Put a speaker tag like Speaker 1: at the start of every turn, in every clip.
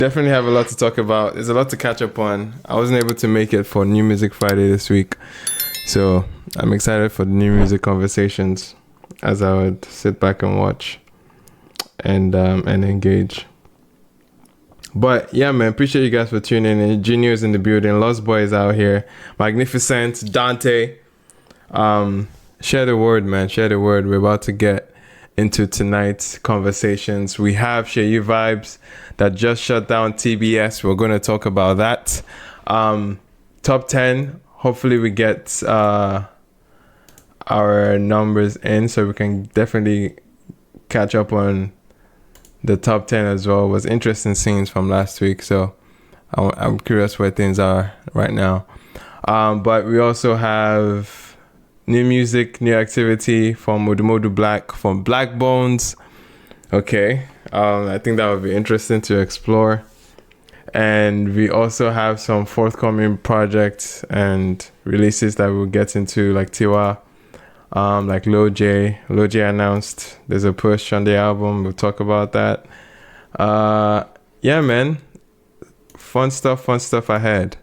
Speaker 1: Definitely have a lot to talk about. There's a lot to catch up on. I wasn't able to make it for New Music Friday this week, so I'm excited for the new music conversations as I would sit back and watch and engage. But yeah, man, appreciate you guys for tuning in. Junior's in the building. Lost Boy is out here. Magnificent. Dante. Share the word, man. Share the word. We're about to get into tonight's conversations. We have Seyi Vibez that just shut down TBS. We're going to talk about that. Top 10. Hopefully we get our numbers in so we can definitely catch up on the top 10 as well. It was interesting scenes from last week, so I'm curious where things are right now. But we also have new music, new activity from Odumodublvck, from Blaqbonez. Okay, I think that would be interesting to explore. And we also have some forthcoming projects and releases that we'll get into, like Tiwa, like Lojay. Lojay announced there's a push on the album. We'll talk about that. Yeah, man. Fun stuff ahead.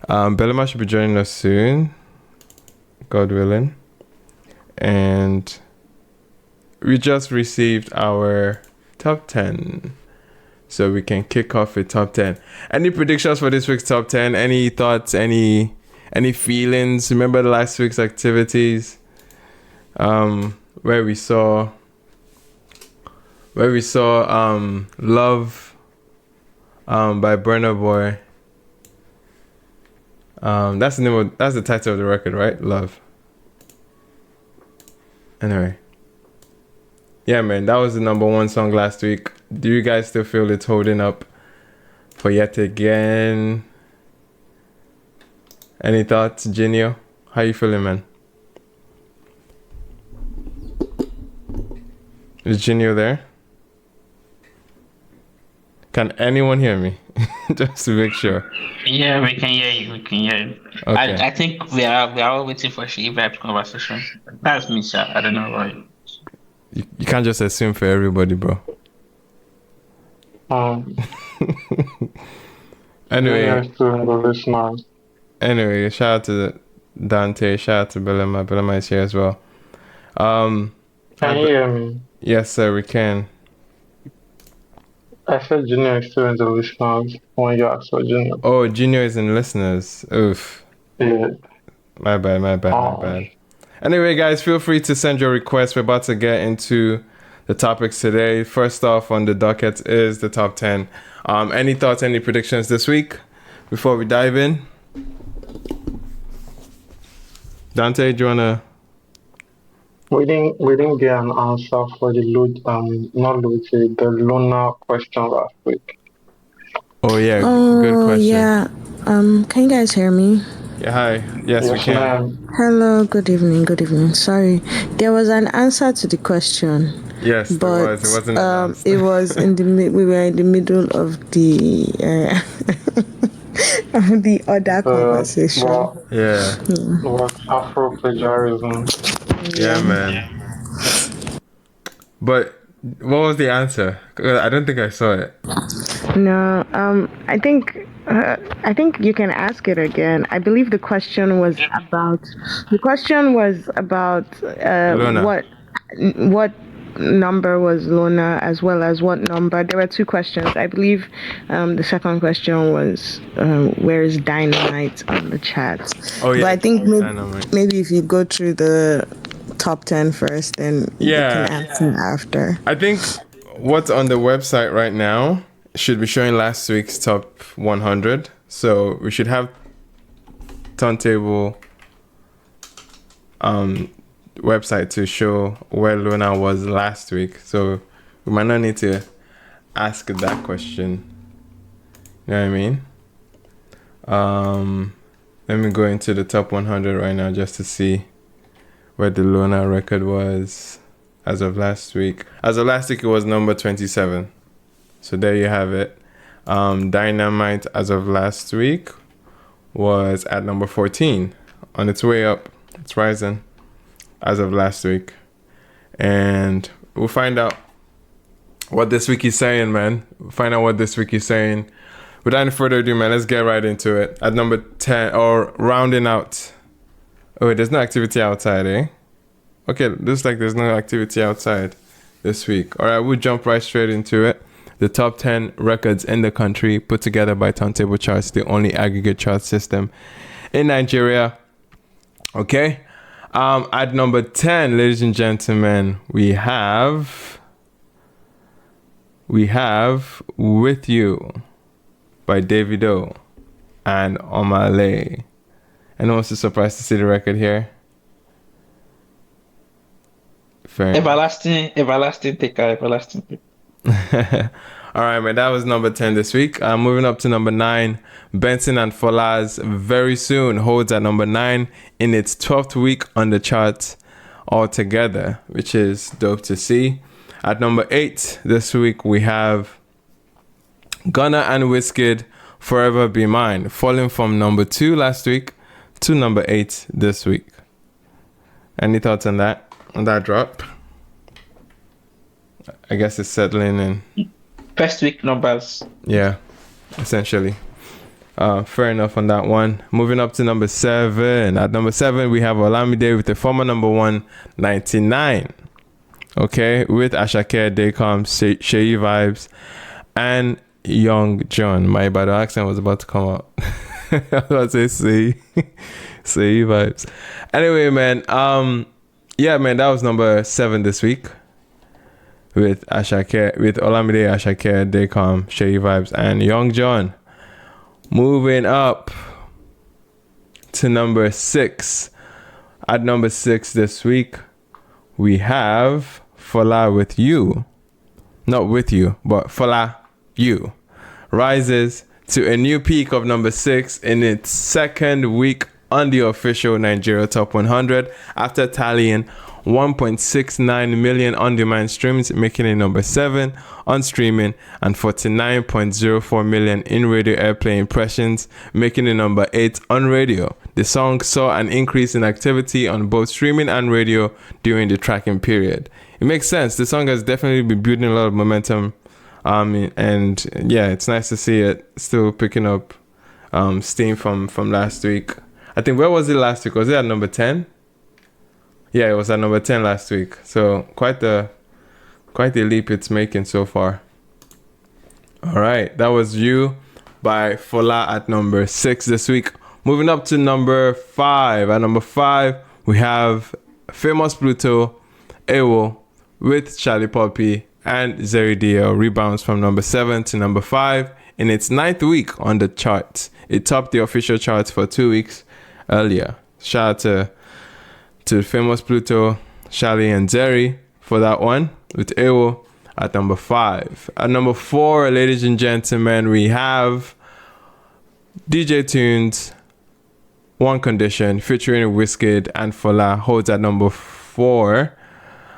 Speaker 1: Belema should be joining us soon, God willing. And we just received our top 10. So we can kick off with top 10. Any predictions for this week's top 10? Any thoughts? Any feelings? Remember the last week's activities? Where we saw Love by Burna Boy. That's the title of the record, right? Love. Anyway. Yeah, man, that was the number one song last week. Do you guys still feel it's holding up for yet again? Any thoughts, Genio? How you feeling, man? Is Genio there? Can anyone hear me? Just to make sure.
Speaker 2: Yeah, we can hear you. We can hear you.
Speaker 1: Okay.
Speaker 2: I think we are all waiting for Seyi Vibez conversation. That's me, sir. I don't know why.
Speaker 1: You can't just assume for everybody, bro. Anyway, shout out to Dante. Shout out to Belema. Belema is here as well.
Speaker 3: Can you hear me?
Speaker 1: Yes, sir, we can.
Speaker 3: I said Junior is still in the listeners when you asked for Junior.
Speaker 1: Oh, Junior is in listeners. Oof.
Speaker 3: Yeah.
Speaker 1: My bad. Anyway, guys, feel free to send your requests. We're about to get into the topics today. First off on the docket is the top 10. Any thoughts, any predictions this week before we dive in? Dante, do you want to...
Speaker 3: We didn't get an answer for the the Luna question last week.
Speaker 1: Oh yeah, good question.
Speaker 4: Yeah. Can you guys hear me?
Speaker 1: Yeah, hi. Yes, we can.
Speaker 3: Ma'am.
Speaker 4: Hello, good evening. Sorry. There was an answer to the question.
Speaker 1: Yes,
Speaker 4: but
Speaker 1: there was. It wasn't announced.
Speaker 4: It was we were in the middle of the of the other conversation.
Speaker 3: What Afro plagiarism.
Speaker 1: Yeah, man. But what was the answer? I don't think I saw it.
Speaker 4: No, I think you can ask it again. I believe the question was about what number was Luna, as well as what number. There were two questions. I believe the second question was where is Dynamite on the chat.
Speaker 1: Oh yeah.
Speaker 4: But I think maybe if you go through the top 10 first, then you can answer after.
Speaker 1: I think what's on the website right now should be showing last week's top 100. So we should have Turntable website to show where Luna was last week. So we might not need to ask that question. You know what I mean? Let me go into the top 100 right now just to see where the Luna record was as of last week. As of last week, it was number 27. So there you have it. Dynamite, as of last week, was at number 14. On its way up. It's rising as of last week. And we'll find out what this week is saying, man. Find out what this week is saying. Without any further ado, man, let's get right into it. At number 10, or rounding out. Oh, wait, there's no activity outside, eh? Okay, looks like there's no activity outside this week. All right, we'll jump right straight into it. The top 10 records in the country put together by Turntables Chart, the only aggregate chart system in Nigeria. Okay. At number 10, ladies and gentlemen, we have With You by Davido and Omale. Anyone so surprised to see the record here? Fair.
Speaker 2: Everlasting taker, everlasting taker.
Speaker 1: All right, man. That was number 10 this week. Moving up to number 9, Benson and Fola's Very Soon holds at number 9 in its 12th week on the charts altogether, which is dope to see. At number 8 this week, we have Gunna and Wizkid, Forever Be Mine, falling from number 2 last week to number 8 this week. Any thoughts on that drop? I guess it's settling in.
Speaker 2: First week numbers.
Speaker 1: Yeah, essentially. Fair enough on that one. Moving up to number 7. At number 7, we have Olamide with the former number 1, 99. Okay, with Ashake, Daycom, Seyi Vibez, and Young John. My bad accent was about to come out. I was about to say Seyi Vibez. Anyway, man. Yeah, man, that was number 7 this week. With Olamide, Ashake, Daycom, Seyi Vibez, and Young John. Moving up to number 6. At number 6 this week, we have Fola with You. Not with you, but Fola You. Rises to a new peak of number 6 in its second week on the official Nigeria Top 100 after tallying 1.69 million on-demand streams, making it number 7 on streaming, and 49.04 million in radio airplay impressions, making it number 8 on radio. The song saw an increase in activity on both streaming and radio during the tracking period. It makes sense. The song has definitely been building a lot of momentum, and yeah, it's nice to see it still picking up steam from last week. I think, where was it last week? Was it at number 10? Yeah, it was at number 10 last week. So quite the leap it's making so far. All right, that was You by Fola at number 6 this week. Moving up to number 5. At number 5, we have Famous Pluto, Ewo with Charlie Poppy and Zeri DL rebounds from number 7 to number 5 in its 9th week on the charts. It topped the official charts for 2 weeks earlier. Shout out to Famous Pluto, Charlie, and Zeri for that one, with Ewo at number 5. At number 4, ladies and gentlemen, we have DJ Tunes, One Condition, featuring Wizkid and Fola, holds at number 4.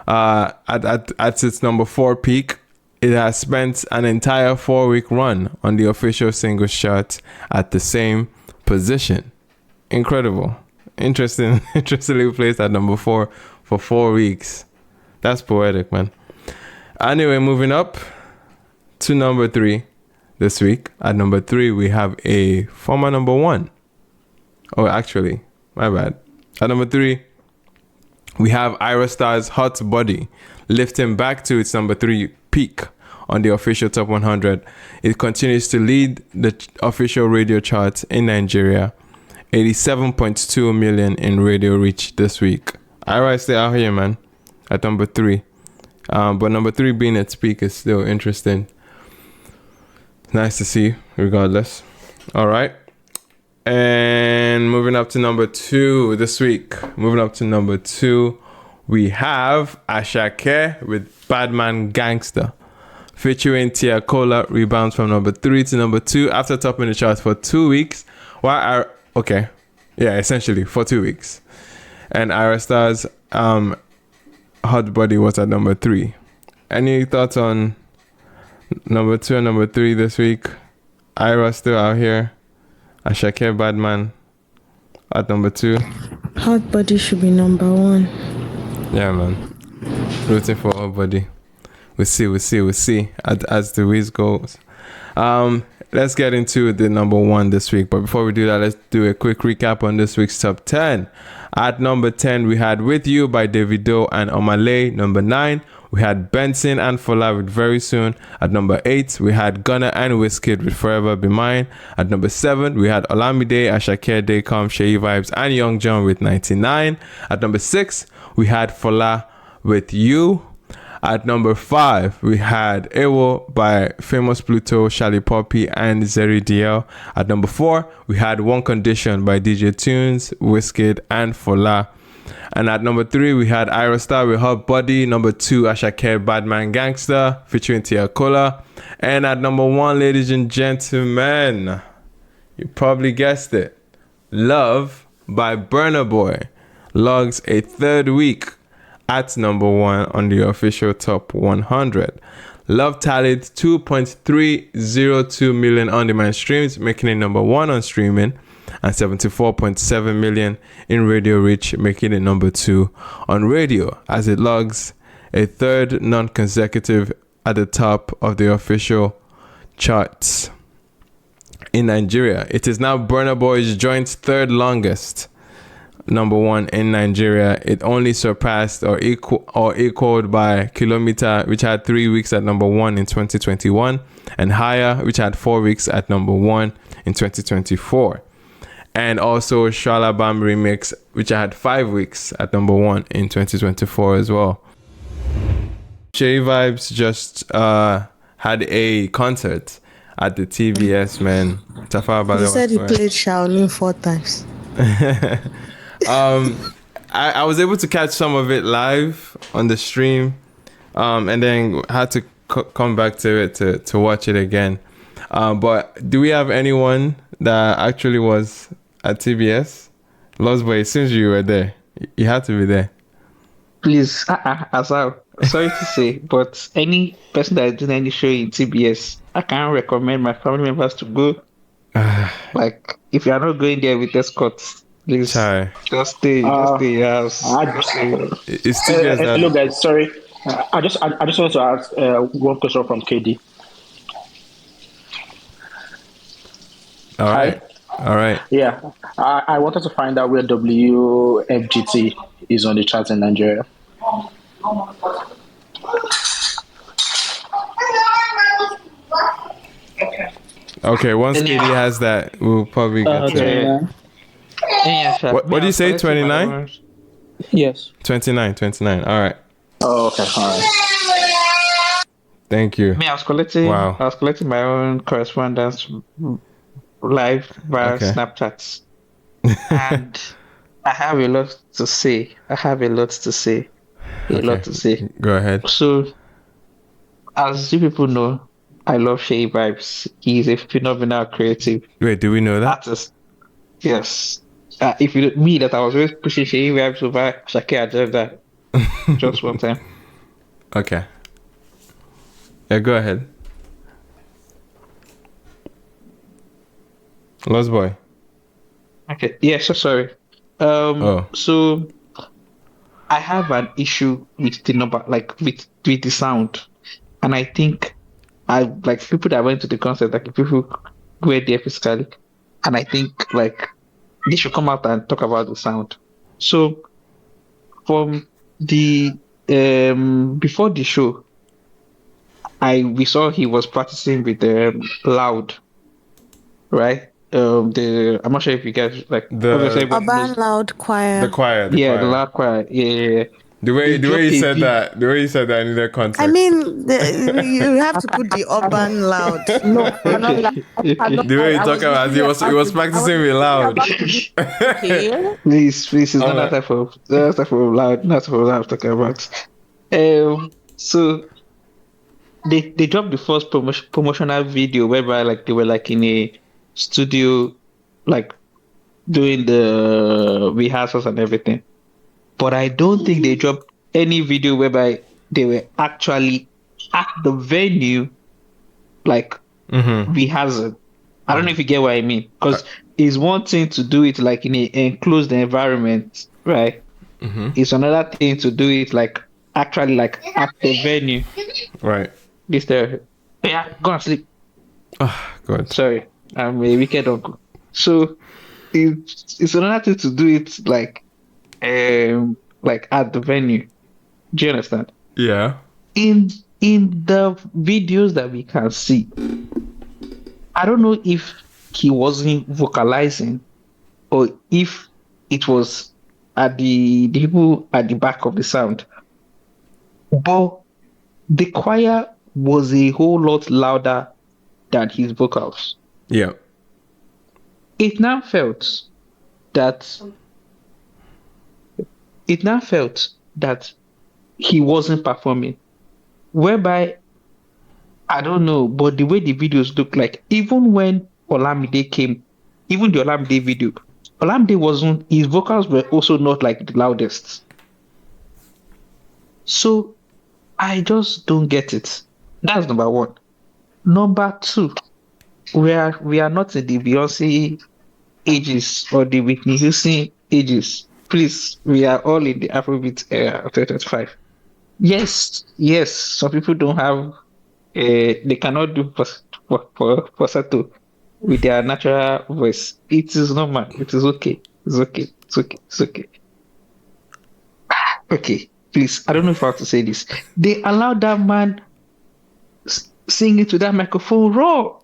Speaker 1: At its number 4 peak, it has spent an entire 4-week run on the official singles chart at the same position. Incredible. Interestingly placed at number 4 for 4 weeks. That's poetic, man. Anyway, moving up to number 3 this week. At number 3, we have a former number 1. Oh, actually, my bad. At number 3, we have Ira Star's Hot Body, lifting back to its number 3 peak on the official Top 100. It continues to lead the official radio charts in Nigeria. 87.2 million in radio reach this week. Ira is still out here, man, at number 3. But number 3 being its peak is still interesting. Nice to see, regardless. All right. And moving up to number 2 this week. Moving up to number 2, we have Ashake with Badman Gangster, featuring Tia Cola, rebounds from number 3 to number 2 after topping the charts for 2 weeks. Essentially for 2 weeks. And Ira Star's Hot Body was at number 3. Any thoughts on number 2 and number 3 this week? Ira still out here. Ashake Badman at number 2.
Speaker 4: Hot Body should be number 1.
Speaker 1: Yeah, man. Rooting for Hot Body. We'll see as the week goes. Let's get into the number one this week. But before we do that, let's do a quick recap on this week's top 10. At number 10, we had With You by Davido and Omale. Number 9, we had Benson and Fola with Very Soon. At number 8, we had Gunna and Wizkid with Forever Be Mine. At number 7, we had Olamide, Asake, Daycom, Seyi Vibez, and Young John with 99. At number 6, we had Fola with You. At number 5, we had Ewo by Famous Pluto, Shali Poppy, and Zeri DL. At number 4, we had One Condition by DJ Tunes, Wizkid, and Fola. And at number 3, we had Ira Star with Hot Body. Number 2, Asake, Badman Gangster, featuring Tia Kola. And at number 1, ladies and gentlemen, you probably guessed it, Love by Burna Boy logs a third week at number 1 on the official top 100. Love tallied 2.302 million on-demand streams, making it number 1 on streaming, and 74.7 million in radio reach, making it number 2 on radio, as it logs a third non-consecutive at the top of the official charts. In Nigeria, it is now Burna Boy's joint third longest number 1 in Nigeria. It only surpassed or equaled by Kilometer, which had 3 weeks at number 1 in 2021, and Higher, which had 4 weeks at number 1 in 2024. And also Shalabam Remix, which had 5 weeks at number 1 in 2024 as well. Seyi Vibez just had a concert at the TBS, man.
Speaker 4: He said he played Shaolin 4 times.
Speaker 1: I was able to catch some of it live on the stream, and then had to come back to it to watch it again. But do we have anyone that actually was at TBS? Lojay, since you were there, you had to be there.
Speaker 2: Please, Azal, sorry to say, but any person that is doing any show in TBS, I can't recommend my family members to go. Like, if you are not going there with escorts, please just stay in your house.
Speaker 1: It's TBS that...
Speaker 5: Hello guys, sorry. I just want to ask one question from KD.
Speaker 1: All right.
Speaker 5: Yeah, I wanted to find out where WFGT is on the chart in Nigeria.
Speaker 1: Okay, once KD has that, we'll probably get to it. What do you say, 29?
Speaker 5: Yes.
Speaker 1: 29. All right.
Speaker 5: Oh, okay. All right.
Speaker 1: Thank you.
Speaker 2: I was collecting my own correspondence live via Snapchats. And I have a lot to say.
Speaker 1: Go ahead.
Speaker 2: So, as you people know, I love Seyi Vibez. He's a phenomenal creative.
Speaker 1: Wait, do we know that?
Speaker 2: Artist. Yes. If you me that I was always pushing Seyi Vibez over Shakira, just that. Just one time.
Speaker 1: Okay. Yeah, go ahead. Lost Boy.
Speaker 2: Okay. Yeah, so sorry. So I have an issue with the number, like with the sound. And I think like people that went to the concert, like people who were there physically, and I think like they should come out and talk about the sound. So from the before the show, we saw he was practicing with the loud, right? I'm not sure if you guys like
Speaker 4: the urban loud choir.
Speaker 1: The choir.
Speaker 2: The loud choir. Yeah.
Speaker 1: The way you said that, I need a context.
Speaker 4: I mean, you have to put the urban loud. No,
Speaker 1: the way you talk about it, he was practicing with loud.
Speaker 2: Please, it's not that type of loud. Not what I'm talking about. So they dropped the first promotional video whereby like they were like in a studio, like doing the rehearsals and everything. But I don't think they dropped any video whereby they were actually at the venue, like rehearsing. I don't know if you get what I mean, because it's one thing to do it like in an enclosed environment, right? It's another thing to do it like actually like at the venue.
Speaker 1: Right.
Speaker 2: This yeah, go and sleep.
Speaker 1: Oh, God.
Speaker 2: Sorry, I'm a wicked uncle. So it's another thing to do it like at the venue. Do you understand?
Speaker 1: Yeah.
Speaker 2: In the videos that we can see, I don't know if he wasn't vocalizing or if it was at the people at the back of the sound. But the choir was a whole lot louder than his vocals.
Speaker 1: Yeah.
Speaker 2: It now felt that he wasn't performing, whereby I don't know, but the way the videos look like, even when Olamide came, even the Olamide video, Olamide wasn't, his vocals were also not like the loudest. So I just don't get it. That's number one. Number two, we are not in the Beyonce ages or the Whitney Houston ages. Please, we are all in the Afrobeat era of 2025. Yes, some people don't have, they cannot do falsetto with their natural voice. It is normal. It is okay. It's okay. It's okay. It's okay. Okay, please. I don't know if I have to say this. They allowed that man sing into that microphone raw.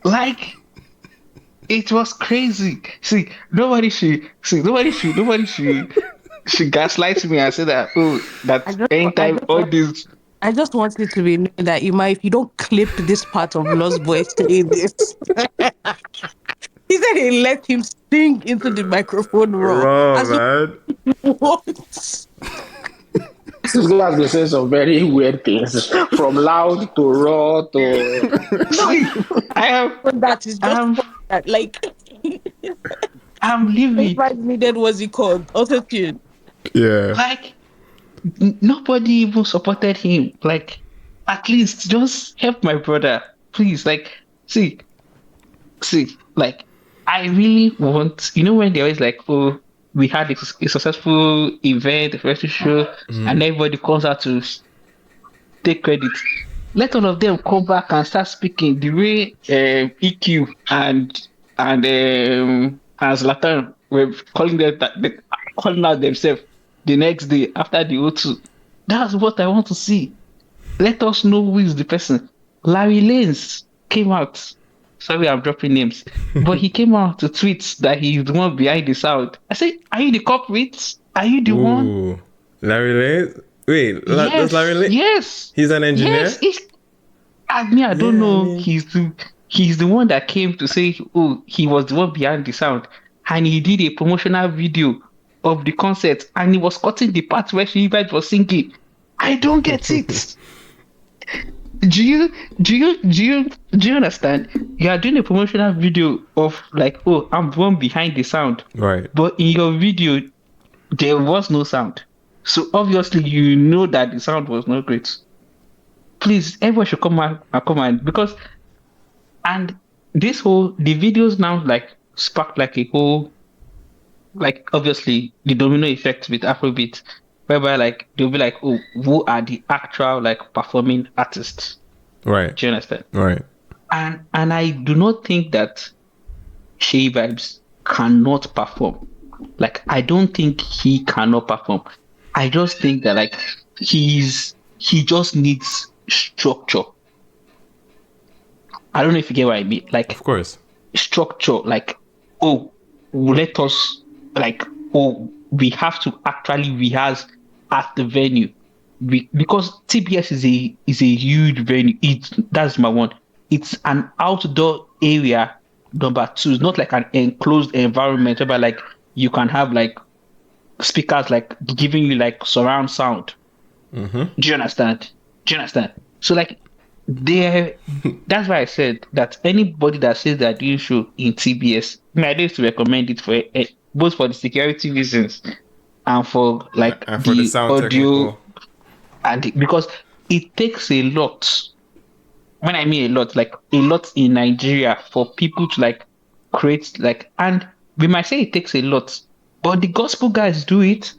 Speaker 2: Like it was crazy. See, nobody should gaslight me and say that anytime all this.
Speaker 6: I just want it to be known that if you don't clip this part of Lost Boys saying this. He said he let him sing into the microphone raw.
Speaker 1: Man.
Speaker 6: What?
Speaker 5: This guy has been saying some very weird things, from loud to raw to.
Speaker 2: I have.
Speaker 6: That is just like.
Speaker 2: I'm leaving.
Speaker 6: What needed was he called auto-tune.
Speaker 1: Yeah.
Speaker 2: Like nobody even supported him. Like at least just help my brother, please. Like see. Like I really want. You know when they always like, oh, we had a successful event, a first show, and everybody comes out to take credit. Let all of them come back and start speaking the way EQ and Zlatan were calling out themselves the next day after the O2. That's what I want to see. Let us know who is the person. Larry Lanes came out. Sorry, I'm dropping names. But he came out to tweet that he's the one behind the sound. I said, are you the culprit? Are you the one?
Speaker 1: Larry Lane? Wait, that's Larry Lane?
Speaker 2: Yes.
Speaker 1: He's an engineer?
Speaker 2: Yes. I don't know. He's the one that came to say, oh, he was the one behind the sound. And he did a promotional video of the concert. And he was cutting the part where Seyi Vibez was singing. I don't get it. Do you understand? You are doing a promotional video of like, oh, I'm the one behind the sound.
Speaker 1: Right.
Speaker 2: But in your video, there was no sound. So obviously you know that the sound was not great. Please, everyone should come and because and the videos now like sparked like a whole, like obviously the domino effect with Afrobeat, whereby like they'll be like, oh, who are the actual like performing artists?
Speaker 1: Right.
Speaker 2: Do you understand?
Speaker 1: Right.
Speaker 2: And I do not think that Seyi Vibez cannot perform. Like I don't think he cannot perform. I just think that like he just needs structure. I don't know if you get what I mean. Like,
Speaker 1: of course, structure.
Speaker 2: Like, oh, let us like, oh, we have to actually rehearse at the venue, because TBS is a huge venue. That's my one. It's an outdoor area. Number two, it's not like an enclosed environment where like you can have like speakers like giving you like surround sound.
Speaker 1: Mm-hmm.
Speaker 2: Do you understand? So like that's why I said that anybody that says they're doing show in TBS, I used to recommend it for both for the security reasons and for like
Speaker 1: and for the sound
Speaker 2: audio and because it takes a lot. When I mean a lot, like a lot in Nigeria for people to like create like, and we might say it takes a lot, But the gospel guys do it.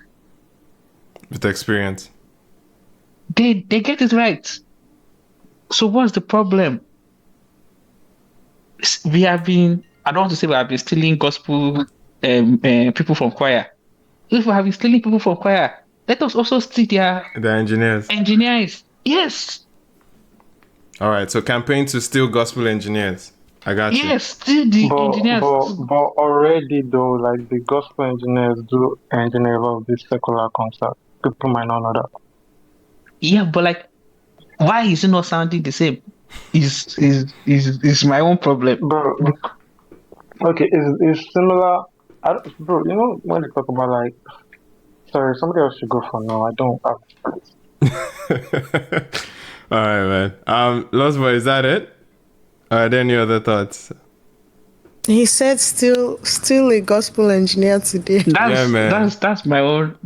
Speaker 1: With experience.
Speaker 2: They get it right. So what's the problem? We have been, I don't want to say we have been stealing gospel people from choir. If we have been stealing people from choir, let us also steal their
Speaker 1: The engineers.
Speaker 2: engineers. Yes.
Speaker 1: All right. So campaign to steal gospel engineers. I got you.
Speaker 2: Yes, steal the engineers.
Speaker 3: But already though, like the gospel engineers do engineer a lot of these secular concerts. People might not know that.
Speaker 2: Yeah, but like, why is it not sounding the same? Is my own problem,
Speaker 3: Bro, okay, it's similar. Bro, you know when they talk about like, sorry, somebody else should go for now. I don't have.
Speaker 1: All right, man. Lost Boy, is that it? Are there any other thoughts?
Speaker 4: He said still a gospel engineer today.
Speaker 1: Yeah, man.
Speaker 2: That's my own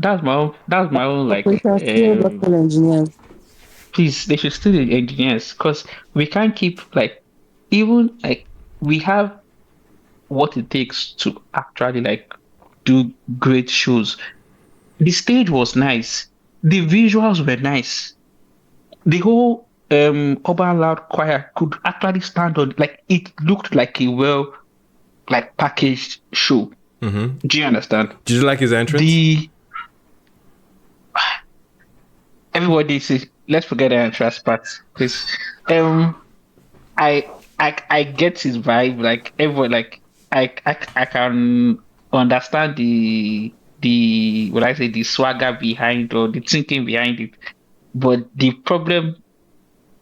Speaker 2: like
Speaker 6: We can steal gospel engineers.
Speaker 2: please, they should steal the engineers because we can't keep like even like we have what it takes to actually like do great shows. The stage was nice. The visuals were nice. The whole urban loud choir could actually stand on like it looked like a well like packaged show.
Speaker 1: Mm-hmm.
Speaker 2: Do you understand?
Speaker 1: Did you like his entrance?
Speaker 2: Everybody says let's forget the entrance part because I get his vibe like everyone like I can understand the what I say the swagger behind or the thinking behind it, but the problem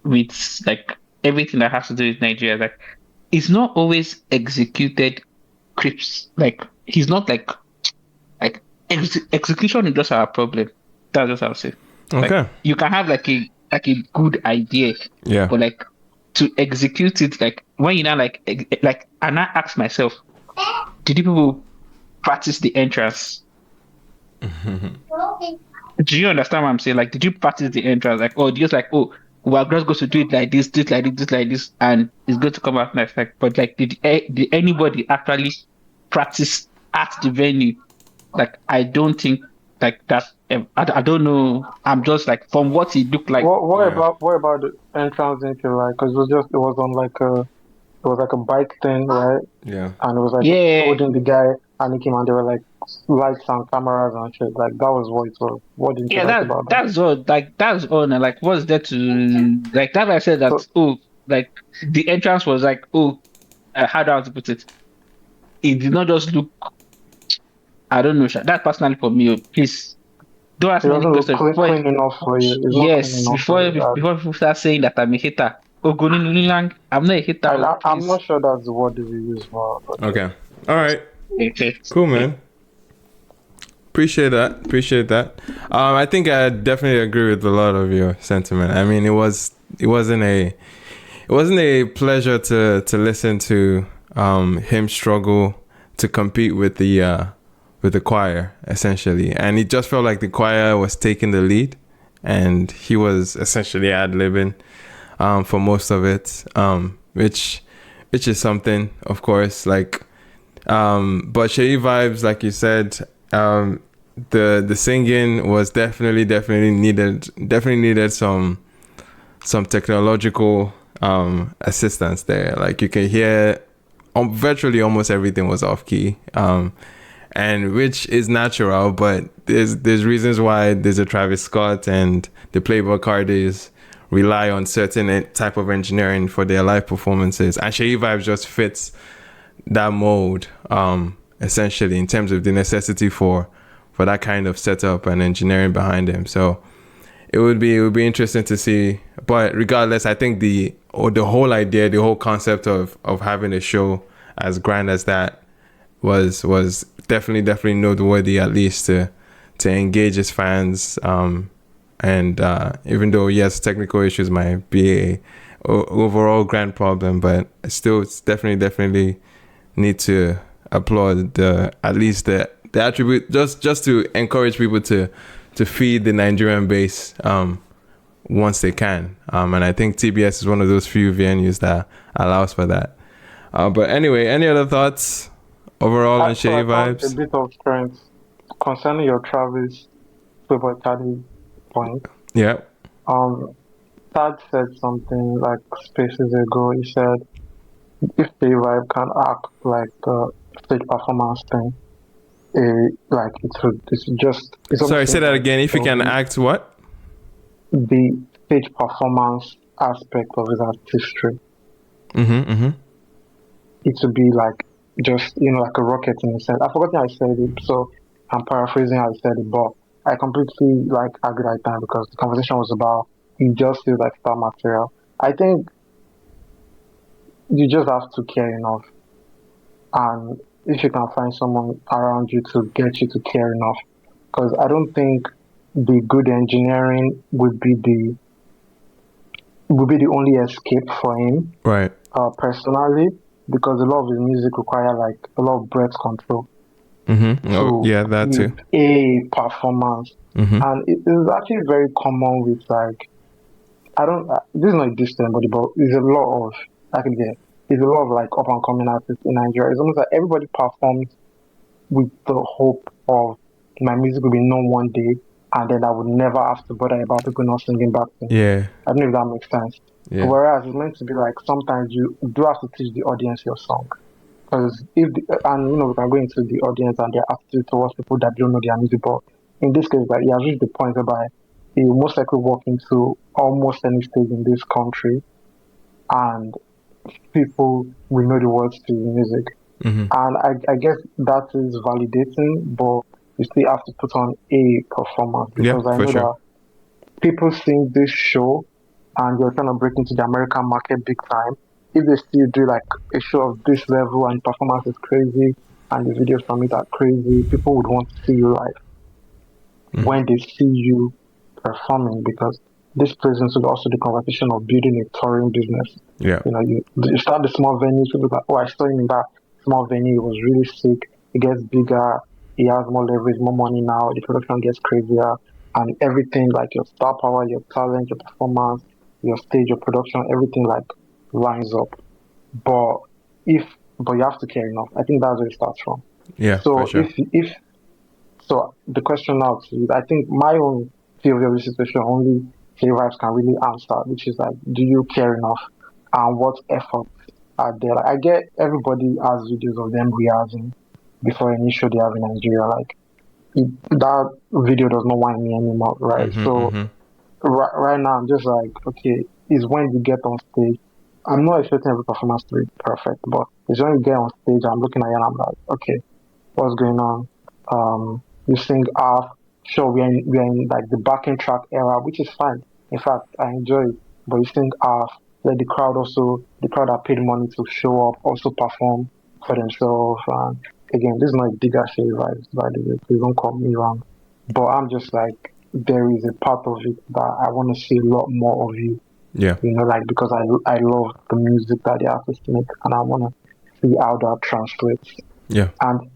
Speaker 2: with like everything that has to do with Nigeria like it's not always executed crisp. Like he's not like execution is just our problem. That's just how I say.
Speaker 1: Okay.
Speaker 2: Like, you can have like a good idea,
Speaker 1: Yeah.
Speaker 2: but like to execute it, like when you now like and I ask myself, did you people practice the entrance? Do you understand what I'm saying? Like, did you practice the entrance? Like, oh, just like, oh, we're just going to do it like this, like this, and it's going to come out nice. Like, but like, did anybody actually practice at the venue? Like, I don't think like that. I don't know. I'm just like from what it looked like.
Speaker 3: What about the entrance into like? Because it was on like a bike thing, right?
Speaker 1: Yeah.
Speaker 3: And it was like holding the guy, and he came and there were like lights and cameras and shit. Like that was what it was. What did you like about that?
Speaker 2: That's all. Like that's all. And like, what's there to like? That I said that. So, like the entrance was like, how do I want to put it? It did not just look. I don't know. That personally for me, please don't ask me any questions.
Speaker 3: Clean enough for you.
Speaker 2: Yes, before people start saying that I'm a hater. I'm not a hater.
Speaker 3: I'm not sure that's the word they use for.
Speaker 1: Okay. All right.
Speaker 2: Okay.
Speaker 1: Cool, man. Appreciate that. I think I definitely agree with a lot of your sentiment. I mean, it wasn't a pleasure to listen to him struggle to compete with the choir essentially, and it just felt like the choir was taking the lead, and he was essentially ad-libbing for most of it, which is something, of course. Like, but Seyi Vibez, like you said, the singing was definitely needed some technological assistance there. Like you can hear virtually almost everything was off key, and which is natural, but there's reasons why there's a Travis Scott and the Playboy Cardis rely on certain type of engineering for their live performances, and Seyi Vibez just fits that mold, essentially, in terms of the necessity for that kind of setup and engineering behind him. So it would be interesting to see. But regardless, I think the whole idea, the whole concept of having a show as grand as that was definitely noteworthy, at least to engage his fans. And even though yes, technical issues might be a overall grand problem, but still, it's definitely need to applaud at least the attribute, just to encourage people to feed the Nigerian base once they can. And I think TBS is one of those few venues that allows for that. But anyway, any other thoughts overall on Seyi Vibez?
Speaker 3: A bit of strength concerning your Travis Taddy point,
Speaker 1: Yeah.
Speaker 3: Tad said something like spaces ago. He said if the vibe can act like the stage performance thing, like it's
Speaker 1: Sorry,
Speaker 3: almost
Speaker 1: say that
Speaker 3: like
Speaker 1: again. If you can act what?
Speaker 3: the stage performance aspect of his artistry. It would be like just like a rocket in a sense. I forgot how I said it, so I'm paraphrasing how I said it, but I completely like agreed at time because the conversation was about you just feel like star material. I think you just have to care enough, and if you can find someone around you to get you to care enough, because I don't think the good engineering would be the only escape for him.
Speaker 1: Right.
Speaker 3: Personally, because a lot of his music require like a lot of breath control. That
Speaker 1: too.
Speaker 3: A performance, and it is actually very common with like I don't. This is not this to anybody, but there's a lot of there's a lot of like up and coming artists in Nigeria. It's almost like everybody performs with the hope of my music will be known one day, and then I would never have to bother about people not singing back to me.
Speaker 1: Yeah.
Speaker 3: I don't know if that makes sense.
Speaker 1: Yeah.
Speaker 3: Whereas it's meant to be like sometimes you do have to teach the audience your song. Because we can go into the audience and their attitude towards people that don't know their music, but in this case, like, he has reached the point whereby he will most likely walk into almost any stage in this country and people will know the words to his music. And I guess that is validating, but you still have to put on a performance because I know that people seeing this show and they're trying to break into the American market big time. If they still do like a show of this level and performance is crazy and the videos from it are crazy, people would want to see you live when they see you performing because this presents also the conversation of building a touring business.
Speaker 1: Yeah.
Speaker 3: You start the small venues, people like, oh, I saw him in that small venue, it was really sick, it gets bigger, he has more leverage, more money now, the production gets crazier and everything like your star power, your talent, your performance, your stage, your production, everything like lines up. But you have to care enough. I think that's where it starts from.
Speaker 1: Yeah.
Speaker 3: So so the question now to you, I think my own theory of the situation only Seyi Vibez can really answer, which is like, do you care enough? And what efforts are there? Like, I get everybody has videos of them rehearsing before any show they have in Nigeria. Like that video does not whine me anymore, right? Right now I'm just like, okay, is when you get on stage. I'm not expecting every performance to be perfect, but it's when you get on stage, I'm looking at you and I'm like, okay, what's going on? You sing half. Sure, we're in like the backing track era, which is fine. In fact, I enjoy it. But you sing half. Let the crowd that paid money to show up also perform for themselves. And again, this is not a digger Seyi Vibez, by the way. Please don't call me wrong. But I'm just like, there is a part of it that I want to see a lot more of you.
Speaker 1: Yeah.
Speaker 3: Like because I love the music that the artists make, and I want to see how that translates.
Speaker 1: Yeah.
Speaker 3: And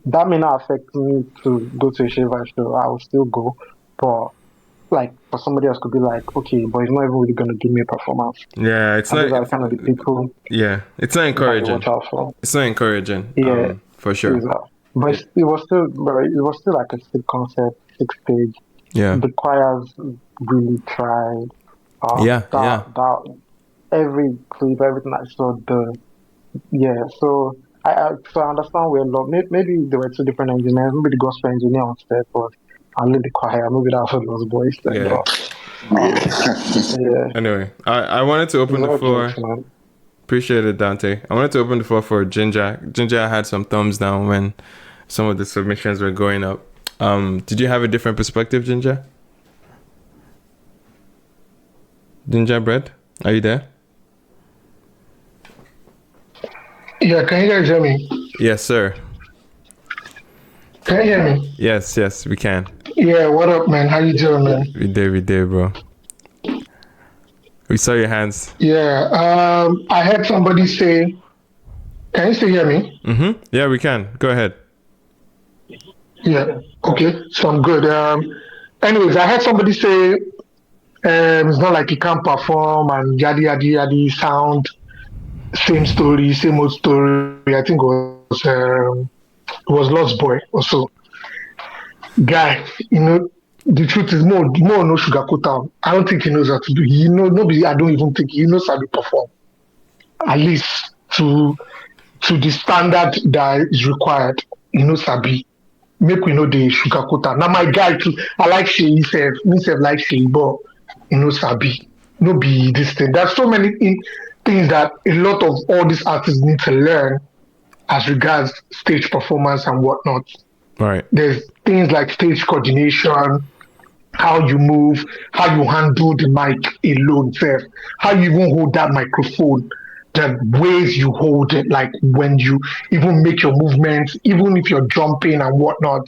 Speaker 3: that may not affect me to go to a Seyi Vibez show. I will still go, but like for somebody else could be like, okay, but he's not even really gonna give me a performance.
Speaker 1: Yeah, it's not.
Speaker 3: Those are kind of the people.
Speaker 1: Yeah, it's not encouraging.
Speaker 3: Watch out for.
Speaker 1: It's not encouraging.
Speaker 3: Yeah,
Speaker 1: for sure.
Speaker 3: But it was still like a sick concept, sick stage.
Speaker 1: Yeah.
Speaker 3: The choirs really tried. That every clip, everything I saw, so I understand where maybe there were two different engineers. Maybe the gospel engineer on set was only the choir. Maybe that was those boys.
Speaker 1: Anyway, I wanted to open the floor. Appreciate it, Dante. I wanted to open the floor for Ginger. Ginger had some thumbs down when some of the submissions were going up. Did you have a different perspective, Ginger? Gingerbread, are you there?
Speaker 7: Yeah, can you guys hear me?
Speaker 1: Yes, sir.
Speaker 7: Can you hear me?
Speaker 1: Yes, we can.
Speaker 7: Yeah, what up, man? How you doing, man?
Speaker 1: We did, bro. We saw your hands.
Speaker 7: Yeah, I heard somebody say, can you still hear me?
Speaker 1: Yeah, we can. Go ahead.
Speaker 7: Yeah, okay, so I'm good. Anyways, I heard somebody say, it's not like he can't perform and yadi sound, same story, same old story. I think it was Lost Boy also. guy, the truth is more no sugarcoat am. I don't think he knows how to do. Nobody. I don't even think he knows how to perform. At least to the standard that is required. Sabi. Make we know the sugarcoat am. Now my guy too. I like Seyi sef. Me sef like Seyi, but Sabi. No be this thing. There's so many things that a lot of all these artists need to learn as regards stage performance and whatnot.
Speaker 1: Right.
Speaker 7: There's things like stage coordination, how you move, how you handle the mic alone, self, how you even hold that microphone, the ways you hold it, like when you even make your movements, even if you're jumping and whatnot,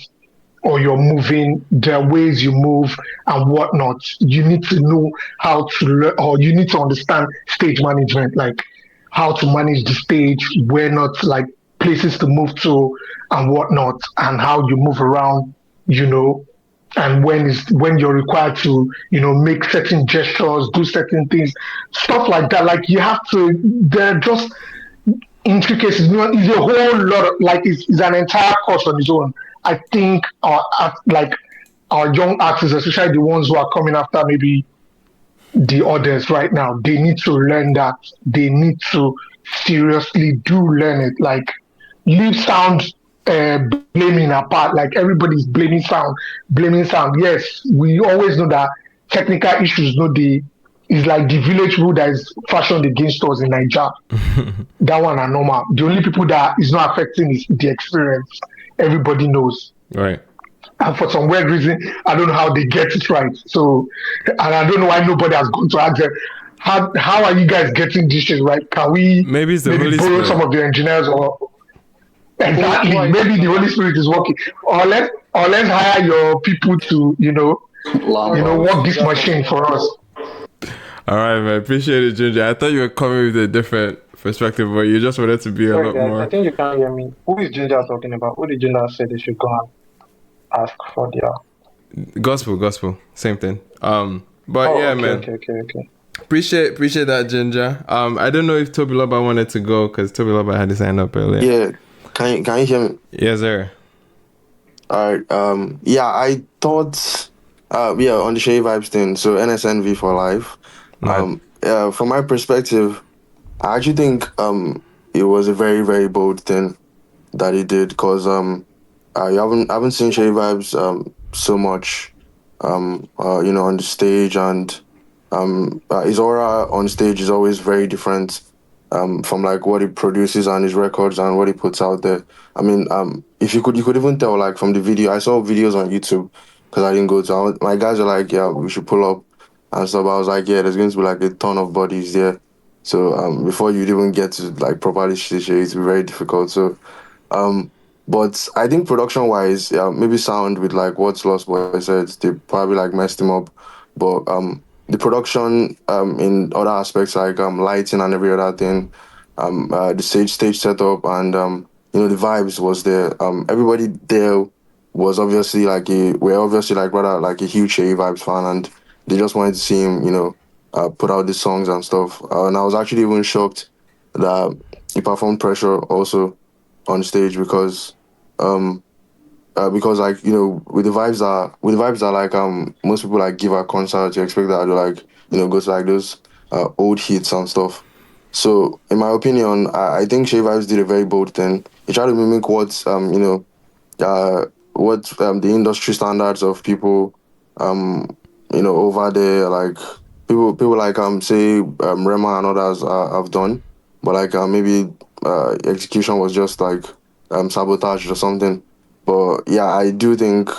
Speaker 7: or you're moving, the ways you move and whatnot. You need to know how to learn, or you need to understand stage management, like how to manage the stage, where not like places to move to and whatnot, and how you move around, and when you're required to, make certain gestures, do certain things, stuff like that. Like you have to, they're just intricacies. It's a whole lot of like it's an entire course on its own. I think our young artists, especially the ones who are coming after maybe the others right now, they need to learn that. They need to seriously do learn it. Like leave sound blaming apart. Like everybody's blaming sound. Yes, we always know that technical issues, is like the village rule that is fashioned against us in Nigeria. That one are normal. The only people that is not affecting is the experience. Everybody knows.
Speaker 1: Right.
Speaker 7: And for some weird reason, I don't know how they get it right. So, and I don't know why nobody has gone to ask them, how are you guys getting this shit right? Can we
Speaker 1: maybe Holy
Speaker 7: borrow
Speaker 1: Spirit.
Speaker 7: some of the engineers or exactly maybe the Holy Spirit is working, or let's hire your people to work this machine for us.
Speaker 1: All right, man. Appreciate it, Ginger. I thought you were coming with a different perspective, but you just wanted to be a lot more.
Speaker 3: I think you can't hear me. Who is Ginger talking about? Who did Ginger say they should go and ask for their
Speaker 1: gospel, same thing. But
Speaker 3: okay,
Speaker 1: man.
Speaker 3: Okay.
Speaker 1: Appreciate that, Ginger. I don't know if Tobiloba wanted to go because Tobiloba had to sign up earlier.
Speaker 8: Yeah, can you hear me?
Speaker 1: Yes, sir.
Speaker 8: All right. I thought, on the Seyi Vibez thing. So NSNV for life. From my perspective, I actually think it was a very, very bold thing that he did because I haven't seen Seyi Vibez so much on the stage, and his aura on stage is always very different from like what he produces and his records and what he puts out there. I mean, if you could even tell like from the video. I saw videos on YouTube because I didn't go to. My guys are like, yeah, we should pull up and stuff. I was like, yeah, there's going to be like a ton of bodies there. So before you'd even get to like properly see it, it's very difficult. So but I think production wise, maybe sound with like what Lost Boy said, they probably like messed him up. But the production in other aspects like lighting and every other thing, the stage setup and the vibes was there. Everybody there was obviously rather like a huge Seyi Vibez fan, and they just wanted to see him, put out the songs and stuff. And I was actually even shocked that he performed Pressure also on stage because like with the vibes that like most people like give a concert, you expect that to like go to like those old hits and stuff. So in my opinion, I think Seyi Vibez did a very bold thing. He tried to mimic what the industry standards of people over there, like people like say Rema and others have done, but like maybe execution was just like sabotaged or something. But yeah, I do think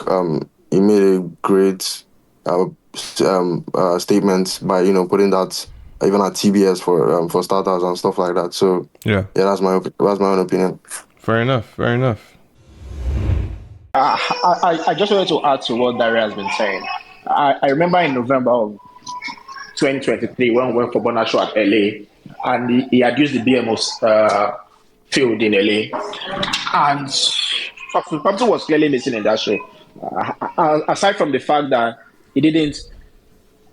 Speaker 8: he made a great statement by putting that even at TBS for starters and stuff like that. So yeah, that's my own opinion.
Speaker 1: Fair enough.
Speaker 5: I just wanted to add to what Daria has been saying. I remember in November of 2023 when we went for Bonner Show at LA, and he had used the BMO field in LA, and something was clearly missing in that show. Aside from the fact that he didn't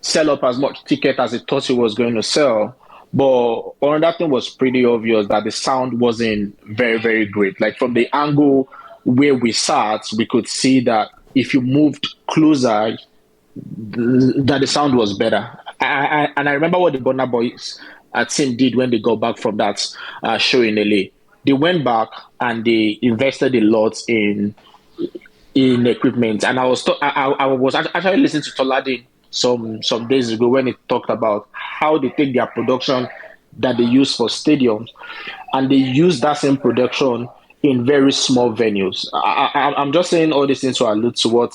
Speaker 5: sell up as much ticket as he thought he was going to sell, but another thing was pretty obvious that the sound wasn't very, very great. Like from the angle where we sat, we could see that if you moved closer, that the sound was better. And I remember what the Burna Boys team did when they got back from that show in LA. They went back and they invested a lot in equipment. And I was actually listening to Tolade some days ago when he talked about how they take their production that they use for stadiums and they use that same production in very small venues. I'm just saying all these things to allude to what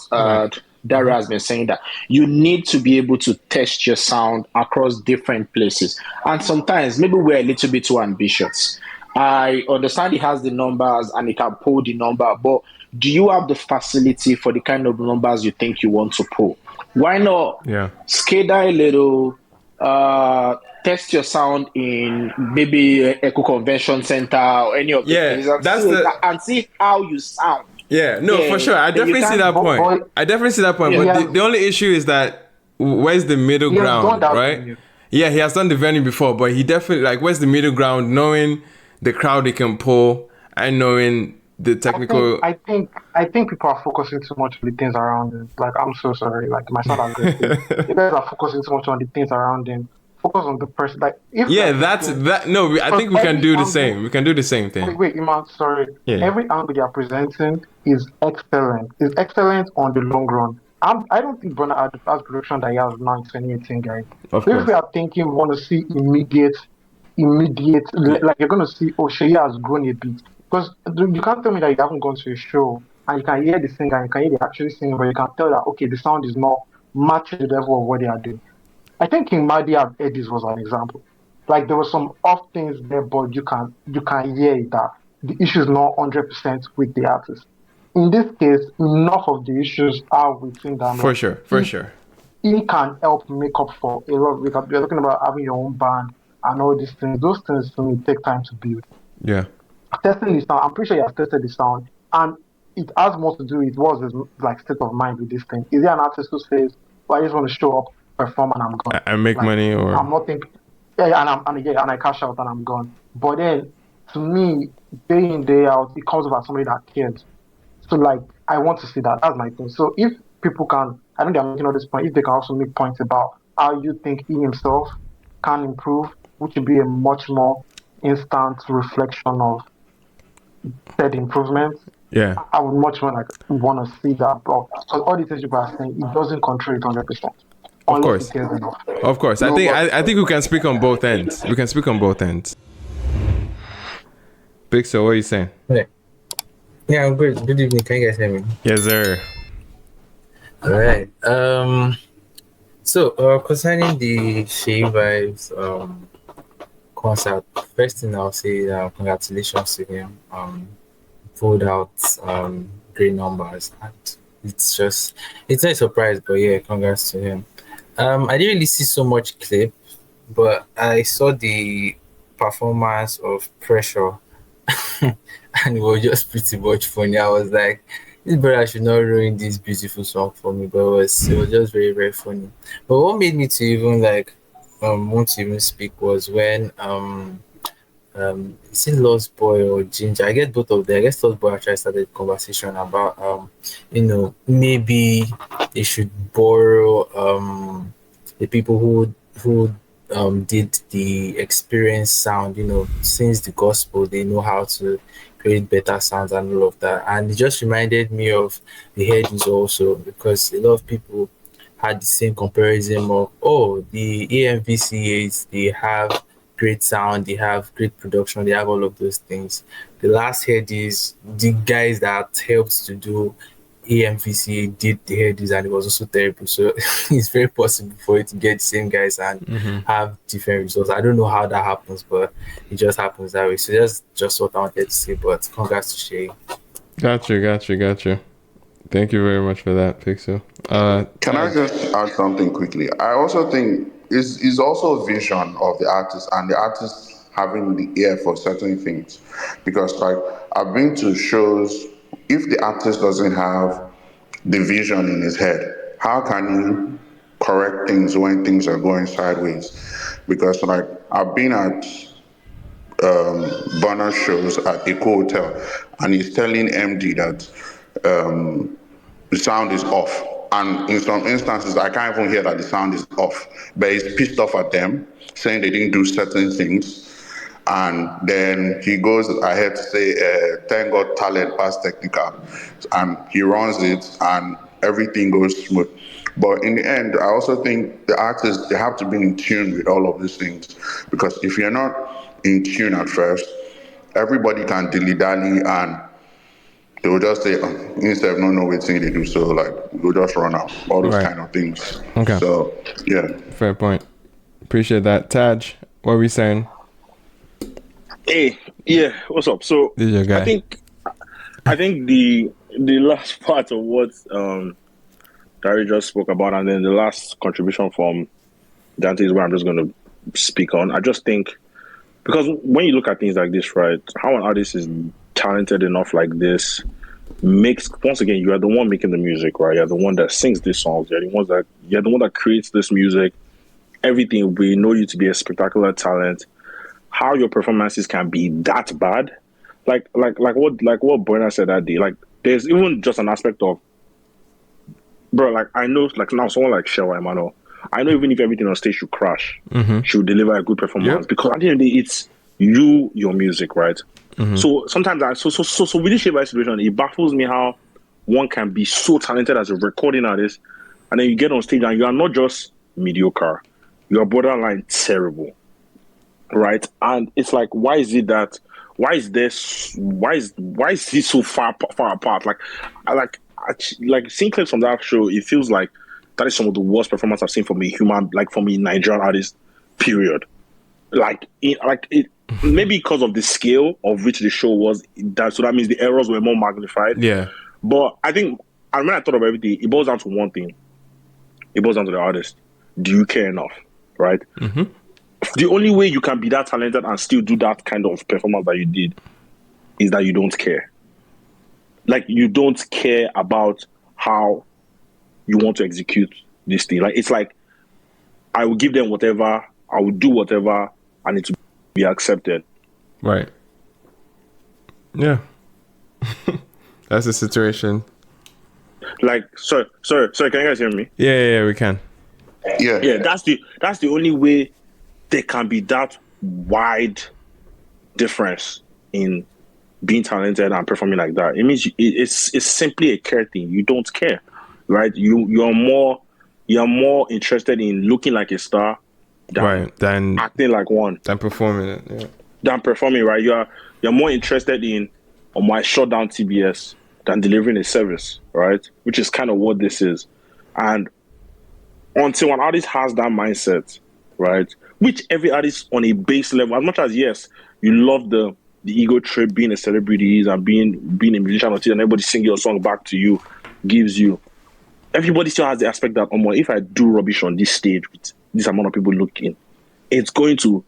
Speaker 5: Dara has been saying, that you need to be able to test your sound across different places. And sometimes maybe we're a little bit too ambitious. I understand he has the numbers and he can pull the number, but do you have the facility for the kind of numbers you think you want to pull? Why not scale down a little, test your sound in maybe Echo Convention Center or any of the places and see how you sound.
Speaker 1: Yeah, no, for sure. I definitely see that point. But the only issue is that where's the middle ground, right? Yeah, he has done the venue before, but he definitely, like, where's the middle ground, knowing the crowd he can pull and knowing the technical.
Speaker 3: I think people are focusing too much on the things around him. Like, I'm so sorry. Like, my son has great things. You guys are focusing too much on the things around him. Focus on the person. Like, if
Speaker 1: I think we can do the same. We can do the same thing.
Speaker 3: Wait, Iman, sorry. Yeah. Every angle they are presenting is excellent. It's excellent on the long run. I don't think Burna has production that he has now in 2018, guys. So if we are thinking we want to see immediate, like you're going to see, Seyi has grown a bit. Because you can't tell me that you haven't gone to a show and you can hear the singer and you can hear the actually singing, but you can tell that, okay, the sound is not matching the level of what they are doing. I think King Madi and Eddie's was an example. Like, there were some off things there, but you can hear it that the issue is not 100% with the artist. In this case, enough of the issues are within that.
Speaker 1: For sure.
Speaker 3: He can help make up for a lot. We're talking about having your own band and all these things. Those things to me take time to build.
Speaker 1: Yeah.
Speaker 3: Testing the sound, I'm pretty sure you have tested the sound, and it has more to do with what his like state of mind with this thing. Is he an artist who says, "Well, I just want to show up, perform, and I'm gone.
Speaker 1: I make money, or
Speaker 3: I'm not thinking, and I cash out and I'm gone." But then, to me, day in day out, it comes about somebody that cares. So, like, I want to see that. That's my thing. So if people can, I think they're making all this point. If they can also make points about how you think he himself can improve, which would be a much more instant reflection of said improvements.
Speaker 1: Yeah,
Speaker 3: I would much more want to see that. But all the things you are saying, it doesn't control it 100%.
Speaker 1: Of course. I think we can speak on both ends. Bleakz, so what are you saying?
Speaker 9: Yeah, I'm good. Good evening. Can you guys hear me?
Speaker 1: Yes, sir.
Speaker 9: All right. So concerning the Seyi Vibez concert, first thing I'll say, congratulations to him. Pulled out great numbers, and it's not a surprise, but yeah, congrats to him. I didn't really see so much clip, but I saw the performance of Pressure and it was just pretty much funny. I was like, this brother should not ruin this beautiful song for me, but it was just very, very funny. But what made me to even want to even speak was when is it Lost Boy or Ginger? I guess both of them. I guess Lost Boy actually started a conversation about maybe they should borrow the people who did the experience sound, since the gospel, they know how to create better sounds and all of that. And it just reminded me of the headies also, because a lot of people had the same comparison of, the AMVCAs, they have great sound, they have great production, they have all of those things. The last headies, the guys that helped to do AMVCA did the headies and it was also terrible. So it's very possible for you to get the same guys and have different results. I don't know how that happens, but it just happens that way. So that's just what I wanted to say, but congrats to Seyi.
Speaker 1: Got you. Thank you very much for that, Pixel.
Speaker 10: Can I just add something quickly? I also think is also a vision of the artist and the artist having the ear for certain things. Because I've been to shows, if the artist doesn't have the vision in his head, how can he correct things when things are going sideways? Because I've been at Burna shows at Eco Hotel and he's telling MD that the sound is off. And in some instances, I can't even hear that the sound is off. But he's pissed off at them, saying they didn't do certain things. And then he goes ahead to say, thank God talent pass technical. And he runs it and everything goes smooth. But in the end, I also think the artists, they have to be in tune with all of these things. Because if you're not in tune at first, everybody can dilly-dally and they will just say, instead of not know what thing they do, so like we'll just run out, all those kind of things.
Speaker 1: Okay.
Speaker 10: So yeah.
Speaker 1: Fair point. Appreciate that. Taj, what are we saying?
Speaker 11: Hey, yeah, what's up? So
Speaker 1: This is your guy.
Speaker 11: I think the last part of what Dari just spoke about, and then the last contribution from Dante is where I'm just going to speak on. I just think, because when you look at things like this, right, how an artist is talented enough like this makes, once again, you are the one making the music, right? You're the one that sings these songs. You're the one that creates this music. Everything, we know you to be a spectacular talent. How your performances can be that bad, like what Bernard said that day. Like, there's even just an aspect of, bro. Like, I know, like now someone like Shewa Emmanuel, I know even if everything on stage should crash, she will deliver a good performance because at the end of the day, it's your music, right? So sometimes so with this Seyi Vibez situation, it baffles me how one can be so talented as a recording artist, and then you get on stage and you are not just mediocre, you are borderline terrible, right? And it's like, why is this so far apart? Like seeing clips from that show, it feels like that is some of the worst performance I've seen from a Nigerian artist, period. Maybe because of the scale of which the show was, so that means the errors were more magnified.
Speaker 1: Yeah.
Speaker 11: But I think, and when I thought of everything, it boils down to one thing. It boils down to the artist. Do you care enough, right? The only way you can be that talented and still do that kind of performance that you did is that you don't care. Like, you don't care about how you want to execute this thing. Like, it's like, I will give them whatever, I will do whatever, and it will be accepted.
Speaker 1: Right. Yeah. That's the situation.
Speaker 11: Like, sorry, can you guys hear me?
Speaker 1: Yeah, we can.
Speaker 11: Yeah, that's the only way there can be that wide difference in being talented and performing like that. It means it's simply a care thing. You don't care, right? You're more interested in looking like a star than acting like one,
Speaker 1: than performing it. Yeah.
Speaker 11: Than performing, right? You're more interested in my shut down TBS than delivering a service, right? Which is kind of what this is. And until an artist has that mindset, right? Which every artist on a base level, as much as yes, you love the ego trip, being a celebrity and being a musician until and everybody sing your song back to you, gives you. Everybody still has the aspect that, if I do rubbish on this stage with this amount of people looking, it's going to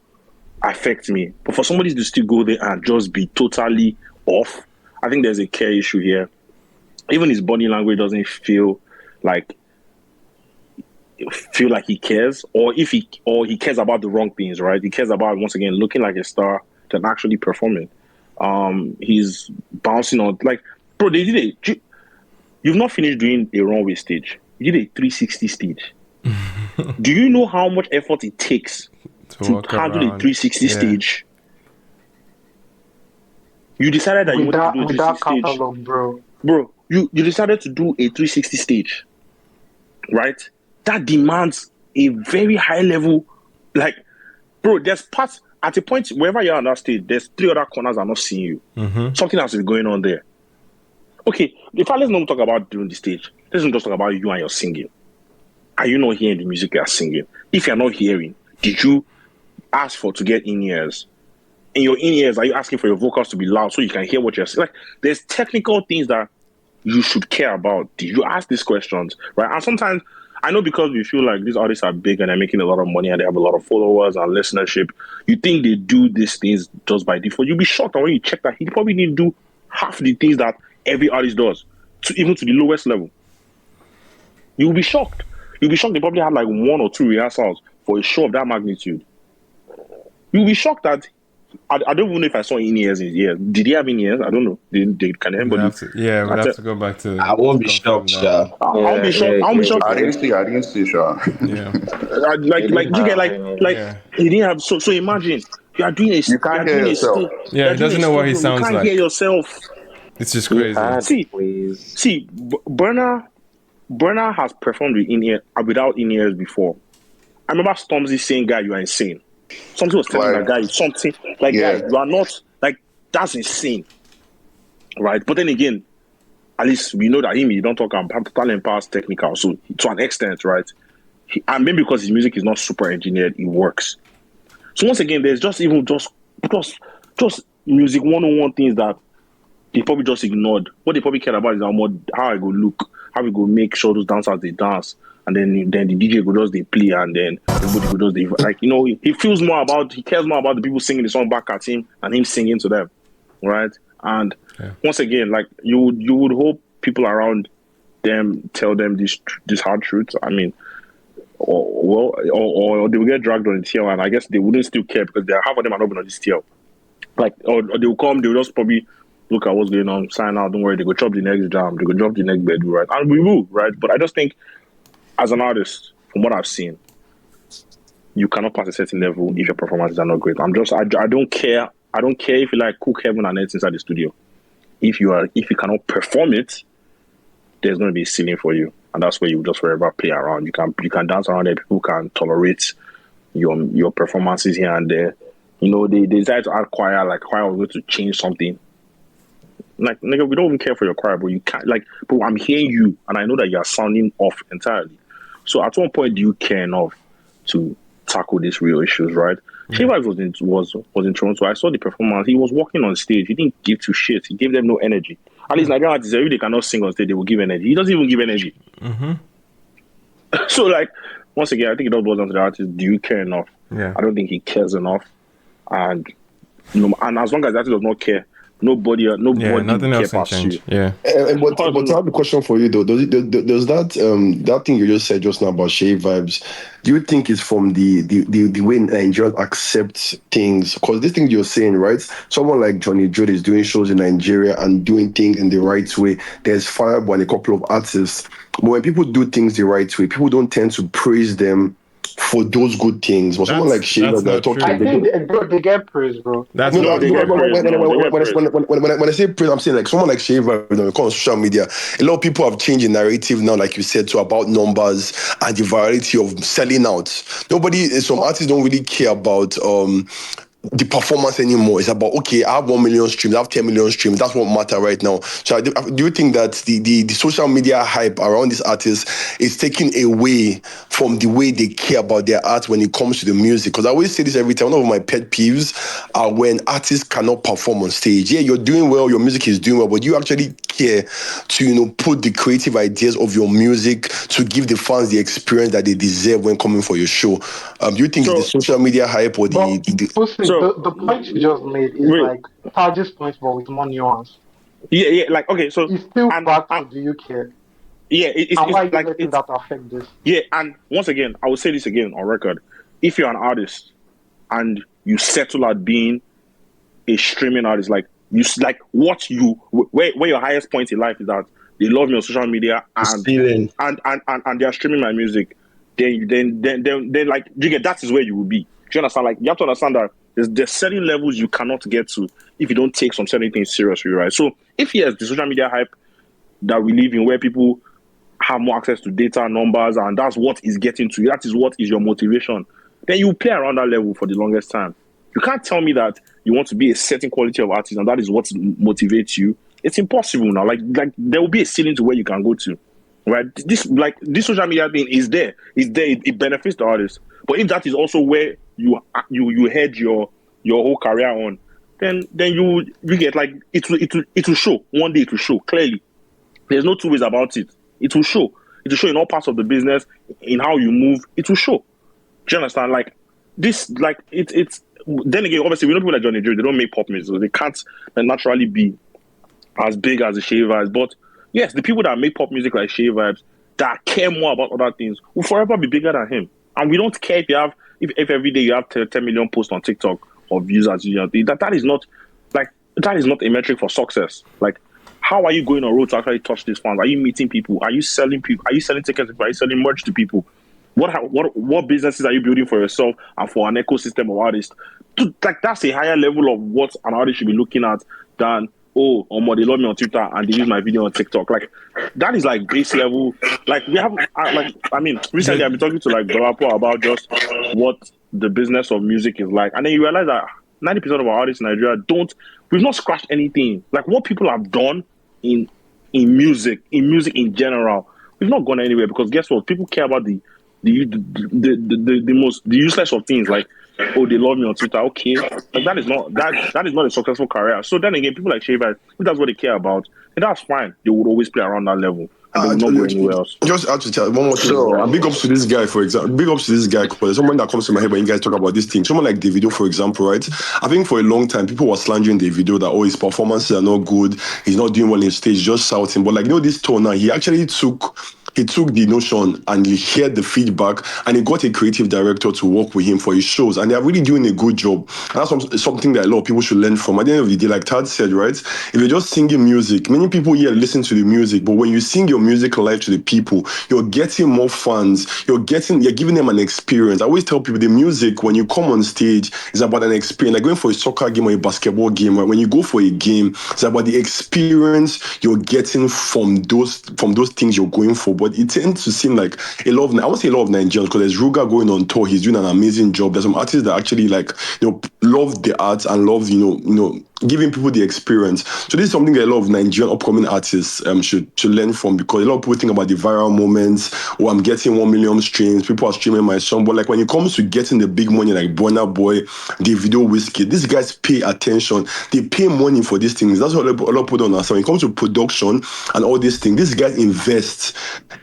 Speaker 11: affect me. But for somebody to still go there and just be totally off, I think there's a care issue here. Even his body language doesn't feel like he cares, or he cares about the wrong things, right? He cares about, once again, looking like a star than actually performing. He's bouncing on, like, bro, you've not finished doing a runway stage. You did a 360 stage. Do you know how much effort it takes to handle a 360 stage? You decided that you wanted to do a 360 stage. Bro, you decided to do a 360 stage, right? That demands a very high level, like, bro, there's parts, at a point, wherever you are on that stage, there's 3 other corners are not seeing you. Something else is going on there. Okay, let's not talk about doing the stage. Let's not just talk about you and your singing. Are you not hearing the music you are singing? If you're not hearing, did you ask to get in-ears? In your in-ears, are you asking for your vocals to be loud so you can hear what you're saying? Like, there's technical things that you should care about. Did you ask these questions, right? And sometimes, I know because we feel like these artists are big and they're making a lot of money and they have a lot of followers and listenership, you think they do these things just by default. You'll be shocked when you check that he probably didn't do half the things that every artist does, even to the lowest level. You'll be shocked. You'll be shocked they probably had like 1 or 2 rehearsals for a show of that magnitude. You'll be shocked that I don't even know if I saw in-ears in his ears. Did he have in-ears? I don't know. Can anybody?
Speaker 1: We'd have to go back to.
Speaker 12: I won't be shocked, sure.
Speaker 11: I won't be shocked. I won't be shocked.
Speaker 10: I didn't see, sure.
Speaker 1: Yeah.
Speaker 11: like you get he didn't have. So imagine you are doing a.
Speaker 10: You can't hear yourself.
Speaker 1: Yeah, he doesn't know what he sounds like.
Speaker 11: You can't hear yourself.
Speaker 1: It's just crazy.
Speaker 11: See, Burner has performed with in-ear without in-ears before. I remember Stormzy saying, "Guy, you are insane." Something was telling that guy something like, "Guy, you are not like that's insane." Right, but then again, at least we know that he don't talk about talent past technical, so to an extent, right? And maybe because his music is not super engineered, it works. So once again, there's just music 101 things that they probably just ignored. What they probably care about is how I go look, how we go make sure those dancers they dance, and then the DJ go just they play, and then everybody go just they like he cares more about the people singing the song back at him and him singing to them, right? And once again, like you would hope people around them tell them this hard truth. I mean, or they will get dragged on the tail, and I guess they wouldn't still care because half of them are not on this tail. Like, or they will come, they will just probably look at what's going on, sign out, don't worry, they go chop the next jam, they go drop the next bed, right? And we will, right? But I just think, as an artist, from what I've seen, you cannot pass a certain level if your performances are not great. I don't care. I don't care if you like cook heaven and earth inside the studio. If you cannot perform it, there's going to be a ceiling for you, and that's where you just forever play around. You can dance around there. People can tolerate your performances here and there. They decide to add choir, like choir was going to change something. Like, nigga, we don't even care for your choir, but you can't, like, but I'm hearing you, and I know that you are sounding off entirely. So at one point, do you care enough to tackle these real issues, right? Seyi Vibez was in Toronto. I saw the performance. He was walking on stage. He didn't give two shits. He gave them no energy. At least Nigerian artists, if they cannot sing on stage, they will give energy. He doesn't even give energy.
Speaker 1: Mm-hmm.
Speaker 11: So, like, once again, I think it all boils down to the artist. Do you care enough?
Speaker 1: Yeah.
Speaker 11: I don't think he cares enough. And and as long as the artist does not care, nobody
Speaker 1: nothing else can change.
Speaker 11: You.
Speaker 1: Yeah.
Speaker 13: But I have a question for you though. Does that thing you just said just now about Seyi Vibez? Do you think it's from the way Nigerians accept things? Because this thing you're saying, right? Someone like Johnny Jode is doing shows in Nigeria and doing things in the right way. There's Fireball and a couple of artists. But when people do things the right way, people don't tend to praise them for those good things. But someone like Seyi Vibez,
Speaker 3: I think they get praise, bro.
Speaker 13: When I say praise, I'm saying like someone like Seyi Vibez, when it comes to social media, a lot of people have changed the narrative now, like you said, to about numbers and the virality of selling out. Some artists don't really care about the performance anymore. It's about, okay, I have 1 million streams, I have 10 million streams. That's what matters right now. So do you think that the social media hype around these artists is taking away from the way they care about their art when it comes to the music? Because I always say this every time. One of my pet peeves are when artists cannot perform on stage. Yeah, you're doing well, your music is doing well, but you actually care to put the creative ideas of your music to give the fans the experience that they deserve when coming for your show. Do you think it's the social media hype or
Speaker 3: the point you just made is like Tage's point, but with more nuance.
Speaker 11: Yeah, like, okay, so
Speaker 3: it's still back to do you care?
Speaker 11: Yeah, it's
Speaker 3: why
Speaker 11: like
Speaker 3: letting that affect this?
Speaker 11: Yeah, and once again, I will say this again on record: if you're an artist and you settle at being a streaming artist, like where your highest point in life is that they love me on social media and they are streaming my music, then like that is where you will be. Do you understand? Like, you have to understand that there's certain levels you cannot get to if you don't take some certain things seriously, right? So if yes, the social media hype that we live in, where people have more access to data, numbers, and that's what is getting to you, that is what is your motivation, then you play around that level for the longest time. You can't tell me that you want to be a certain quality of artist and that is what motivates you. It's impossible now. Like there will be a ceiling to where you can go to, right? This social media thing is there. It benefits the artist. But if that is also where you head your whole career on, then you get, like, it will show. One day it will show clearly. There's no two ways about it. It will show. It will show in all parts of the business, in how you move. It will show. Do you understand? Like this, like it's. Then again, obviously, we know people like Johnny Jode, they don't make pop music, so they can't naturally be as big as the Seyi Vibez. But yes, the people that make pop music like Seyi Vibez, that care more about other things, will forever be bigger than him. And we don't care if every day you have 10 million posts on TikTok of users. That is not a metric for success. Like, how are you going on road to actually touch these fans? Are you meeting people? Are you selling people? Are you selling tickets to people? Are you selling merch to people? What businesses are you building for yourself and for an ecosystem of artists? That's a higher level of what an artist should be looking at than they love me on Twitter and they use my video on TikTok. Like, that is like base level. Like, we have recently I've been talking to like Dolapo about just what the business of music is like, and then you realize that 90% of our artists in Nigeria we've not scratched anything. Like, what people have done in music in general, we've not gone anywhere, because guess what? People care about the useless of things, like, they love me on Twitter. Okay, like, that is not a successful career. So then again, people like Seyi Vibez, if that's what they care about, and that's fine. They would always play around that level, and they would not go anywhere else.
Speaker 13: Just add to tell one more thing. Big ups to this guy, for example. Big ups to this guy, because someone that comes to my head when you guys talk about this thing. Someone like Davido, for example, right? I think for a long time people were slandering Davido that his performances are not good, he's not doing well in stage, just shouting. But like, this tone now, he actually took the notion and he heard the feedback, and he got a creative director to work with him for his shows, and they're really doing a good job. And that's something that a lot of people should learn from. At the end of the day, like Tad said, right, if you're just singing music, many people here listen to the music, but when you sing your music live to the people, you're getting more fans, you're giving them an experience. I always tell people the music, when you come on stage, is about an experience. Like going for a soccer game or a basketball game, right? When you go for a game, it's about the experience you're getting from those things you're going for. But it tends to seem like I won't say a lot of Nigerians, because there's Ruga going on tour. He's doing an amazing job. There's some artists that actually love the arts and love giving people the experience. So this is something that a lot of Nigerian upcoming artists should learn from, because a lot of people think about the viral moments. I'm getting 1 million streams, people are streaming my song. But like, when it comes to getting the big money, like Burna Boy, Davido, Wizkid, these guys pay attention. They pay money for these things. That's what a lot of people don't understand. When it comes to production and all these things, these guys invest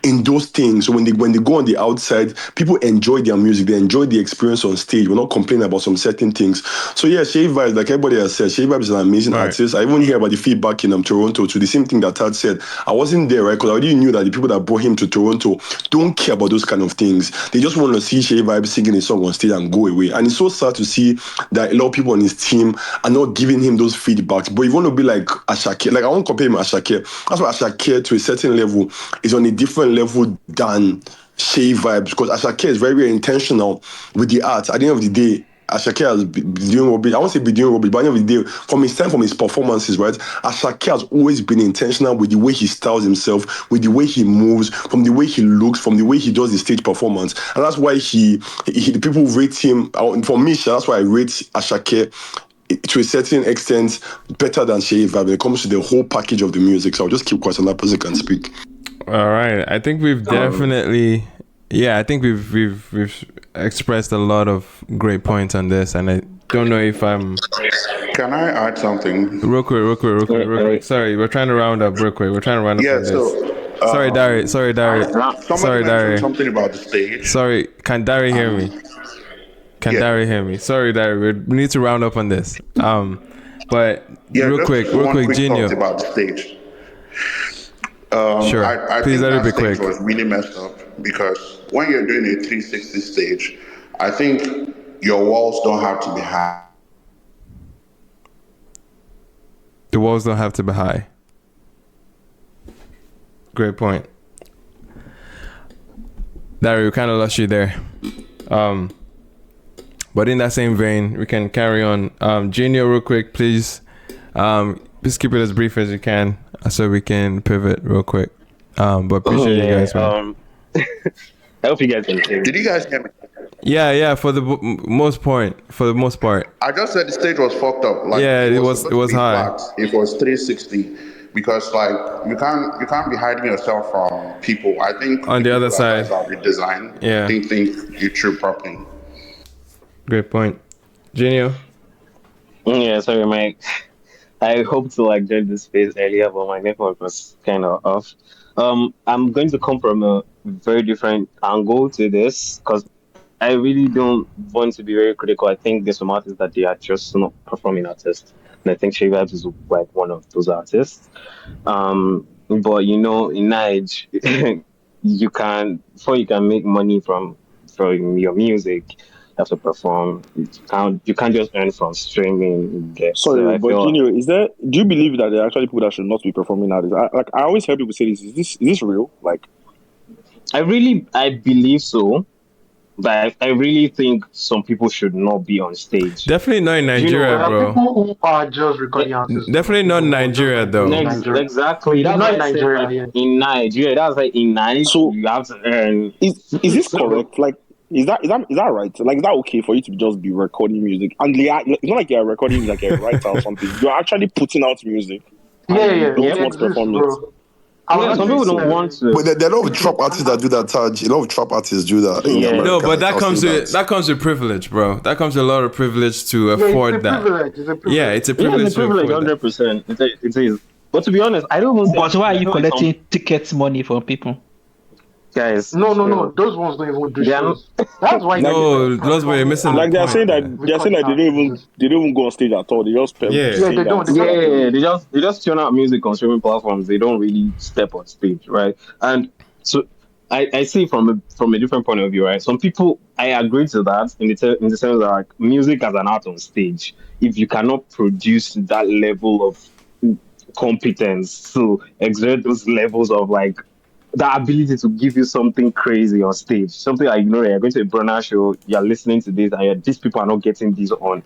Speaker 13: in those things. So when they go on the outside, people enjoy their music, they enjoy the experience on stage. We're not complaining about some certain things. So yeah, Seyi Vibez, like everybody has said, Seyi Vibez is an amazing artist. I even hear about the feedback in Toronto to the same thing that Tad said. I wasn't there, right? Because I already knew that the people that brought him to Toronto don't care about those kind of things. They just want to see Seyi Vibez singing a song on stage and go away. And it's so sad to see that a lot of people on his team are not giving him those feedbacks. But you want to be like Ashake, like I won't compare him with Ashake. That's why Ashake, to a certain level, is on a different level than Seyi Vibez, because Ashake is very, very intentional with the art. At the end of the day, Ashake has been doing rubbish. I won't say be doing rubbish, but at the end of the day, from his performances, right? Ashake has always been intentional with the way he styles himself, with the way he moves, from the way he looks, from the way he does the stage performance, and that's why the people rate him. For me, that's why I rate Ashake to a certain extent better than Seyi Vibez when it comes to the whole package of the music. So I'll just keep quiet on that person can speak.
Speaker 1: All right, I think we've definitely, I think we've expressed a lot of great points on this, and I don't know if I'm.
Speaker 10: Can I add something?
Speaker 1: Real quick. Sorry, we're trying to round up real quick. We're trying to round up on this. Sorry, Dari. Sorry, Dari.
Speaker 10: Something about the stage.
Speaker 1: Sorry, can Dari hear me? Dari hear me? Sorry, Dari. We need to round up on this. But real quick, Genio.
Speaker 10: About the stage.
Speaker 1: Sure.
Speaker 10: I
Speaker 1: Please
Speaker 10: think
Speaker 1: let it be
Speaker 10: stage
Speaker 1: quick.
Speaker 10: was really messed up, because when you're doing a 360 stage, I think your walls don't have to be high.
Speaker 1: The walls don't have to be high. Great point. Dari, we kind of lost you there. But in that same vein, we can carry on. Genio, real quick, please. Please keep it as brief as you can, so we can pivot real quick. But appreciate you guys, man.
Speaker 12: I hope you guys can hear me.
Speaker 10: Did you guys hear me?
Speaker 1: Yeah. For the most part.
Speaker 10: I just said the stage was fucked up. Like,
Speaker 1: it was high.
Speaker 10: Flat. It was 360, because like you can't be hiding yourself from people. I think
Speaker 1: on the other side,
Speaker 10: redesign. Didn't think you through properly. Great point, Genio.
Speaker 12: Yeah, sorry, Mike. I hope to join this space earlier, but my network was kind of off. I'm going to come from a very different angle to this, because I really don't want to be very critical. I think there's some artists that they are just not performing artists, and I think Seyi Vibez is one of those artists. But in Nigeria, before you can make money from your music, have to perform. You can't just earn from streaming.
Speaker 11: Sorry,
Speaker 12: So I
Speaker 11: but
Speaker 12: feel
Speaker 11: Junior, do you believe that there are actually people that should not be performing nowadays? I always hear people say this. Is this real? Like,
Speaker 12: I believe so. But I really think some people should not be on stage.
Speaker 1: Definitely not in Nigeria, bro.
Speaker 3: People who are just recording artists.
Speaker 1: Definitely not in Nigeria, though.
Speaker 12: Exactly. That's
Speaker 3: not
Speaker 12: in
Speaker 3: Nigeria.
Speaker 12: In Nigeria, that's like in Nigeria, so you have to earn.
Speaker 11: Is this correct? Like, is that right? Like, is that okay for you to just be recording music? And it's not like you're recording like a writer or something. You're actually putting out music.
Speaker 3: Yeah.
Speaker 11: Don't want to perform it.
Speaker 12: Some people don't want to.
Speaker 13: But there are a lot of trap artists that do that, Taj. A lot of trap artists do that in America.
Speaker 1: No, but that comes with privilege, bro. That comes with a lot of privilege to afford that. Yeah, it's a privilege.
Speaker 12: It's a privilege, 100%. It is. But to be honest, I don't want.
Speaker 2: But why are you collecting tickets money from people?
Speaker 12: Guys,
Speaker 3: no. Those ones don't even do shows. That's why.
Speaker 1: No, those were missing.
Speaker 11: Like they're saying that they don't even go on stage at all. They just
Speaker 3: they don't.
Speaker 12: They just tune out music on streaming platforms. They don't really step on stage, right? And so I see from a different point of view, right? Some people, I agree to that in the sense that like music as an art on stage, if you cannot produce that level of competence to exert those levels of like the ability to give you something crazy on stage, something like, you're going to a Burner show, you're listening to this, and these people are not getting this on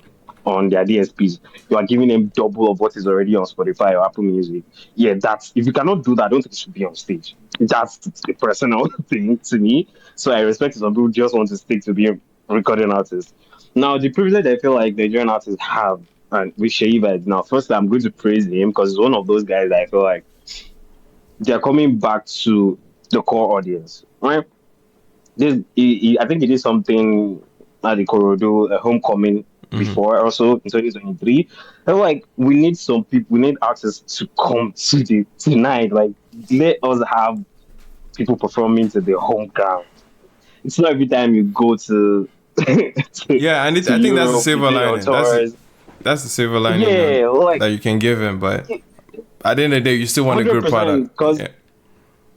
Speaker 12: their DSPs. You are giving them double of what is already on Spotify or Apple Music. Yeah, that's, if you cannot do that, I don't think it should be on stage. That's a personal thing to me. So I respect some people just want to stick to being recording artists. Now, the privilege I feel like Nigerian artists have, and with Seyi Vibez, now, first I'm going to praise him because he's one of those guys that I feel like they're coming back to the core audience, right? I think he did something at the Korodu, a homecoming before, also in 2023. And like, we need some people, we need artists to come to tonight. Like, let us have people performing to the home ground. It's not every time you go to
Speaker 1: yeah, and I think that's the silver lining. That's the silver lining that you can give him, but at the end of the day, you still want a good product.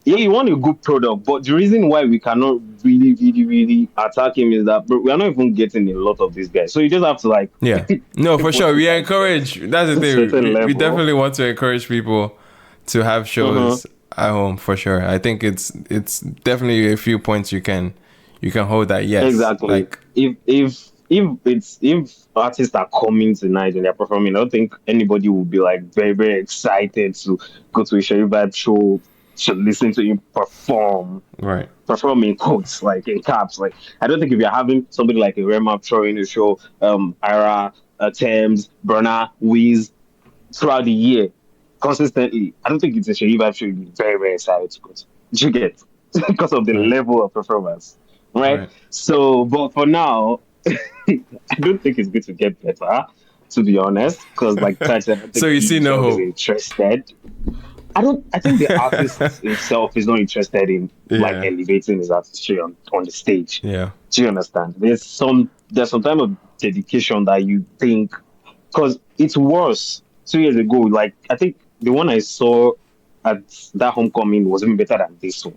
Speaker 12: Yeah, you want a good product, but the reason why we cannot really attack him is that we are not even getting a lot of these guys. So you just have to like...
Speaker 1: Yeah. No, for sure. We encourage... That's the thing. We definitely want to encourage people to have shows at home, for sure. I think it's definitely a few points you can hold that, yes.
Speaker 12: Exactly. Like, if artists are coming tonight and they're performing, I don't think anybody will be like very, very excited to go to a Seyi Vibez show to listen to him perform.
Speaker 1: Right.
Speaker 12: Perform in quotes, like in caps. Like, I don't think if you're having somebody like a Rema throwing the show, Ira, Taves, Burner, Wiz throughout the year consistently, I don't think it's a Seyi Vibez show you'd be very, very excited to go to. You get because of the level of performance. Right? So, but for now, I don't think it's going to get better, to be honest, because like Taj said,
Speaker 1: so you see no hope.
Speaker 12: Interested. I think the artist himself is not interested in like elevating his artistry on the stage.
Speaker 1: Yeah.
Speaker 12: Do you understand? There's some type of dedication that you think, because it's worse. 2 years ago, like I think the one I saw at that homecoming was even better than this one.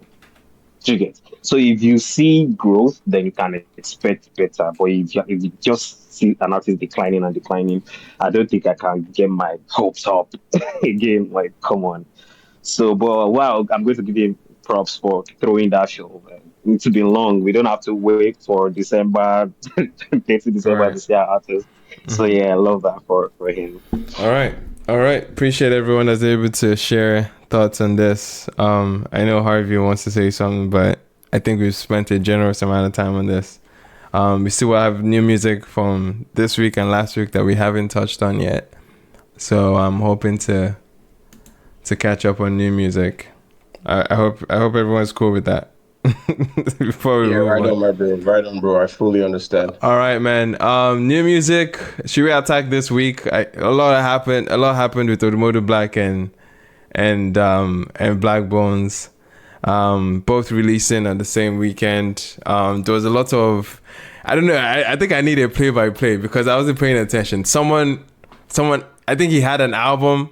Speaker 12: Do you get? So if you see growth, then you can expect better. But if you just see an artist declining, I don't think I can get my hopes up again. Like, come on. So, but wow, I'm going to give him props for throwing that show. It's been long. We don't have to wait for December, 30 December to see our artist. So yeah, I love that for him.
Speaker 1: All right. Appreciate everyone that's able to share thoughts on this. I know Harvey wants to say something, but I think we've spent a generous amount of time on this. We still have new music from this week and last week that we haven't touched on yet. So I'm hoping to catch up on new music. I hope everyone's cool with that. Before we move
Speaker 14: on, my bro. Right on, bro. I fully understand.
Speaker 1: All right, man. New music. Should we attack this week? A lot happened with Odumodublvck and Blaqbonez. Both releasing on the same weekend. There was a lot of, I don't know. I think I need a play-by-play because I wasn't paying attention. Someone. I think he had an album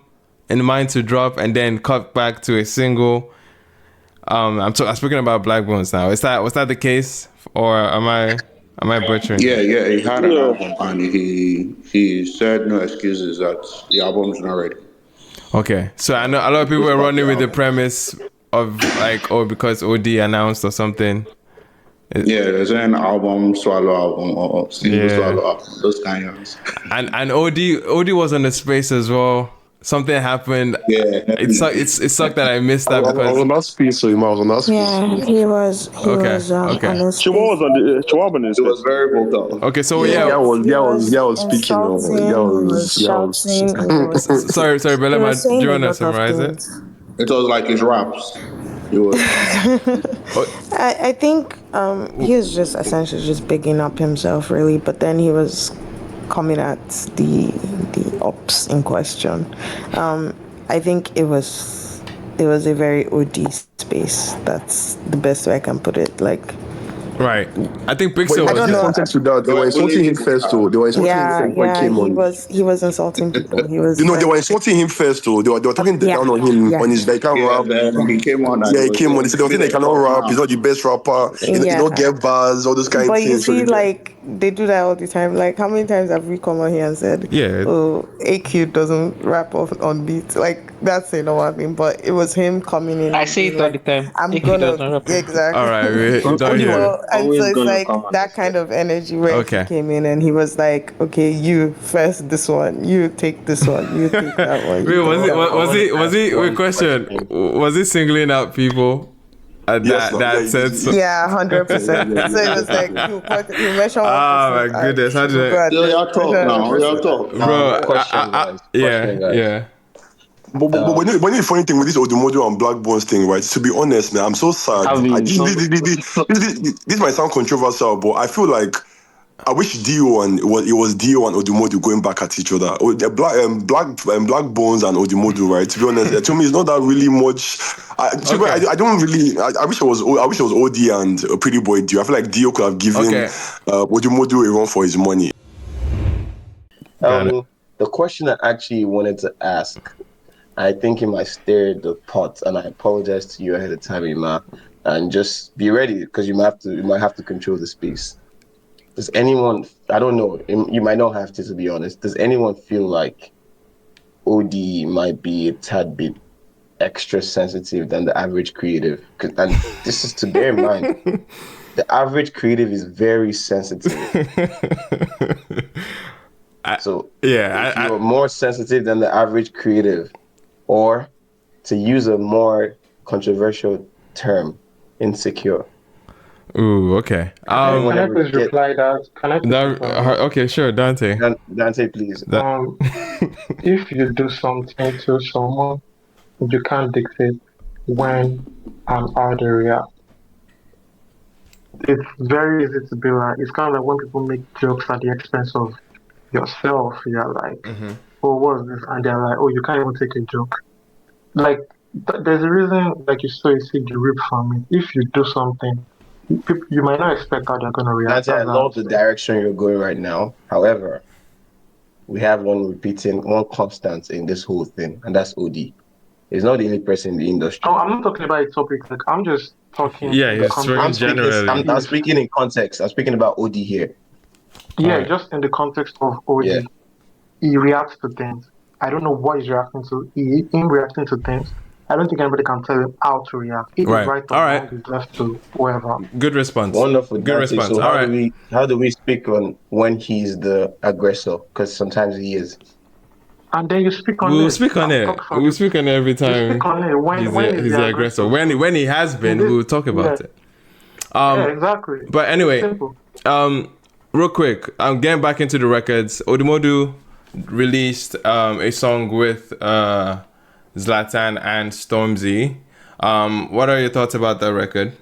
Speaker 1: in mind to drop and then cut back to a single. I'm speaking about Blaqbonez now. Was that the case, or am I? Am I butchering?
Speaker 10: Yeah, he had an album and he said no excuses that the album's not ready.
Speaker 1: Okay, so I know a lot of people are running with the premise of like, because OD announced or something.
Speaker 10: There's an album, swallow album, or single swallow album, those kind of things.
Speaker 1: And OD was on the space as well. Something happened.
Speaker 10: Yeah,
Speaker 1: it sucked that I missed that because
Speaker 13: I was on that space, so he was on that space.
Speaker 4: Yeah, he was.
Speaker 1: Okay.
Speaker 11: Chihuahua was on the Chihuahua.
Speaker 10: It was very vocal.
Speaker 1: Okay, so
Speaker 13: yeah, was speaking.
Speaker 1: Sorry, Belema, do you want to summarize it?
Speaker 10: It was like his raps. It was.
Speaker 4: I think he was just essentially just bigging up himself, really. But then he was coming at the ops in question. I think it was a very OD space. That's the best way I can put it. Like,
Speaker 1: right. I think Pixel
Speaker 13: was in context to that. They were insulting him first, though. They were insulting him when he came on.
Speaker 4: He was insulting people. He was.
Speaker 13: They were insulting him first, though. They were talking down on him on his they can't rap.
Speaker 10: He came on.
Speaker 13: He came on. They said they think they cannot rap. He's not the best rapper. He don't get bars. All those kind of things.
Speaker 4: But you see, like they do that all the time. Like how many times have we come on here and said, "Oh, AQ doesn't rap on beats." Like that's a normal thing. But it was him coming in.
Speaker 2: I say it all the time.
Speaker 4: I'm gonna exactly.
Speaker 1: All right,
Speaker 4: and so it's like that kind of energy where he came in and he was like, "Okay, you first this one, you take this one, you take that one."
Speaker 1: Wait, was he? Wait, question. Was he singling out people? That said so.
Speaker 4: Yeah, 100%. So it was like you mentioned.
Speaker 1: Oh my goodness! How did I?
Speaker 10: Y'all talk now. Y'all talk,
Speaker 1: bro. Yeah.
Speaker 13: But the funny thing with this Odumodublvck and Blaqbonez thing, right? To be honest, man, I'm so sad. This might sound controversial, but I feel like I wish Dio and it was Dio and Odumodu going back at each other. Blaqbonez and Odumodu, right? To be honest, to me, it's not that really much. I don't really. I wish it was OD and Pretty Boy Dio. I feel like Dio could have given Odumodu a run for his money.
Speaker 14: The question I actually wanted to ask, I think it might stir the pot, and I apologize to you ahead of time, Ima, and just be ready because you might have to control the space. Does anyone, I don't know, you might not have to be honest, does anyone feel like OD might be a tad bit extra sensitive than the average creative? And this is to bear in mind, the average creative is very sensitive. You're more sensitive than the average creative, or to use a more controversial term, insecure.
Speaker 1: Ooh, okay.
Speaker 3: Can I please reply that?
Speaker 1: Okay, sure, Dante.
Speaker 14: Dante, please.
Speaker 3: If you do something to someone, you can't dictate when and how they react. It's very easy to be like, it's kind of like when people make jokes at the expense of yourself. You're like, oh, what's this? And they're like, oh, you can't even take a joke. Like, there's a reason, like you saw, you see the rip from it. If you do something, you might not expect how they're going to react.
Speaker 14: I love the direction you're going right now. However, we have one constant in this whole thing, and that's OD. He's not the only person in the industry.
Speaker 3: Oh, I'm not talking about a topic. Like, I'm just talking.
Speaker 1: Yeah, he's speaking generally.
Speaker 14: I'm speaking in context. I'm speaking about OD here.
Speaker 3: Yeah, just in the context of OD. Yeah. He reacts to things. I don't know what he's reacting to. Him reacting to things. I don't think anybody can tell him how to react. It is right or wrong, is left to whoever.
Speaker 1: Good response.
Speaker 14: Wonderful.
Speaker 1: Good response.
Speaker 14: So how do we speak on when he's the aggressor? Because sometimes he is.
Speaker 3: And then you speak on it.
Speaker 1: We'll speak on it every time.
Speaker 3: Speak on it. When
Speaker 1: he's the aggressor. When he has been, we'll talk about it.
Speaker 3: Exactly.
Speaker 1: But anyway, real quick, I'm getting back into the records. Odumodu released a song with Zlatan and Stormzy. What are your thoughts about that record?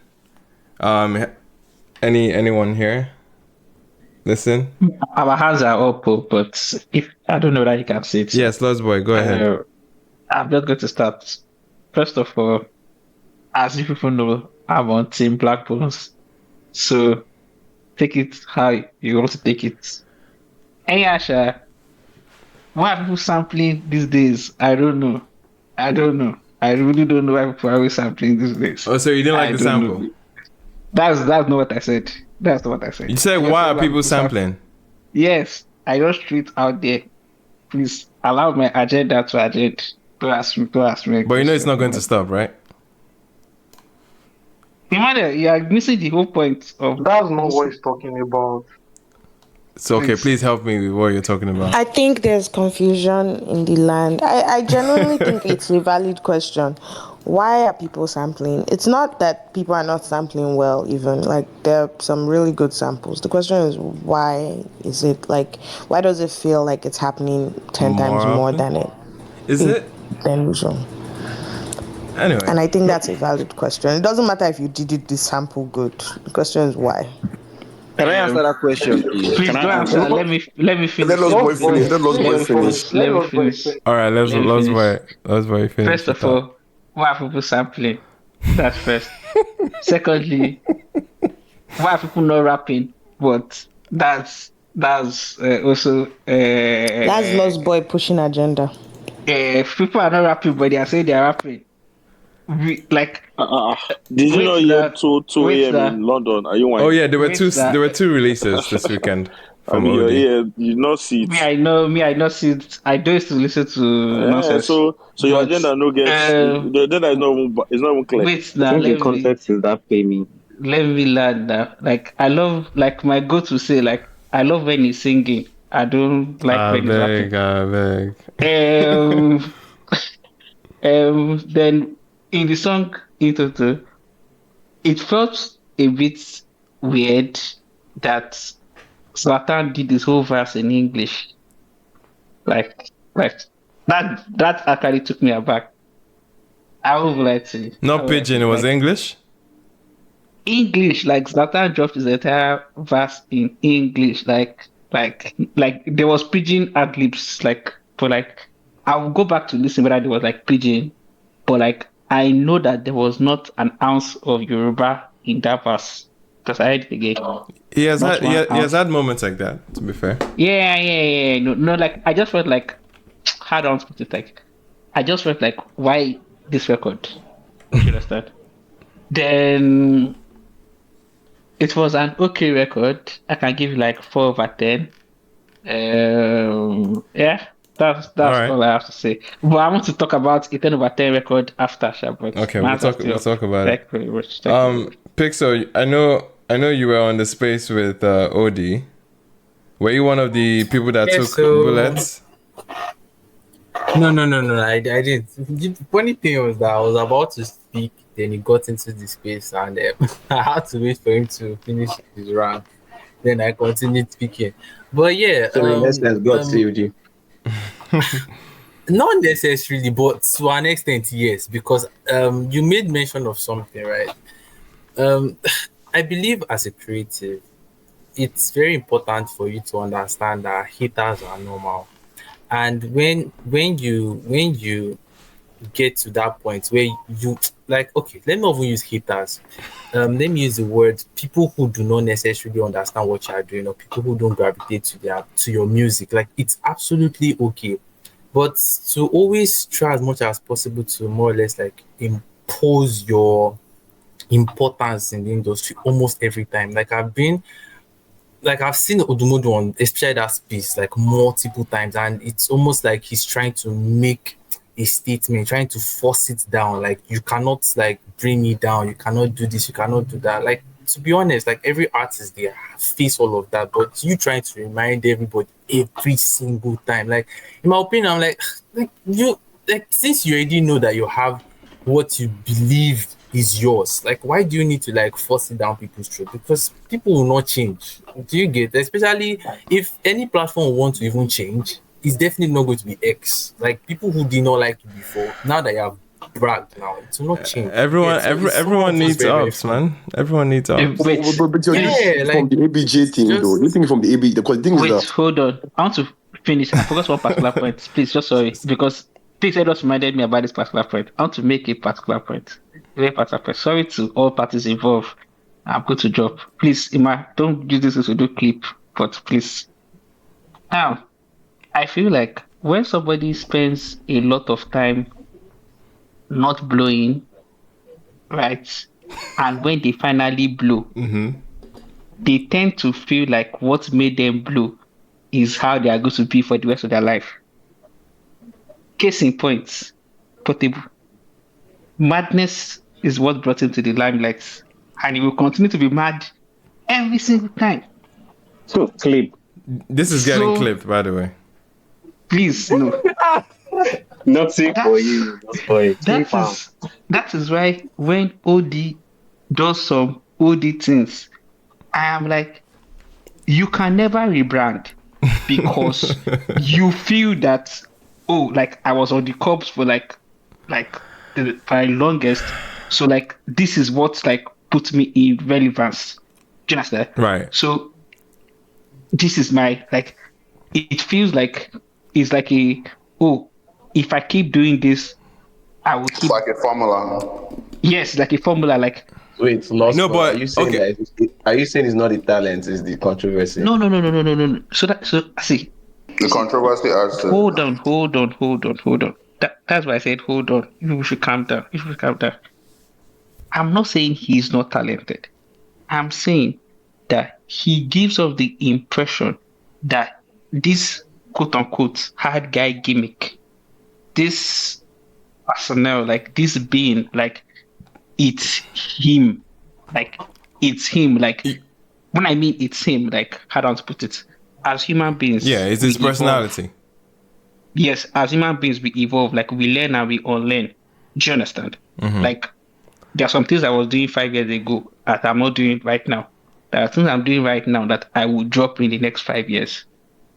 Speaker 1: Anyone here? Listen.
Speaker 2: Our hands are up, but if I don't know that you can see it.
Speaker 1: Yes, Lojay, go ahead.
Speaker 2: I'm just going to start. First of all, as you people know, I'm on Team Blaqbonez. So take it how you want to take it. Hey Asha, why are people sampling these days? I don't know. I really don't know why people are always sampling these days.
Speaker 1: Oh, so you didn't like the sample?
Speaker 2: That's not what I said. That's what I said.
Speaker 1: You said, why are people sampling?
Speaker 2: Yes, I just threw it out there. Please allow my agenda to agenda. Don't ask me.
Speaker 1: But you know it's not going to stop, right?
Speaker 2: Emmanuel, you are missing the whole point of.
Speaker 3: That's not what he's talking about.
Speaker 1: So, okay, please help me with what you're talking about.
Speaker 4: I think there's confusion in the land. I genuinely think it's a valid question. Why are people sampling? It's not that people are not sampling well, even. Like, there are some really good samples. The question is, why is it, like, why does it feel like it's happening 10 times more than it
Speaker 1: is it?
Speaker 4: Than usual.
Speaker 1: Anyway.
Speaker 4: And I think that's a valid question. It doesn't matter if you did the sample good. The question is why.
Speaker 12: Can I answer that question, please?
Speaker 2: Please don't answer. Let me finish.
Speaker 13: Let Lost Boy finish.
Speaker 2: Let me finish.
Speaker 1: All right, let's finish.
Speaker 2: First of all, why are people sampling? That's first. Secondly, why are people not rapping? But that's also
Speaker 4: that's Lost Boy pushing agenda.
Speaker 2: People are not rapping, but they are saying they are rapping. Did
Speaker 11: you know you're 2 a.m. in London? Are you whining?
Speaker 1: Oh yeah, there were two releases this weekend from OD.
Speaker 11: Yeah, you not see it.
Speaker 2: Me, I know see it. I don't used to listen to nonsense.
Speaker 11: So your agenda no gets the agenda is not even clear.
Speaker 2: Wait, now,
Speaker 12: I think the context is that pay me.
Speaker 2: Let me learn that. Like, I love, like, my go-to say, like, I love when he's singing. I don't like when he's rapping. Then in the song Into, it felt a bit weird that Zlatan did this whole verse in English. Like that actually took me aback. I would like to.
Speaker 1: Not pidgin, it was English?
Speaker 2: English, like Zlatan dropped his entire verse in English. Like there was pidgin ad libs, but I will go back to listen whether there was like pidgin, but like I know that there was not an ounce of Yoruba in that verse because I heard it again.
Speaker 1: He has had moments like that, to be fair.
Speaker 2: Yeah. No, like I just felt like how do I put it? Like I just felt like why this record? You understand? Then it was an okay record. I can give you like 4 over 10. Yeah. That's right. All I have to say. But I want to talk about a 10 over 10 record after Shabbat.
Speaker 1: Okay, we'll talk about it. Pixel, I know you were on the space with OD. Were you one of the people that took bullets?
Speaker 9: No. I didn't. The funny thing was that I was about to speak, then he got into the space, and I had to wait for him to finish his round. Then I continued speaking. But yeah,
Speaker 14: so in essence, God saved you.
Speaker 9: Not necessarily, but to an extent, yes, because you made mention of something, right? I believe as a creative, it's very important for you to understand that haters are normal, and when you get to that point where you like, okay, let me not even use haters. Let me use the word people who do not necessarily understand what you are doing, or people who don't gravitate to your music. Like, it's absolutely okay, but to always try as much as possible to more or less like impose your importance in the industry almost every time. Like I've seen Odumodu on especially that piece like multiple times, and it's almost like he's trying to make a statement, trying to force it down. Like, you cannot like bring me down, you cannot do this, you cannot do that. Like, to be honest, like every artist they face all of that, but you trying to remind everybody every single time. Like, in my opinion, I'm like you, like, since you already know that you have what you believe is yours, like, why do you need to like force it down people's throat? Because people will not change. Do you get? Especially if any platform wants to even change, it's definitely not going to be X. Like, people who did not like you before, now that you have bragged now, it will not change.
Speaker 1: Everyone needs ups, man. Everyone needs ups.
Speaker 13: But you're from the ABJ thing, though. You think from the ABJ? The thing is that.
Speaker 2: Hold on. I want to finish. I forgot one particular point. Please, just sorry, because please, just reminded me about this particular point. I want to make a particular point. Very particular point. Sorry to all parties involved. I'm going to drop. Please, Ima, don't use this to do clip, but please. Now, I feel like when somebody spends a lot of time not blowing, right, and when they finally blow, they tend to feel like what made them blue is how they are going to be for the rest of their life. Case in point, Portable. Madness is what brought him to the limelight, and he will continue to be mad every single time.
Speaker 12: So clip.
Speaker 1: This is getting clipped, by the way.
Speaker 2: Please, no.
Speaker 12: Nothing for you. Not for it.
Speaker 2: That is why when OD does some OD things, I am like, you can never rebrand because you feel that, like I was on the cops for like the longest, so like this is what like put me in relevance. Do you understand?
Speaker 1: Right.
Speaker 2: So this is my like. It feels like it's like if I keep doing this, I will keep.
Speaker 10: It's like a formula.
Speaker 2: Yes, like a formula. Like
Speaker 14: wait, lost. No, but are you saying are you saying it's not the talent, it's the controversy?
Speaker 2: No. So see.
Speaker 10: The controversy as to...
Speaker 2: Hold on. That's why I said hold on. You should calm down. I'm not saying he's not talented. I'm saying that he gives off the impression that this quote unquote hard guy gimmick, this personnel, like this being, like it's him. Like it's him. Like when I mean it's him, like how do I put it? As human beings,
Speaker 1: it's his personality.
Speaker 2: Yes, as human beings, we evolve. Like we learn and we unlearn. Do you understand?
Speaker 1: Mm-hmm.
Speaker 2: Like there are some things I was doing 5 years ago that I'm not doing right now. There are things I'm doing right now that I will drop in the next 5 years.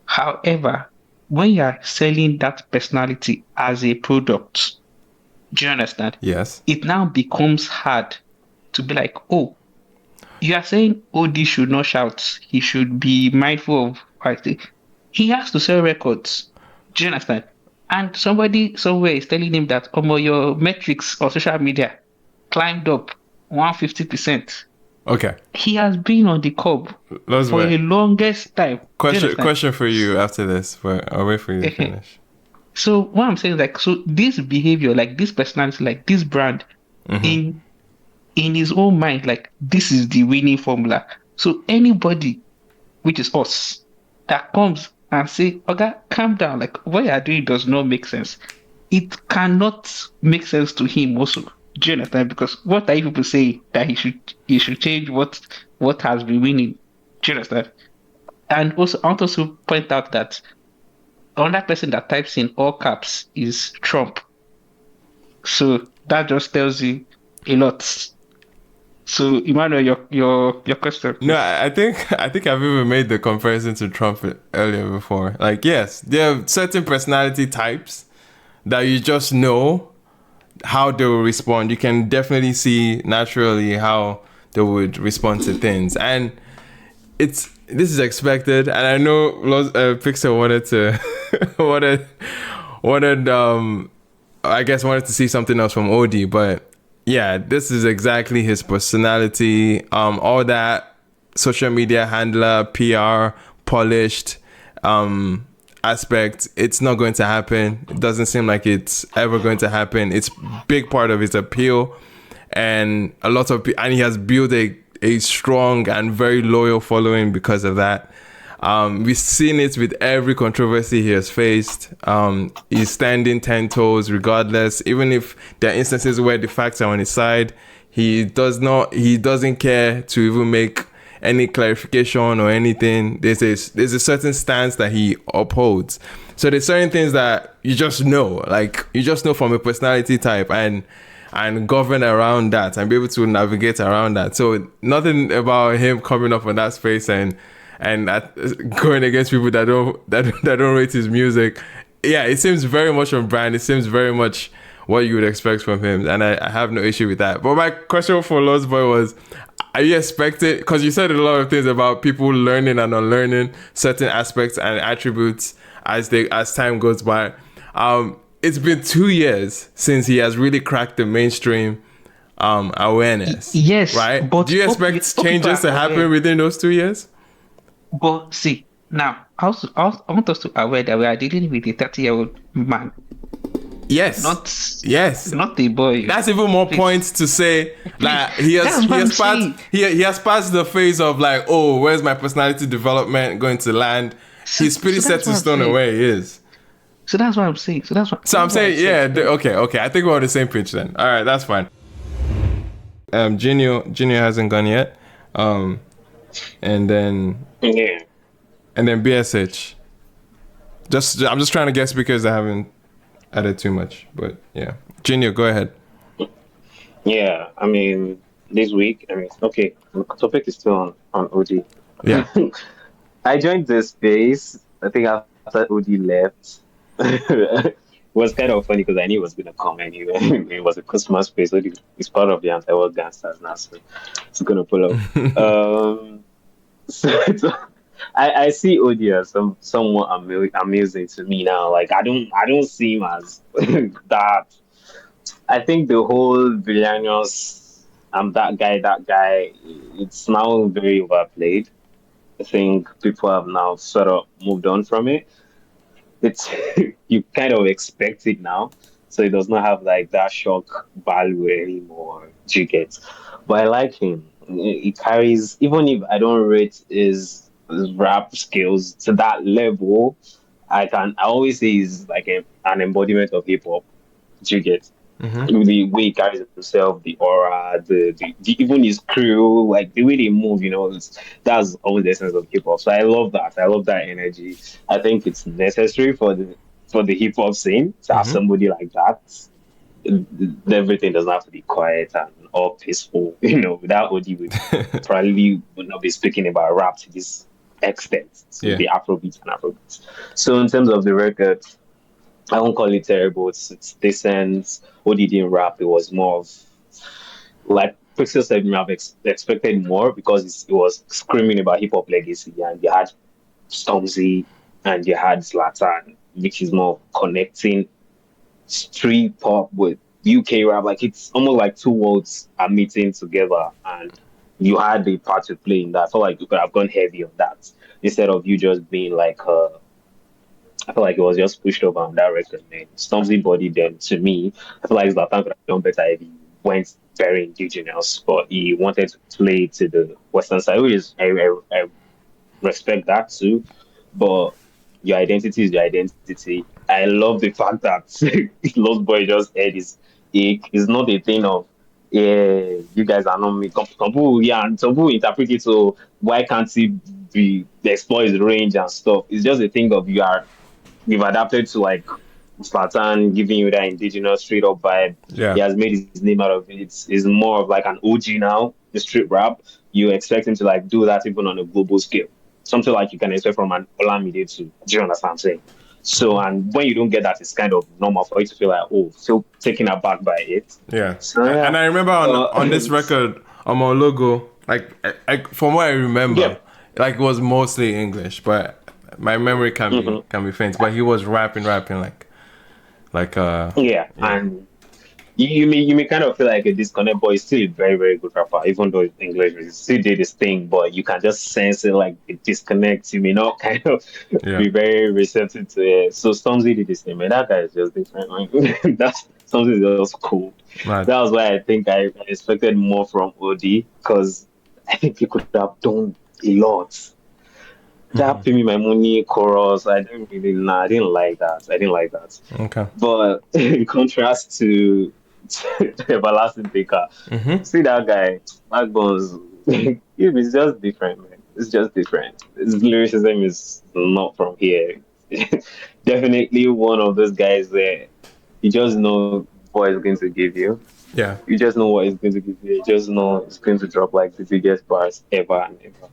Speaker 2: However, when you are selling that personality as a product, do you understand?
Speaker 1: Yes.
Speaker 2: It now becomes hard to be like, you are saying OD should not shout. He should be mindful of what he has to sell records. Do you understand? And somebody somewhere is telling him that your metrics on social media climbed up 150%.
Speaker 1: Okay.
Speaker 2: He has been on the curb for the longest time.
Speaker 1: Question for you after this, but I'll wait for you to finish.
Speaker 2: So what I'm saying is like, so this behavior, like this personality, like this brand, in his own mind, like this is the winning formula. So anybody, which is us, that comes and say, okay, calm down, like what you are doing does not make sense. It cannot make sense to him also. Do you understand? Because what are you people saying that he should change what has been winning? Do you understand? And also I want to also point out that another person that types in all caps is Trump. So that just tells you a lot. So Emmanuel, your question.
Speaker 1: No, I think I've even made the comparison to Trump earlier before. Like, yes, there are certain personality types that you just know how they will respond. You can definitely see naturally how they would respond to things, and this is expected. And I know Pixel wanted to see something else from OD, but yeah, this is exactly his personality. All that social media handler, PR, polished aspect, it's not going to happen. It doesn't seem like it's ever going to happen. It's big part of his appeal, and and he has built a strong and very loyal following because of that. We've seen it with every controversy he has faced. He's standing 10 toes regardless, even if there are instances where the facts are on his side. He doesn't care to even make any clarification or anything. There's a certain stance that he upholds. So there's certain things that you just know from a personality type and govern around that and be able to navigate around that. So nothing about him coming up on that space and going against people that don't rate his music. Yeah, it seems very much on brand. It seems very much what you would expect from him, and I have no issue with that. But my question for Lost Boy was, are you expected, because you said a lot of things about people learning and unlearning certain aspects and attributes as time goes by. It's been 2 years since he has really cracked the mainstream awareness.
Speaker 2: Yes,
Speaker 1: right?
Speaker 2: But
Speaker 1: do you expect changes to happen within those 2 years?
Speaker 2: But see, now I want us to aware that we are dealing with a 30-year-old man.
Speaker 1: Yes.
Speaker 2: Not the boy.
Speaker 1: That's even more points to say like he has passed the phase of like, oh, where's my personality development going to land? He's pretty set in stone in where he is.
Speaker 2: So that's what I'm saying. So
Speaker 1: I'm saying, yeah, okay. I think we're on the same pitch then. All right, that's fine. Junior hasn't gone yet. And then BSH. I'm just trying to guess because I haven't added too much, but yeah. Junior, go ahead.
Speaker 12: Yeah, I mean, this week, okay, the topic is still on OD.
Speaker 1: Yeah.
Speaker 12: I joined this space, I think after OD left. It was kind of funny because I knew it was going to come anyway. It was a Christmas space, so it's part of the anti-war gangsters now, so it's going to pull up. So I see OD as somewhat amusing to me now. Like I don't see him as that. I think the whole villainous that guy, it's now very overplayed. I think people have now sort of moved on from it. It's you kind of expect it now, so it does not have like that shock value anymore. Do you get? But I like him. He carries, even if I don't rate his rap skills to that level, I always say he's like an embodiment of hip hop. Do you get?
Speaker 1: Mm-hmm.
Speaker 12: The way he carries himself, the aura, the even his crew, like the way they move, that's always the essence of hip hop. So I love that. I love that energy. I think it's necessary for the hip hop scene to have somebody like that. Everything doesn't have to be quiet and all peaceful. Without OD, we probably would not be speaking about rap to this extent. So the Afrobeats and Afrobeats. So in terms of the record, I won't call it terrible. It's decent. OD didn't rap. It was more of like Pixel said. I've expected more because it was screaming about hip hop legacy, and you had Stormzy and you had Zlatan, which is more connecting street pop with UK rap. Like it's almost like two worlds are meeting together, and you had the part to play in that. I felt like you could have gone heavy on that instead of you just being like I feel like it was just pushed over on that record, man. Stormzy body then, to me, I feel like Zlatan could have done better if he went very indigenous, but he wanted to play to the Western side, which is, I respect that too, but your identity is your identity. I love the fact that Lost Boy just had his ick. It's not a thing of, yeah, you guys are not me. Some people interpret it, so why can't he explore his range and stuff? It's just a thing of you've adapted to like Zlatan giving you that indigenous straight up vibe.
Speaker 1: Yeah.
Speaker 12: He has made his name out of it. It's more of like an OG now, the street rap. You expect him to like do that even on a global scale. Something like you can expect from an Olamide too. Do you understand what I'm saying? So, and when you don't get that, it's kind of normal for you to feel like, feel taken aback by it.
Speaker 1: Yeah.
Speaker 12: So, yeah.
Speaker 1: And I remember on this record, on my logo, like from what I remember, like it was mostly English, but my memory can be faint. But he was rapping
Speaker 12: and you may kind of feel like a disconnect, but he's still a very, very good rapper, even though it's English. He still did his thing, but you can just sense it like a disconnect. You may not kind of be very receptive to it. So Stormzy did his thing, man. That guy is just different. That's something that was cool.
Speaker 1: Right.
Speaker 12: That was why I think I expected more from OD, because I think he could have done a lot. That pay me my money chorus, I didn't like that.
Speaker 1: Okay.
Speaker 12: But in contrast to Everlasting Thinker, see that guy, Blaqbonez, it's just different, man. It's just different. His lyricism is not from here. Definitely one of those guys where you just know what he's going to give you.
Speaker 1: Yeah.
Speaker 12: You just know what he's going to give you. You just know it's going to drop like the biggest bars ever and ever.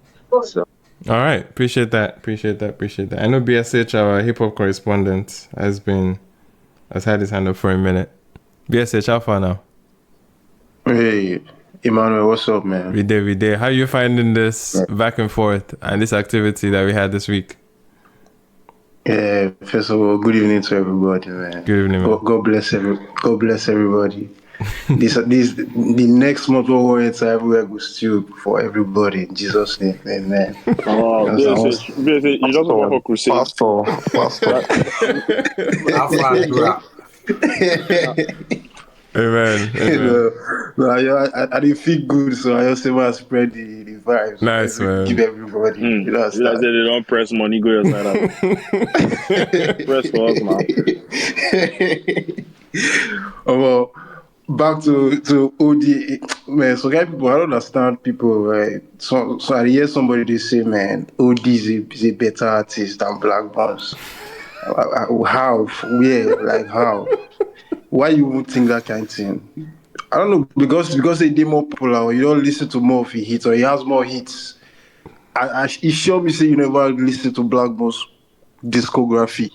Speaker 12: So.
Speaker 1: All right, appreciate that. I know BSH, our hip hop correspondent, has had his hand up for a minute. BSH, how far now?
Speaker 15: Hey, Emmanuel, what's up, man?
Speaker 1: We did. How are you finding this back and forth and this activity that we had this week?
Speaker 15: Yeah, first of all, good evening to everybody, man.
Speaker 1: Good evening, man.
Speaker 15: God bless everybody. The next month we'll go into everywhere go still for everybody in Jesus' name, amen.
Speaker 11: Oh, you just want for crusade.
Speaker 15: Pastor.
Speaker 1: Amen.
Speaker 15: I didn't feel good, so I just want to spread the vibes.
Speaker 1: Nice, man.
Speaker 15: Give everybody. You know,
Speaker 11: I said they don't press money, go your side up. Press for us, man.
Speaker 15: Well, back to OD, man. So, guys, people, I don't understand people, right? So I hear somebody they say, man, OD is a better artist than Blaqbonez. How? Where? Like how? Why you would think that kind of thing? I don't know, because they did more popular, or you don't listen to more of his hits, or he has more hits. He sure me say you never listen to Blaqbonez discography.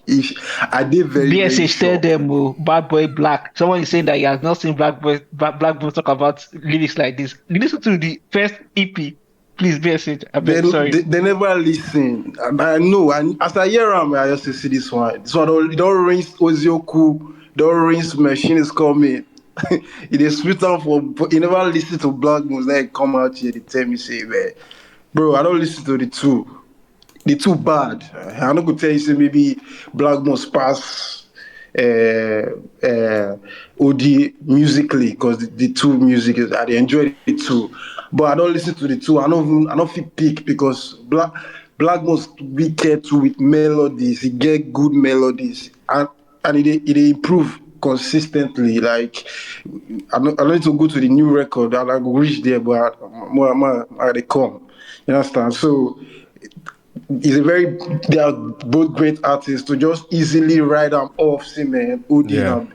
Speaker 15: I did very
Speaker 2: BSH
Speaker 15: very
Speaker 2: tell them, Bad Boy Black. Someone is saying that he has not seen Black Boy talk about lyrics like this. You listen to the first EP, please, BSH. Sorry.
Speaker 15: They never listen. I know. And as I hear him, I just see this one. This one don't rinse Ozioku, don't rinse Machine is coming. It is sweet for. You never listen to Blaqbonez. They come out here, they tell me, say, man, bro, I don't listen to the two. The two bad. I'm not gonna tell you, say maybe Blaqbonez pass OD musically, because the two music is I enjoy it too. But I don't listen to the two. I don't feel pick because Blaqbonez wicked too with melodies. He get good melodies and it improve consistently. Like I need to go to the new record and I go reach there, but they come. You understand? So they are both great artists to just easily write them off. See, man, OD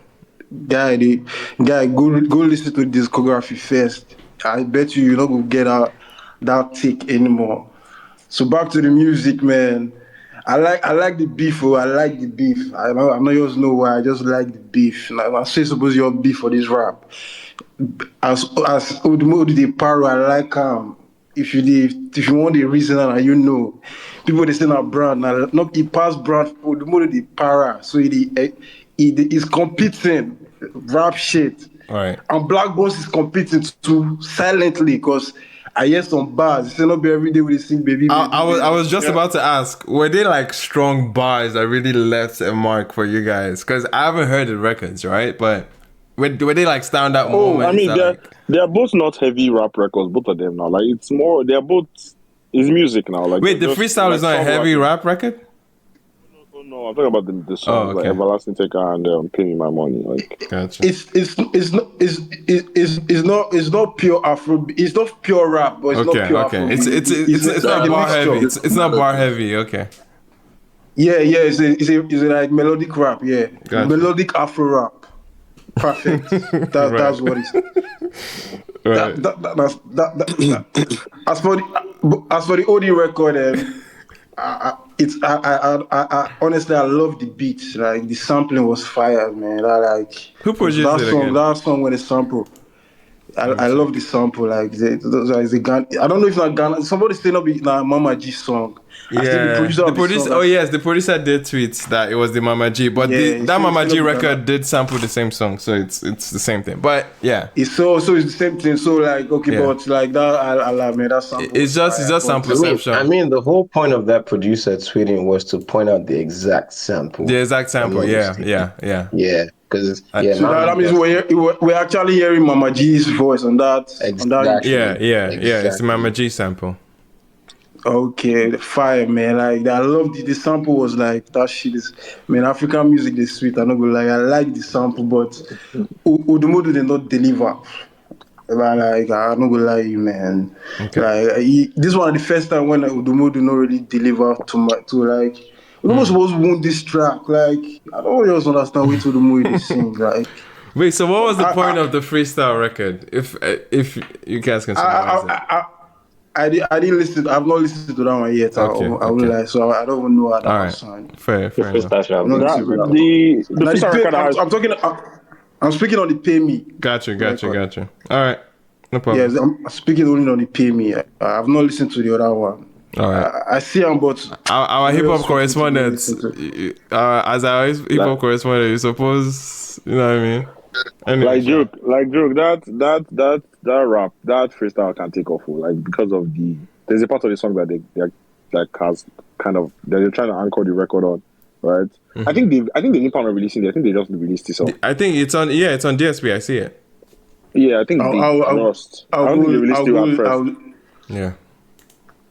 Speaker 15: guy, go listen to the discography first. I bet you're not gonna get that tick anymore. So back to the music, man. I like the beef. I like the beef. I don't just know why. I just like the beef. I say suppose you're beef for this rap. As Odumodublvck the Paro, I like him. If you want the reason and you know, people they say now brand now not he pass brand for Odumodublvck the Para, so he is competing rap shit.
Speaker 1: Right.
Speaker 15: And Blaqbonez is competing too silently because I hear some bars. It's not be every day we sing baby.
Speaker 1: I was just about to ask, were they like strong bars that really left a mark for you guys? Because I haven't heard the records, right? But were they like standout moments?
Speaker 11: I mean, they're both not heavy rap records, both of them now. Like it's music now. Like
Speaker 1: wait, the freestyle is not a heavy rap record?
Speaker 11: No, I'm talking about the songs like Everlasting Taker and Pay Me My Money. Like,
Speaker 1: gotcha.
Speaker 15: It's not pure Afro. It's not pure rap, but it's not pure Afro.
Speaker 1: It's not bar heavy. It's not bar heavy. Okay.
Speaker 15: Yeah. It's a like melodic rap. Yeah, gotcha. Melodic Afro rap. Perfect. That's what it's.
Speaker 1: Right.
Speaker 15: As for the OD record, I honestly I love the beats. Like the sampling was fire, man.
Speaker 1: Who produced
Speaker 15: that
Speaker 1: it
Speaker 15: song?
Speaker 1: again?
Speaker 15: That song with the sample. I love the sample. Like the Ghana. I don't know if not Ghana. Somebody say not be Mama G song.
Speaker 1: Yeah. The producer did tweet that it was the Mama G, but that Mama G record did sample the same song, so it's the same thing. But yeah,
Speaker 15: it's it's the same thing. So like but like that, I love man. That sample.
Speaker 1: It's just sample perception.
Speaker 14: I mean, the whole point of that producer tweeting was to point out the exact sample.
Speaker 1: The exact sample. Yeah.
Speaker 14: Because
Speaker 15: so that means we're actually hearing Mama G's voice on that.
Speaker 14: Exactly.
Speaker 1: Yeah. It's the Mama G sample.
Speaker 15: Okay, the fire, man. Like I love the sample was like that shit is man. African music is sweet. I'm not gonna lie. I like the sample, but Odumodublvck did not deliver. Like I'm not gonna lie, you man.
Speaker 1: Okay.
Speaker 15: Like this one the first time when Odumodublvck not really deliver to like. Odumodublvck supposed to win this track. Like I don't just understand what Odumodublvck is sing. Like
Speaker 1: wait, so what was the point of the freestyle record? If you guys can summarize it.
Speaker 15: I didn't listen. I've not listened to that one yet. I will lie. So I don't even know how that was signed.
Speaker 1: Fair enough.
Speaker 15: I'm speaking on the Pay Me.
Speaker 1: Gotcha. All right. No problem.
Speaker 15: Yes, I'm speaking only on the Pay Me. I've not listened to the other one.
Speaker 1: All right.
Speaker 15: I see him, but
Speaker 1: our hip hop correspondent, as our hip hop correspondent, you suppose you know what I mean.
Speaker 11: Anyway, like joke. That rap, that freestyle can take off, like because of there's a part of the song that they're trying to anchor the record on, right?
Speaker 1: Mm-hmm.
Speaker 11: I think they didn't plan on releasing it. I think they just released it. So
Speaker 1: I think it's on DSP. I see it.
Speaker 11: Yeah, I think I don't think they released it at first.
Speaker 1: Yeah.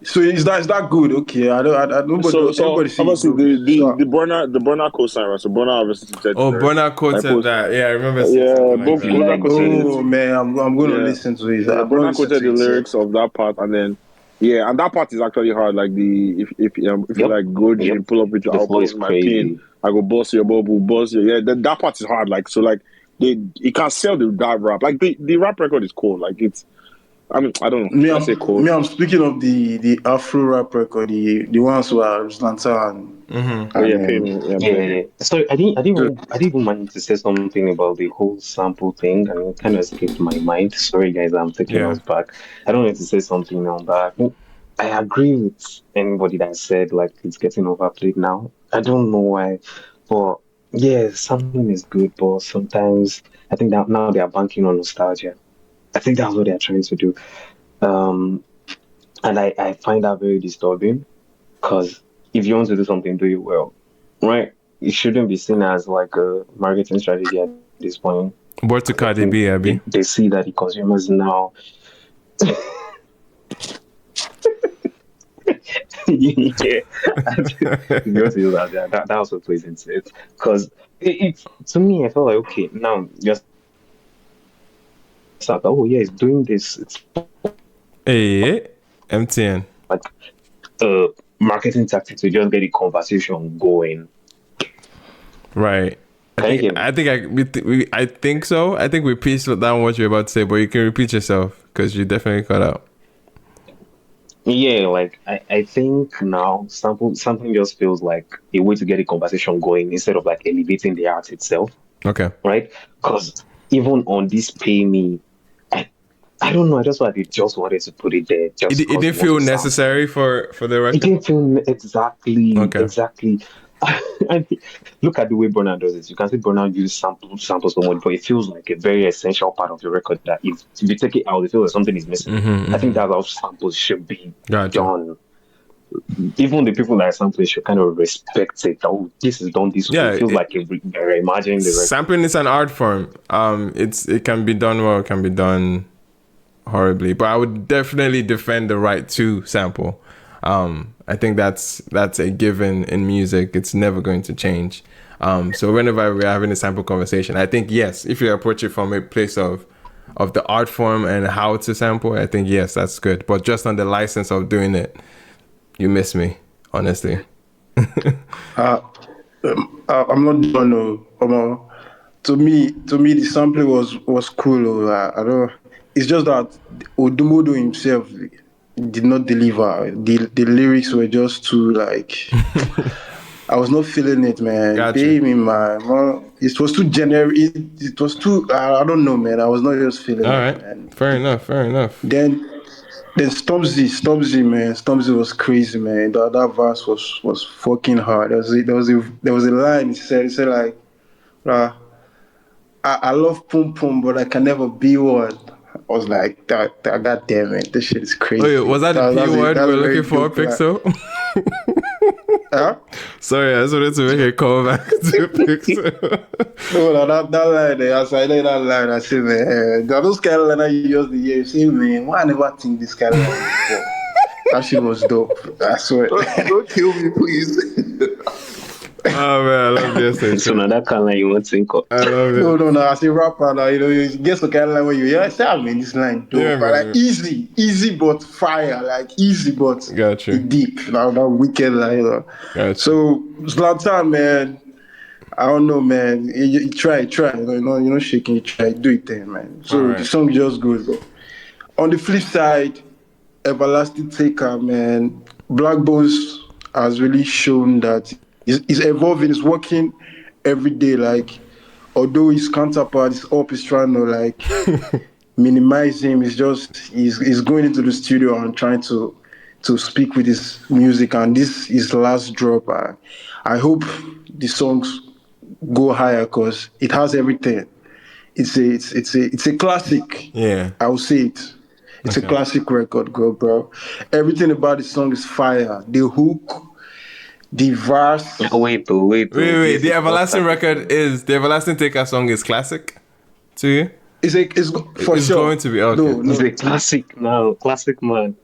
Speaker 15: So is that good? Okay, I don't. Nobody.
Speaker 11: So
Speaker 15: Everybody sees
Speaker 11: obviously
Speaker 15: so,
Speaker 11: the Burna co-sign, right? So Burna obviously said.
Speaker 1: Oh, Burna quoted that. Yeah, I remember. Like
Speaker 15: oh man, I'm going to listen to it.
Speaker 11: Yeah, Burna quoted the lyrics of that part, and then and that part is actually hard. Like if you like Goji, pull up with your alcohol, my pin, I go boss your bubble, boss your that part is hard. Like so, like it can sell that rap. Like the rap record is cool. Like it's. I mean, I don't know.
Speaker 15: I'm speaking of the Afro rap record, the ones who are Slanta and.
Speaker 12: Yeah. Sorry, I didn't even mind to say something about the whole sample thing, and it kind of escaped my mind. Sorry, guys, I'm taking us back. I don't need to say something on that. I agree with anybody that said like it's getting overplayed now. I don't know why, but yeah, something is good, but sometimes I think that now they are banking on nostalgia. I think that's what they're trying to do. And I find that very disturbing because if you want to do something, do it well, right? It shouldn't be seen as like a marketing strategy at this point.
Speaker 1: What to Cardi B, Abby?
Speaker 12: They see that the consumers now. Yeah, that also plays into it because it's to me, I felt like okay, now just oh yeah, it's doing this. It's
Speaker 1: MTN
Speaker 12: like marketing tactics to just get the conversation going.
Speaker 1: Right. I think so. I think we pieced down what you're about to say, but you can repeat yourself because you definitely cut out.
Speaker 12: Yeah, like I think now something just feels like a way to get a conversation going instead of like elevating the art itself.
Speaker 1: Okay.
Speaker 12: Right? Because even on this pay me, I don't know. I just wanted to put it there. Just
Speaker 1: it didn't feel necessary for the record.
Speaker 12: It didn't feel exactly.
Speaker 1: Okay.
Speaker 12: Exactly. I mean, look at the way Burna does it. You can see Burna use samples so much, but it feels like a very essential part of the record that if you take it out, it feels like something is missing. I think that's how samples should be done. Even the people that are sampling should kind of respect it. Oh, this is done this way. It feels like you're imagining the record.
Speaker 1: Sampling is an art form. It can be done well, it can be done horribly, but I would definitely defend the right to sample. I think that's a given in music. It's never going to change. So whenever we're having a sample conversation, I think yes, if you approach it from a place of the art form and how to sample, I think yes, that's good. But just on the license of doing it, you miss me, honestly.
Speaker 15: I'm not done. To me, the sampling was cool. I don't. It's just that Odumodublvck himself did not deliver. The lyrics were just too like. I was not feeling it, man. Pay me, man. It was too generic. It was too. I don't know, man. I was not just feeling it.
Speaker 1: All right,
Speaker 15: man.
Speaker 1: Fair enough.
Speaker 15: Then Stormzy, man. Stormzy was crazy, man. That verse was fucking hard. There was a line. He said like, I love pum pum, but I can never be one. I was like, God damn it, this shit is crazy.
Speaker 1: Wait, was that the P word we're looking for, Pixel?
Speaker 15: Huh?
Speaker 1: Sorry, I just wanted to make a call back to Pixel.
Speaker 15: No, that line there, as I know that line, I say, man, those kind of line you use the year, see, man, why I never think this kind of line before? That shit was dope, I swear.
Speaker 10: Don't kill me, please.
Speaker 1: Oh man, I love this.
Speaker 12: So now that kind of line you want to think of.
Speaker 1: I love it.
Speaker 15: No, as a rapper now, you get some kind of line where you say, I mean, this line dope,
Speaker 1: Yeah,
Speaker 15: but
Speaker 1: man.
Speaker 15: like easy but fire, like easy but
Speaker 1: Gotcha.
Speaker 15: deep. Now that wicked line,
Speaker 1: Gotcha.
Speaker 15: So Zlatan, man, I don't know, man. You try, you're not shaking, you try, do it then, man. So
Speaker 1: right.
Speaker 15: The song just goes, bro. On the flip side, Everlasting Taker, man, Blaqbonez has really shown that he's evolving, he's working every day. Like, although his counterpart is up, he's trying to like minimize him. He's going into the studio and trying to speak with his music. And this is the last drop. I hope the songs go higher because it has everything. It's a classic.
Speaker 1: Yeah,
Speaker 15: I will say it. It's a classic record, bro. Everything about the song is fire. The hook, the verse.
Speaker 12: Wait.
Speaker 1: The Everlasting record is the Everlasting Taker song is classic to you?
Speaker 15: It's for
Speaker 1: it's
Speaker 15: sure
Speaker 1: going to be okay.
Speaker 12: No. It's a classic now. Classic, man.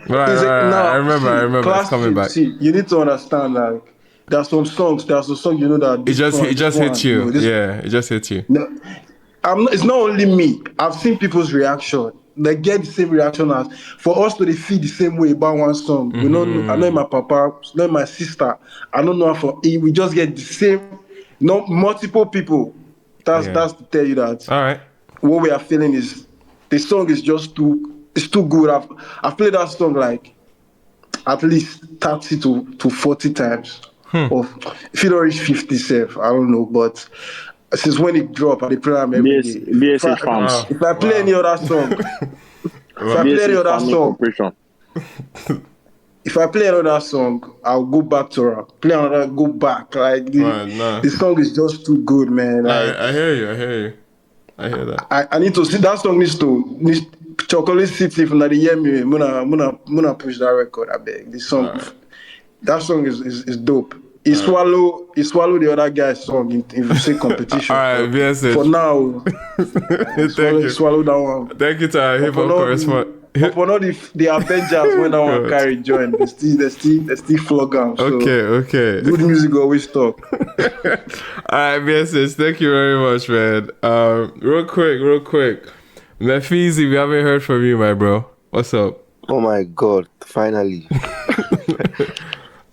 Speaker 1: Right. I remember. It's coming back.
Speaker 15: See, you need to understand, like, there's some songs you know that
Speaker 1: It just hits you. It just hits you.
Speaker 15: No, it's not only me. I've seen people's reaction. They get the same reaction as for us to feel the same way about one song. We know. I know my papa, I know my sister. I don't know for we just get the same. No, multiple people. That's to tell you that.
Speaker 1: All right.
Speaker 15: What we are feeling is the song is just too good. I've played that song like at least 30 to 40 times. Or if it don't reach 50 self, I don't know, but since when it dropped, I play them every day. If I play any other song, if I play another song, I'll go back to rap. Play another, go back. Like the song is just too good, man. Like,
Speaker 1: I hear you. I hear that.
Speaker 15: I need to see that song. Needs Chocolate City from the year me. Muna push that record. I beg. This song, that song is dope. He swallow the other guy's song in the same competition.
Speaker 1: All right, VSH.
Speaker 15: For now,
Speaker 1: Thank you.
Speaker 15: Swallow that one.
Speaker 1: Thank you to our hip hop correspondent.
Speaker 15: But not the Avengers when that one carry join. They still flog them. So
Speaker 1: okay.
Speaker 15: Good music always talk.
Speaker 1: All right, VSH. Thank you very much, man. Real quick. Mefizi, we haven't heard from you, my bro. What's up?
Speaker 16: Oh my God! Finally.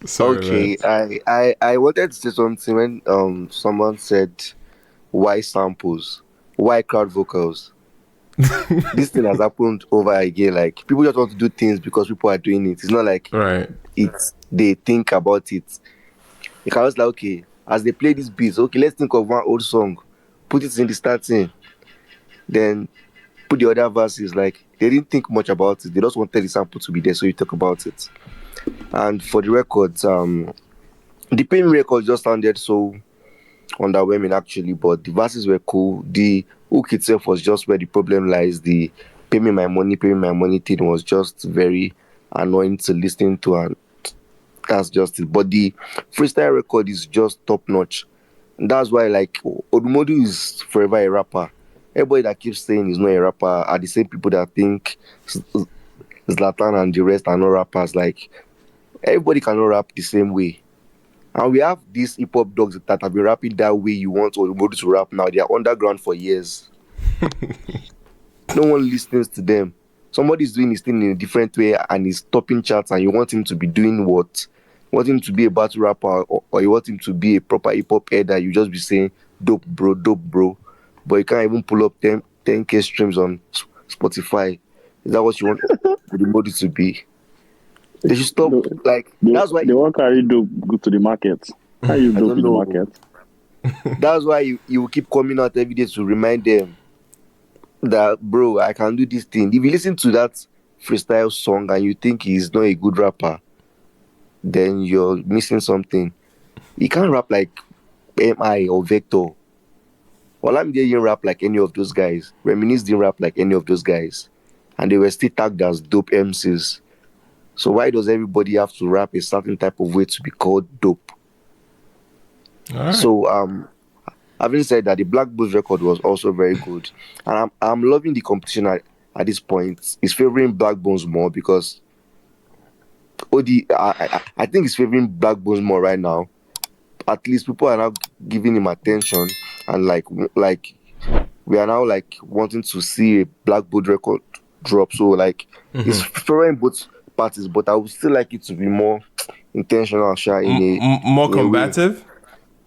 Speaker 1: Sorry,
Speaker 16: okay,
Speaker 1: man.
Speaker 16: I wanted to say something when someone said why samples, why crowd vocals. This thing has happened over again. Like, people just want to do things because people are doing it. It's not like they think about it. You can just like, okay, as they play these beats, okay, let's think of one old song, put it in the starting, then put the other verses. Like, they didn't think much about it. They just wanted the sample to be there, so you talk about it. And for the records, the Pay Me record just sounded so underwhelming actually, but the verses were cool. The hook itself was just where the problem lies. The pay me my money thing was just very annoying to listen to, and that's just it. But the freestyle record is just top notch. And that's why, like, Odumodu is forever a rapper. Everybody that keeps saying he's not a rapper are the same people that think Zlatan and the rest are not rappers. Like, everybody cannot rap the same way. And we have these hip-hop dogs that have been rapping that way you want Odumodu to rap now. They are underground for years. No one listens to them. Somebody's doing his thing in a different way and he's topping charts, and you want him to be doing what? You want him to be a battle rapper, or you want him to be a proper hip-hop head that you just be saying, dope bro. But you can't even pull up 10K streams on Spotify. Is that what you want Odumodu to be? They should stop. That's why
Speaker 11: they won't carry dope go to the market. How you dope in the market?
Speaker 16: That's why you keep coming out every day to remind them that, bro, I can do this thing. If you listen to that freestyle song and you think he's not a good rapper, then you're missing something. He can't rap like MI or Vector. Olamide didn't rap like any of those guys. Reminisce didn't rap like any of those guys. And they were still tagged as dope MCs. So why does everybody have to rap a certain type of way to be called dope? Right. So having said that, the Blaqbonez record was also very good. And I'm loving the competition at this point. It's favoring Blaqbonez more because I think it's favoring Blaqbonez more right now. At least people are now giving him attention, and like we are now like wanting to see a Blaqbonez record drop. So like it's favoring both parties, but I would still like it to be more intentional,
Speaker 1: more combative.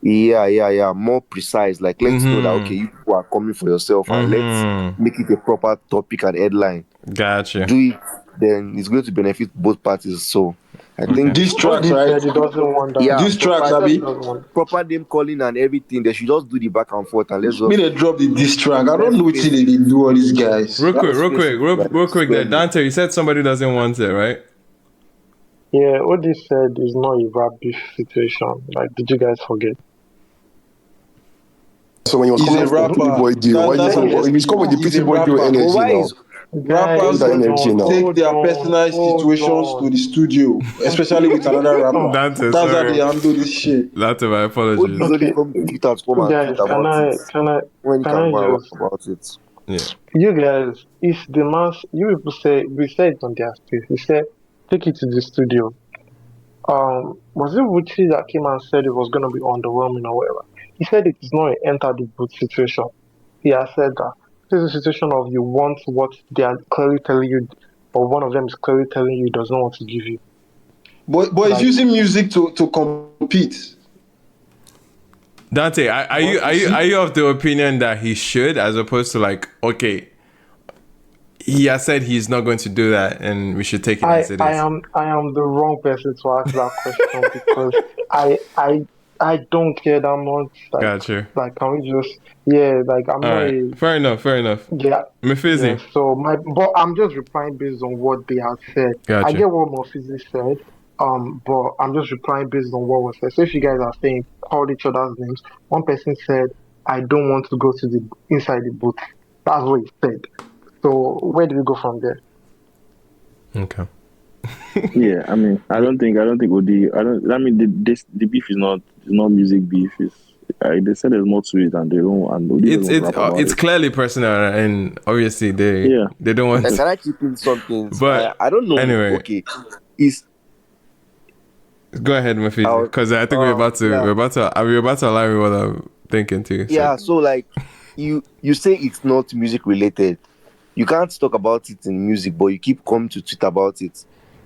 Speaker 16: Yeah, more precise. Like, let's know that okay, you people are coming for yourself, and let's make it a proper topic and headline.
Speaker 1: Gotcha.
Speaker 16: Do it, then it's going to benefit both parties. So I think
Speaker 15: these tracks, right? These tracks, Abi,
Speaker 16: proper name calling and everything. They should just do the back and forth and let's just.
Speaker 15: Me, they drop the diss track. I don't know what they do all these guys.
Speaker 1: Real quick. There, Dante, you said somebody doesn't want it, right?
Speaker 3: Yeah, what they said is not a rap beef situation. Like, did you guys forget?
Speaker 13: So when he was coming with the Pretty Boy deal, he's coming with the Pretty Boy deal energy now.
Speaker 15: Rappers
Speaker 3: Guys,
Speaker 15: take their personal situations to the studio, especially with another rapper. That's how they handle this shit.
Speaker 1: That's my apologies.
Speaker 16: Okay.
Speaker 3: Guys, can I just
Speaker 16: about it?
Speaker 1: Yeah.
Speaker 3: You guys, if the mass, you people say we said it on their space. We said take it to the studio. Was it Wuchi that came and said it was gonna be underwhelming or whatever? He said it is not an enter the boot situation. He has said that this is a situation of you want what they are clearly telling you, or one of them is clearly telling you he does not want to give you.
Speaker 15: But he's using music to compete.
Speaker 1: Dante, are you of the opinion that he should, as opposed to like, okay, he has said he's not going to do that, and we should take it as it is?
Speaker 3: I am the wrong person to ask that question because I don't care that much. Like,
Speaker 1: Gotcha.
Speaker 3: Like, can we just I'm not.
Speaker 1: Fair enough.
Speaker 3: Yeah.
Speaker 1: Mephizi.
Speaker 3: Yeah, so but I'm just replying based on what they have said.
Speaker 1: Gotcha.
Speaker 3: I get what Mephizi said. But I'm just replying based on what was said. So if you guys are saying called each other's names, one person said, "I don't want to go to the inside the booth." That's what he said. So where do we go from there?
Speaker 1: Okay.
Speaker 11: Yeah, I mean, I don't think Odi. The beef is not music beef. They said there's more to it, and they don't. And
Speaker 1: it's clearly personal, and obviously they don't want.
Speaker 16: Can I keep in something?
Speaker 1: But
Speaker 16: I don't know.
Speaker 1: Anyway,
Speaker 16: okay,
Speaker 1: go ahead, Mephizi, because I think we're about to allow me what I'm thinking too. So.
Speaker 16: Yeah, so like you say it's not music related. You can't talk about it in music, but you keep coming to tweet about it.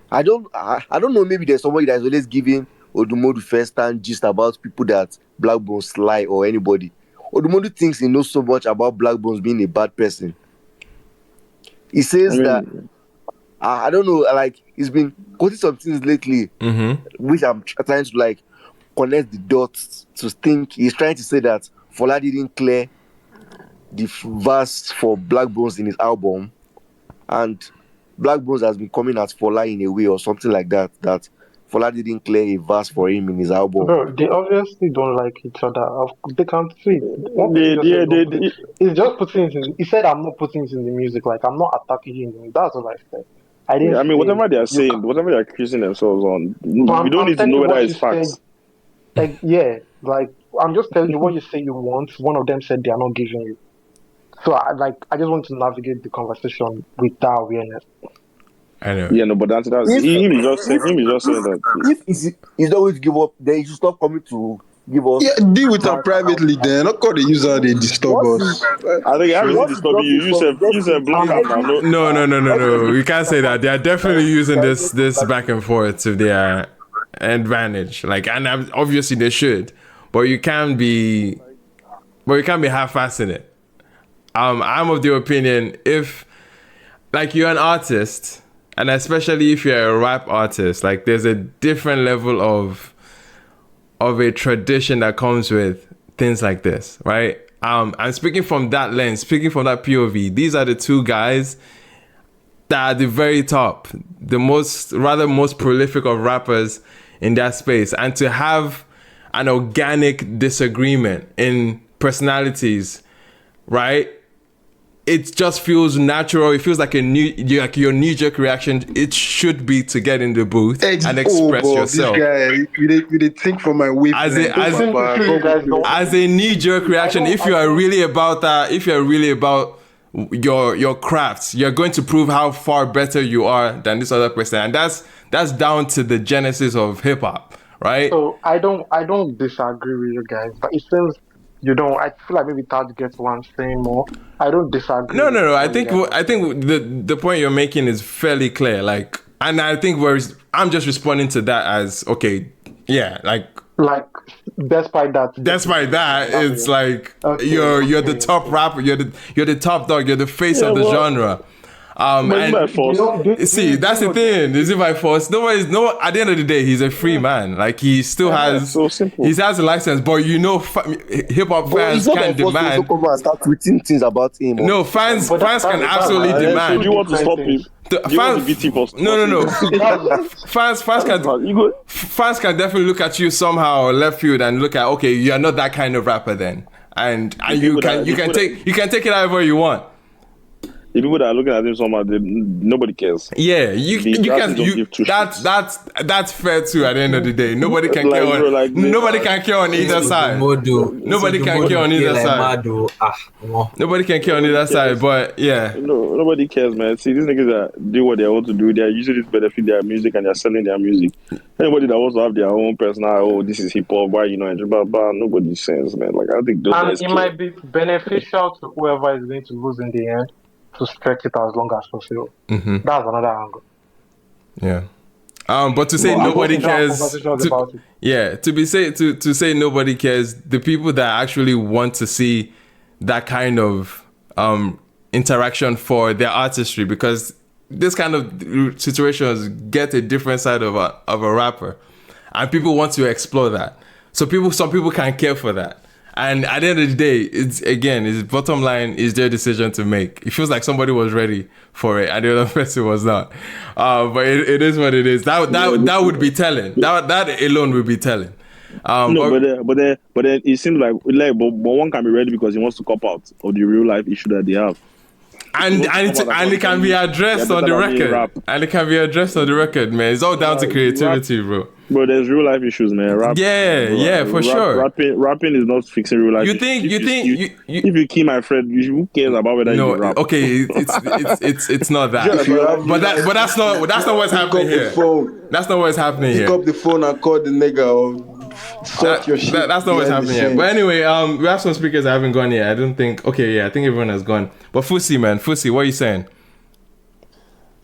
Speaker 16: I don't know. Maybe there's somebody that's always giving Odumodu first-hand gist about people that Blaqbonez lie or anybody. Odumodu thinks he knows so much about Blaqbonez being a bad person. He says that I don't know. Like he's been quoting some things lately, which I'm trying to like connect the dots to think. He's trying to say that Fola didn't clear the verse for Blaqbonez in his album, and Blaqbonez has been coming at Fola in a way or something like that. That Fola didn't clear a verse for him in his album.
Speaker 3: Bro, they obviously don't like each other. They can't see. He's just putting it in. He said, "I'm not putting it in the music. Like I'm not attacking him." That's what I said. I didn't.
Speaker 11: I mean, whatever they are saying, whatever they are accusing themselves on, we don't need to know whether it's facts.
Speaker 3: Yeah, like I'm just telling you what you say you want. One of them said they are not giving you. So I just want to navigate the conversation with that awareness.
Speaker 1: I know.
Speaker 11: Yeah, no, but that's him is just saying that.
Speaker 16: If he's not going to give up, then he should stop coming to give us.
Speaker 15: Yeah, deal with her privately then. Not call the user they disturb us.
Speaker 11: I think I'm disturbing you. You said block out now.
Speaker 1: No. We can't say that. They are definitely using this back and forth to their advantage. Like, and obviously they should, but you can't be half-assing it. I'm of the opinion, if like you're an artist, and especially if you're a rap artist, like there's a different level of a tradition that comes with things like this, right? I'm speaking from that lens, speaking from that POV. These are the two guys that are at the very top, the most prolific of rappers in that space, and to have an organic disagreement in personalities, right? It just feels natural. It feels like your knee-jerk reaction. It should be to get in the booth and express yourself.
Speaker 15: This guy, you think from my wavelength.
Speaker 1: As a knee-jerk reaction, if you are really about that, if you're really about your crafts, you're going to prove how far better you are than this other person, and that's down to the genesis of hip-hop, right?
Speaker 3: So I don't disagree with you guys, but it seems you don't. I feel like maybe Tad gets what I'm saying more. I don't disagree.
Speaker 1: No. I think the point you're making is fairly clear. Like, and I think I'm just responding to that as okay, yeah, like
Speaker 3: despite that,
Speaker 1: it's like you're the top rapper, you're the top dog, you're the face of the genre. And
Speaker 11: by force.
Speaker 1: That's the thing. Is it by force? No. At the end of the day, he's a free man. Like he still has.
Speaker 11: So simple.
Speaker 1: He has a license, but hip hop fans can demand.
Speaker 16: Come and start tweeting things about him.
Speaker 1: No, fans can absolutely demand.
Speaker 11: So do you want to stop him?
Speaker 1: No. Fans can definitely look at you somehow left field and look at, okay, you're not that kind of rapper then, and you can take it however you want.
Speaker 11: the people that are looking at him somehow, nobody cares.
Speaker 1: Yeah, that's fair too. At the end of the day, nobody can care on nobody can care on either side. Nobody can care on either side. Nobody can care on either side. But yeah,
Speaker 11: nobody cares, man. See, these niggas that do what they want to do, they are usually benefit their music and they're selling their music. Anybody that wants to have their own personal, this is hip hop, why blah blah, nobody says, man. Like I think those guys
Speaker 3: it might be beneficial to whoever is going to lose in the end to stretch it as long as possible.
Speaker 1: Mm-hmm.
Speaker 3: That's another angle.
Speaker 1: Yeah. But to say nobody cares, to say nobody cares, the people that actually want to see that kind of interaction for their artistry, because this kind of situations get a different side of a rapper, and people want to explore that. So some people can care for that. And at the end of the day, it's bottom line is their decision to make. It feels like somebody was ready for it and the other person was not. But it is what it is. That would be telling. That alone would be telling.
Speaker 11: But then it seems like but one can be ready because he wants to cop out of the real life issue that they have.
Speaker 1: And it can be addressed on the record. And it can be addressed on the record, man. It's all down to creativity, bro.
Speaker 11: Bro, there's real life issues, man.
Speaker 1: Sure.
Speaker 11: Rapping is not fixing real life. If you kill my friend, who cares about whether you rap?
Speaker 1: Okay, it's not that. But that's not what's happening here. That's not what's happening here.
Speaker 15: Pick up the phone and call the nigga or sort your shit.
Speaker 1: That's not what's happening here. But anyway, we have some speakers that haven't gone yet. I don't think. Okay, yeah, I think everyone has gone. But Fusi, what are you saying?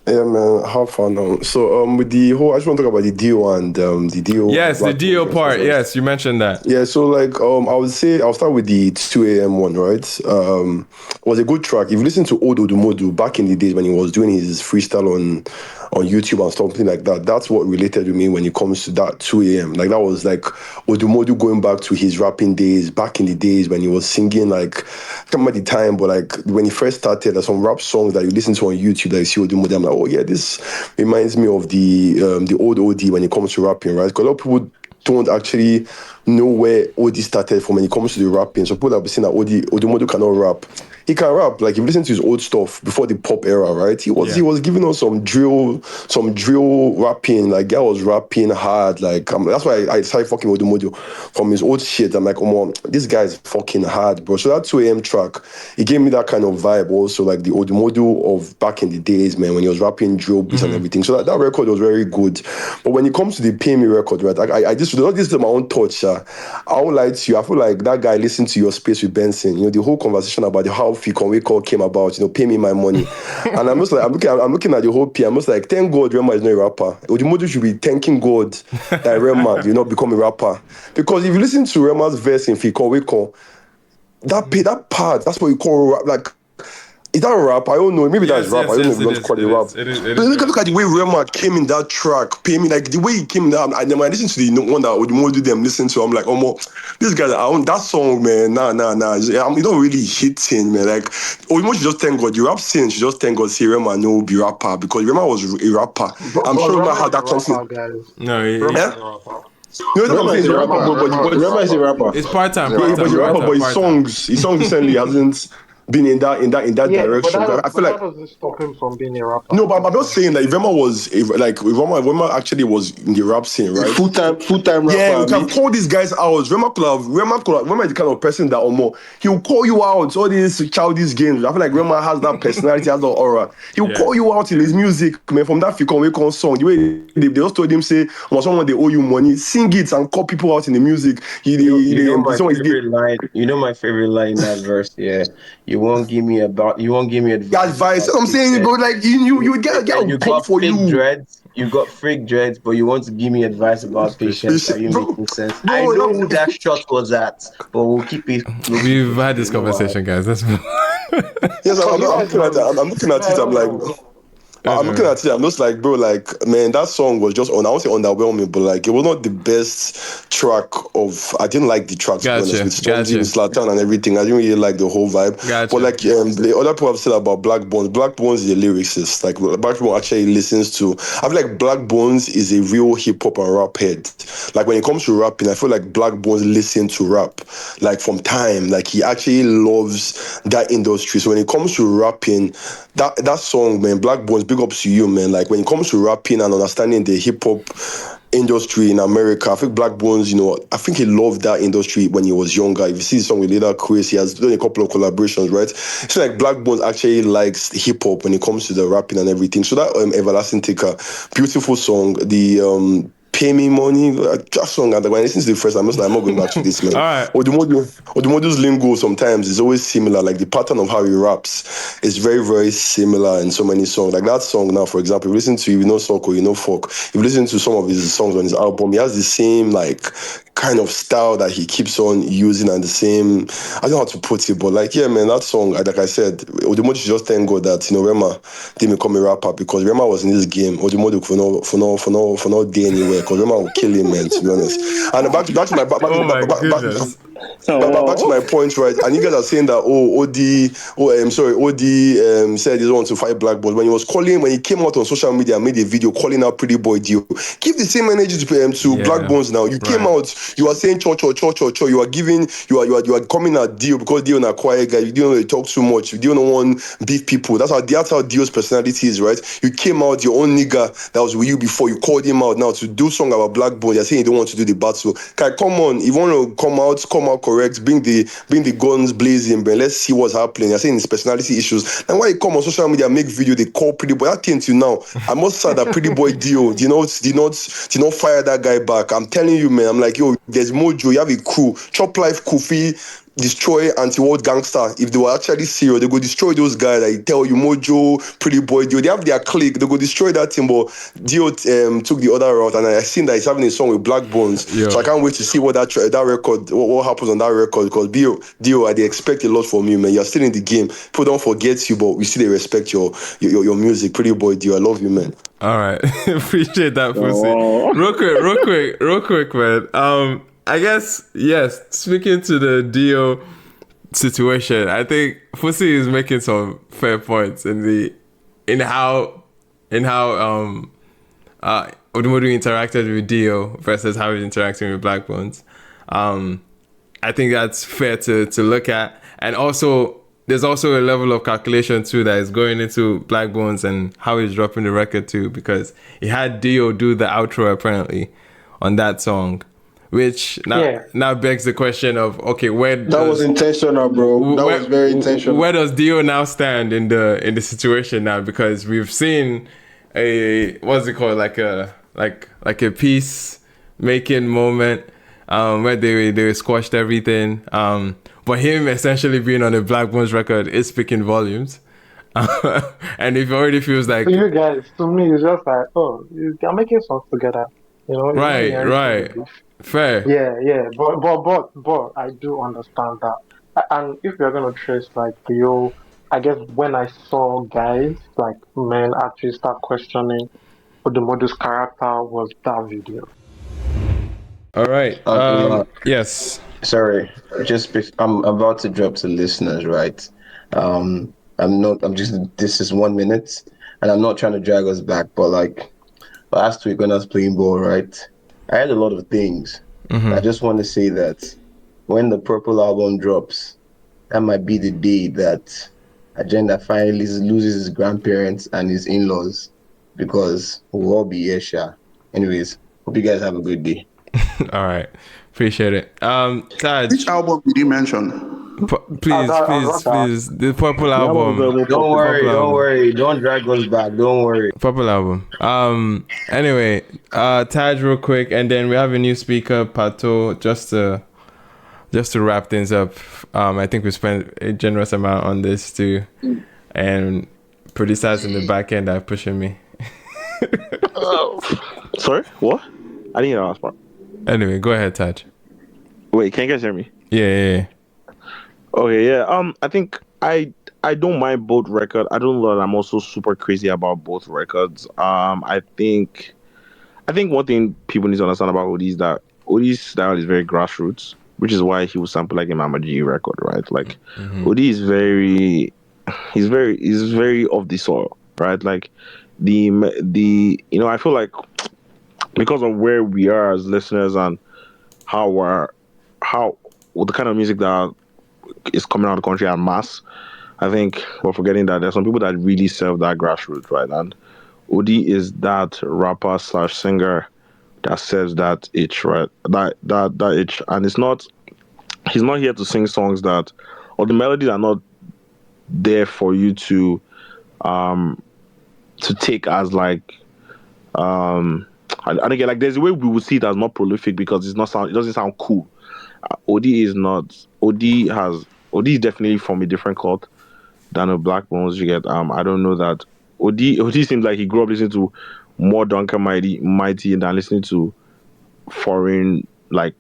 Speaker 13: Yeah, man, have fun now. So, with the whole, I just want to talk about the deal and the deal.
Speaker 1: Yes, the deal part. Yes, you mentioned that.
Speaker 13: Yeah, so like, I would say I'll start with the 2 a.m. one, right? It was a good track. If you listen to Odumodublvck back in the days when he was doing his freestyle on YouTube and something like that, that's what related to me when it comes to that 2 a.m. Like that was like Odumodu going back to his rapping days, back in the days when he was singing, like, I can't remember the time, but like when he first started, there's some rap songs that you listen to on YouTube that you see Odumodu, I'm like, oh yeah, this reminds me of the old OD when it comes to rapping, right? Because a lot of people don't actually know where OD started from when it comes to the rapping. So people have been saying that Odumodu cannot rap. He can rap. Like if you listen to his old stuff before the pop era, right? He was giving us some drill rapping. Like guy was rapping hard. Like that's why I started fucking Odumodu from his old shit. I'm like, oh man, this guy is fucking hard, bro. So that 2 a.m. track, it gave me that kind of vibe. Also like the Odumodu of back in the days, man, when he was rapping drill beats and everything. So that record was very good. But when it comes to the Pay Me record, right? This is my own thoughts. I won't lie to you. I feel like that guy listened to your space with Benson. You know the whole conversation about how Fikon came about, pay me my money. And I'm just like, I'm looking at the whole P. I'm just like, thank God Rema is not a rapper. Odumodu should be thanking God that Rema did not become a rapper. Because if you listen to Rema's verse in Fikon, that part, that's what you call rap. Like, is that rap? I don't know. Maybe that's rap. I don't know if you want to call it rap. Look at the way Rema came in that track. Pay me, like the way he came in that. I listened to the one that Odumodu them listen to. I'm like, oh, this guy, that song, man, nah. You don't really hit him, man. Like, Odumodu should just thank God. You rap sin, should just thank God. Say Rema no be rapper because Rema was a rapper. I'm sure Rema had that confidence.
Speaker 1: No,
Speaker 13: Rema is a rapper.
Speaker 15: Rema is a rapper.
Speaker 1: It's part-time.
Speaker 13: But his songs recently hasn't been in that direction.
Speaker 3: But
Speaker 13: I feel like
Speaker 3: that doesn't stop him from being a rapper.
Speaker 13: No, but I'm not saying that if Rema was Rema actually was in the rap scene, right?
Speaker 15: Full time rapper.
Speaker 13: Yeah, you can call these guys out. Rema is the kind of person that he'll call you out. All these childish games. I feel like Rema has that personality, has that aura. He'll call you out in his music, man. From that Fikon song, the way they just told him say, when someone they owe you money, sing it and call people out in the music.
Speaker 14: You know my favorite line in that verse, yeah. You won't give me advice.
Speaker 13: I'm saying, bro, like you get call for you.
Speaker 14: You got fake dreads, but you want to give me advice about patience. Are you making sense? I know who that shot was at, but we'll keep it.
Speaker 1: We've had this conversation, guys. That's
Speaker 13: yes, I'm looking at it. I'm like, I'm looking at it. I'm just like, bro, like, man, that song was just on. I won't say underwhelming, but like, it was not the best track of. I didn't like the track to be honest, with Stormzy and Zlatan and everything. I didn't really like the whole vibe. But like, the other people have said about Blaqbonez. Blaqbonez is a lyricist. Like, Blaqbonez actually listens to. I feel like Blaqbonez is a real hip hop and rap head. Like when it comes to rapping, I feel like Blaqbonez listens to rap, like from time. Like he actually loves that industry. So when it comes to rapping, that song, man, Blaqbonez, big ups to you, man. Like when it comes to rapping and understanding the hip hop industry in America, I think Blaqbonez, you know, I think he loved that industry when he was younger. If you see the song with Lil Chris, he has done a couple of collaborations, right? It's like Blaqbonez actually likes hip hop when it comes to the rapping and everything. So that Everlasting Taker, beautiful song. The Pay Me Money, that song, and when I listen to the first, I'm just like, I'm not going back to this, man. Odumodu's lingo sometimes is always similar, like the pattern of how he raps is very, very similar in so many songs. Like that song now, for example, if you listen to You Know Soko, You Know Fuck, if you listen to some of his songs on his album, he has the same, like, kind of style that he keeps on using and the same, I don't know how to put it, but like, yeah, man, that song, like I said, Odumodu just thank God that, you know, Rema didn't become a rapper because Rema was in this game. Odumodu for not day anywhere. Because Rema will kill him, man, to be honest. And back to my point, right? And you guys are saying that OD said he doesn't want to fight Blaqbonez. When he came out on social media and made a video calling out Pretty Boy Dio, give the same energy to Blaqbonez now. You came out, you are saying cho. You are coming at Dio because Dio is a quiet guy. You don't know he talk too much. You don't want beef people. That's how Dio's personality is, right? You came out, your own nigga that was with you before, you called him out now to do song about Blaqbonez. You're saying you don't want to do the battle. Come on, if you want to come out correct, bring the guns blazing, but let's see what's happening. You're saying his personality issues. And why you come on social media, make video, they call Pretty Boy. That thing to now, I must say that Pretty Boy Dio did not fire that guy back. I'm telling you, man, I'm like, yo, there's mojo, you have a crew, Chop Life, Kofi, destroy anti-world gangster. If they were actually serious, they go destroy those guys. I tell you, Mojo, Pretty Boy, Dio, they have their clique. They go destroy that team. But Dio took the other route, and I seen that he's having a song with Blaqbonez. So I can't wait to see what that record, what happens on that record. Because Dio, they expect a lot from you, man. You're still in the game. People don't forget you, but we still respect your music. Pretty Boy, Dio, I love you, man.
Speaker 1: All right, appreciate that, Pussy. Real quick, man. I guess, yes, speaking to the Dio situation, I think Fusi is making some fair points in how Odumodu interacted with Dio versus how he's interacting with Blaqbonez. I think that's fair to look at. And also, there's also a level of calculation too that is going into Blaqbonez and how he's dropping the record too, because he had Dio do the outro apparently on that song. Which now begs the question of, okay,
Speaker 15: that was intentional, bro. That was very intentional.
Speaker 1: Where does Dio now stand in the situation now? Because we've seen what's it called, like a peace making moment where they squashed everything. But him essentially being on a Blaqbonez record is speaking volumes. And it already feels like,
Speaker 3: for you guys, to me, it's just like, oh, they're making songs together. You know,
Speaker 1: right. Fair.
Speaker 3: Yeah. But I do understand that. And if you're gonna trace like Dio, I guess when I saw guys like men actually start questioning what the model's character was that video.
Speaker 1: All right. Yes.
Speaker 14: Sorry, I'm about to drop to listeners, right? This is 1 minute, and I'm not trying to drag us back, but like last week when I was playing ball, right? I had a lot of things. I just want to say that when the Purple album drops, that might be the day that Agenda finally loses his grandparents and his in-laws, because we'll all be here, sha. Anyways, hope you guys have a good day.
Speaker 1: All right. Appreciate it. Taj,
Speaker 10: which album did you mention?
Speaker 1: Please. The Purple album.
Speaker 14: Don't worry. Don't drag us back. Don't worry.
Speaker 1: Purple album. Anyway, Taj, real quick, and then we have a new speaker, Pato, just to wrap things up. I think we spent a generous amount on this too, and producers in the back end are pushing me.
Speaker 11: Sorry, what? I didn't hear the last part.
Speaker 1: Anyway, go ahead, Taj.
Speaker 11: Wait, can you guys hear me?
Speaker 1: Yeah.
Speaker 11: Okay, yeah. I think I I don't mind both records. I don't know that I'm also super crazy about both records. I think one thing people need to understand about Odi is that Odi's style is very grassroots, which is why he was sampled like a Mama G record, right? Like Odi is he's very of the soil, right? Like I feel like because of where we are as listeners and how we're how well, the kind of music that is coming out of the country en masse, I think we're forgetting that there's some people that really serve that grassroots, right? And Odi is that rapper slash singer that serves that itch, right? That itch, and he's not here to sing songs that, or the melodies are not there for you to take as like and again, like there's a way we would see it as more prolific because it doesn't sound cool. Odi is not. Odi is definitely from a different cloth than a Blaqbonez. You get I don't know that Odi seems like he grew up listening to more Duncan Mighty than listening to foreign like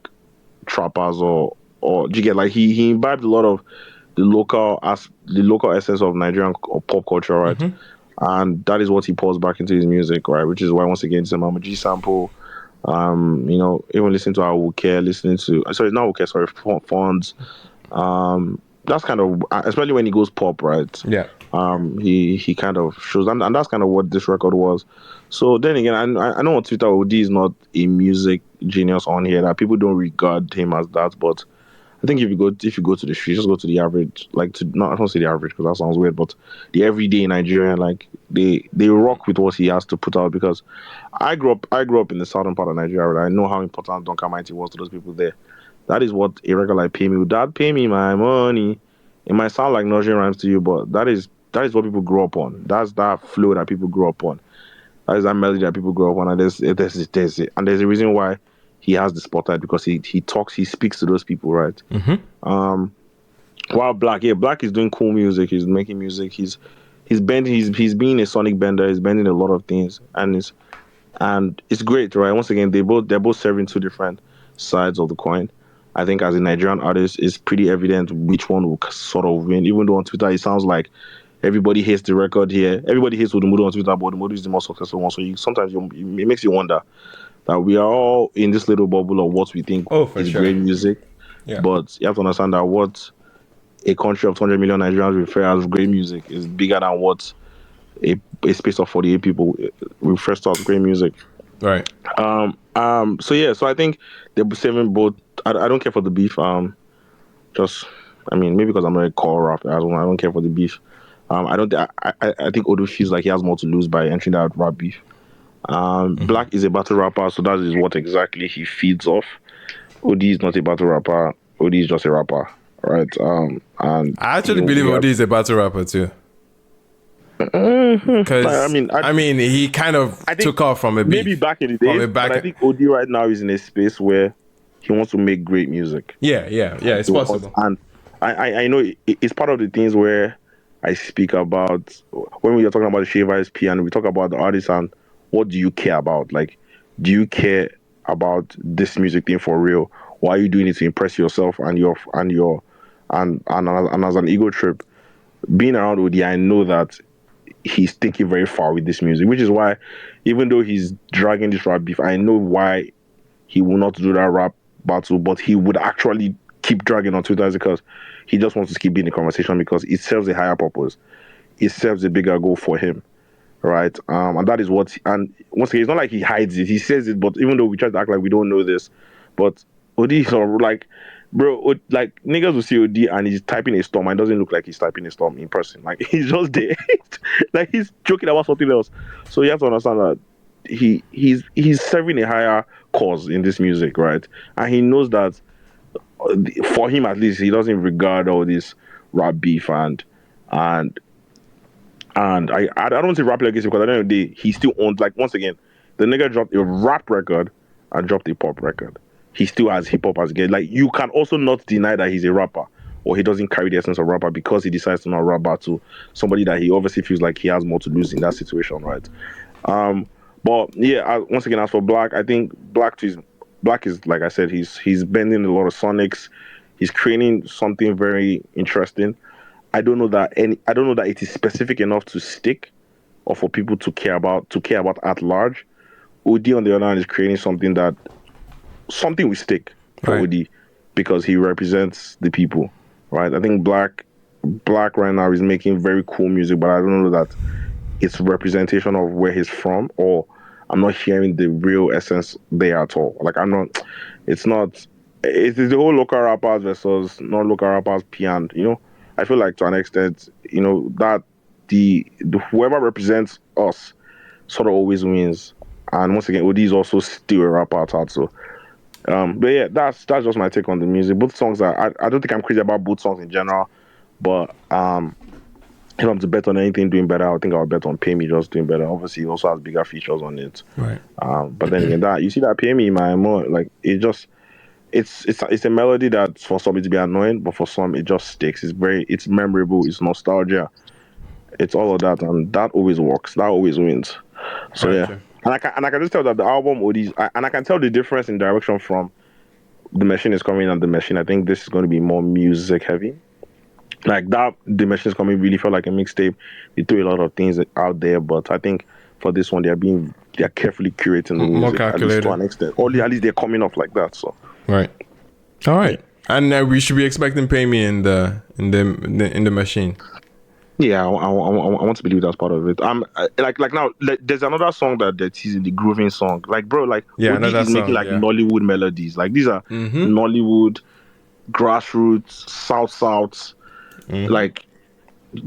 Speaker 11: trappers or you get like he imbibed a lot of the local essence of Nigerian pop culture, right? And that is what he pours back into his music, right? Which is why once again it's a Mama G sample. Even listening to Awuke, listening to sorry, not Awuke, sorry, Fonz. That's kind of especially when he goes pop, right?
Speaker 1: Yeah.
Speaker 11: He kind of shows, and that's kind of what this record was. So then again, I know on Twitter Odi is not a music genius on here, that people don't regard him as that, but I think if you go to the street, just go to the average, like to not I don't say the average because that sounds weird, but the everyday Nigerian, like they rock with what he has to put out. Because I grew up in the southern part of Nigeria. Right? I know how important Duncan Mighty was to those people there. That is what a record like Pay Me Would That Pay Me My Money. It might sound like Nigerian rhymes to you, but that is what people grew up on. That's that flow that people grew up on. That is that melody that people grow up on, and there's a reason why he has the spotlight, because he speaks to those people, right? While Blaq is doing cool music, he's making music, he's being a sonic bender, he's bending a lot of things, and it's great, right? Once again, they're both serving two different sides of the coin. I think as a Nigerian artist, it's pretty evident which one will sort of win, even though on Twitter it sounds like everybody hates the record here. Everybody hates Odumodu on Twitter, but Odumodu is the most successful one. So it makes you wonder that we are all in this little bubble of what we think is great music.
Speaker 1: Yeah.
Speaker 11: But you have to understand that what a country of 200 million Nigerians refer as great music is bigger than what a space of 48 people refer to as great music.
Speaker 1: Right.
Speaker 11: So I think they're saving both. I don't care for the beef. Maybe because I'm not a core rapper, I don't care for the beef. I think Odu feels like he has more to lose by entering that rap beef. Blaq is a battle rapper, so that is what exactly he feeds off. Odi is not a battle rapper. Odi is just a rapper, right? And
Speaker 1: I actually believe Odi is a battle rapper too. Because he kind of took off from a beef.
Speaker 11: Maybe back in the day, but I think Odi right now is in a space where he wants to make great music.
Speaker 1: Yeah, it's possible.
Speaker 11: And I know it's part of the things where I speak about when we are talking about the Seyi Vibez P and we talk about the artists and what do you care about? Like, do you care about this music thing for real? Why are you doing it to impress yourself and as an ego trip? Being around Odi, I know that he's thinking very far with this music, which is why even though he's dragging this rap beef, I know why he will not do that rap battle, but he would actually keep dragging on Twitter because he just wants to keep being in the conversation because it serves a higher purpose. It serves a bigger goal for him, right? And that is what. And once again, it's not like he hides it; he says it. But even though we try to act like we don't know this, but Odi is like, bro, like niggas will see Odi and he's typing a storm and it doesn't look like he's typing a storm in person. Like he's just there, like he's joking about something else. So you have to understand that he's serving a higher cause in this music, right? And he knows that for him at least, he doesn't regard all this rap beef and I don't say rap legacy because at the end of the day, he still owns, like, once again, the nigga dropped a rap record and dropped a pop record. He still has hip hop as a game. Like, you can also not deny that he's a rapper or he doesn't carry the essence of rapper because he decides to not rap battle somebody that he obviously feels like he has more to lose in that situation, right? But yeah, once again, as for Blaq, I think Blaq is, like I said, he's bending a lot of sonics. He's creating something very interesting. I don't know that it is specific enough to stick or for people to care about at large. OD on the other hand is creating something will stick for OD because he represents the people, right? I think Black right now is making very cool music, but I don't know that it's representation of where he's from, or I'm not hearing the real essence there at all. Like it's the whole local rappers versus non-local rappers piano, I feel like to an extent, that the whoever represents us sort of always wins. And once again, OD is also still a rapper at heart, so but yeah, that's just my take on the music. Both songs I don't think I'm crazy about both songs in general, but if I'm to bet on anything doing better, I think I'll bet on Pay Me just doing better. Obviously, it also has bigger features on it.
Speaker 1: Right.
Speaker 11: But then again, that you see that Pay Me, more like it just it's a melody that for some it to be annoying, but for some it just sticks. It's memorable. It's nostalgia. It's all of that, and that always works. That always wins. So yeah, and I can just tell that the album and I can tell the difference in direction from The Machine Is Coming and The Machine. I think this is going to be more music heavy. Like that, The Machine Is Coming really felt like a mixtape. They threw a lot of things out there, but I think for this one they're carefully curating the music,
Speaker 1: more calculated,
Speaker 11: at least to an extent. Or at least they're coming off like that. So
Speaker 1: right, all right, and we should be expecting Pay Me in the Machine.
Speaker 11: Yeah, I want to believe that's part of it. Like now, there's another song that is in the grooving song. Like bro, like
Speaker 1: yeah,
Speaker 11: OD is making like Nollywood melodies. Like these are Nollywood, grassroots, South. Like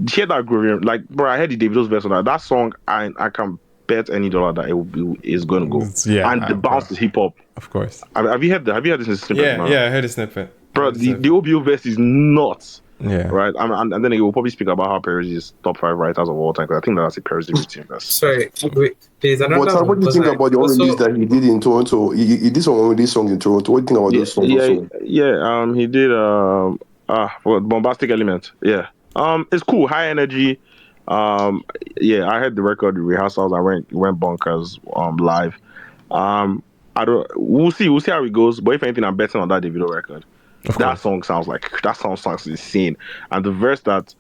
Speaker 11: hear that grooving. Like bro, I heard the Davido's verse on that. That song, I can bet any dollar that is gonna go.
Speaker 1: Yeah,
Speaker 11: and the bounce is hip hop.
Speaker 1: Of course.
Speaker 11: Have you heard this snippet?
Speaker 1: Yeah,
Speaker 11: man?
Speaker 1: I heard a snippet.
Speaker 11: Bro, the OBO verse is nuts.
Speaker 1: Yeah.
Speaker 11: Right. And then he will probably speak about how Perez is top 5 writers of all time. Because I think that's a Perez written verse.
Speaker 9: Sorry, wait. There's another.
Speaker 13: But what do you think about the release that he did in Toronto? He did some release songs in Toronto. What do you think about those songs?
Speaker 11: He did Bombastic Element. Yeah. It's cool, high energy. I heard the record, the rehearsals. I went bonkers live. We'll see how it goes. But if anything, I'm betting on that Davido record. That song sounds insane. And the verse that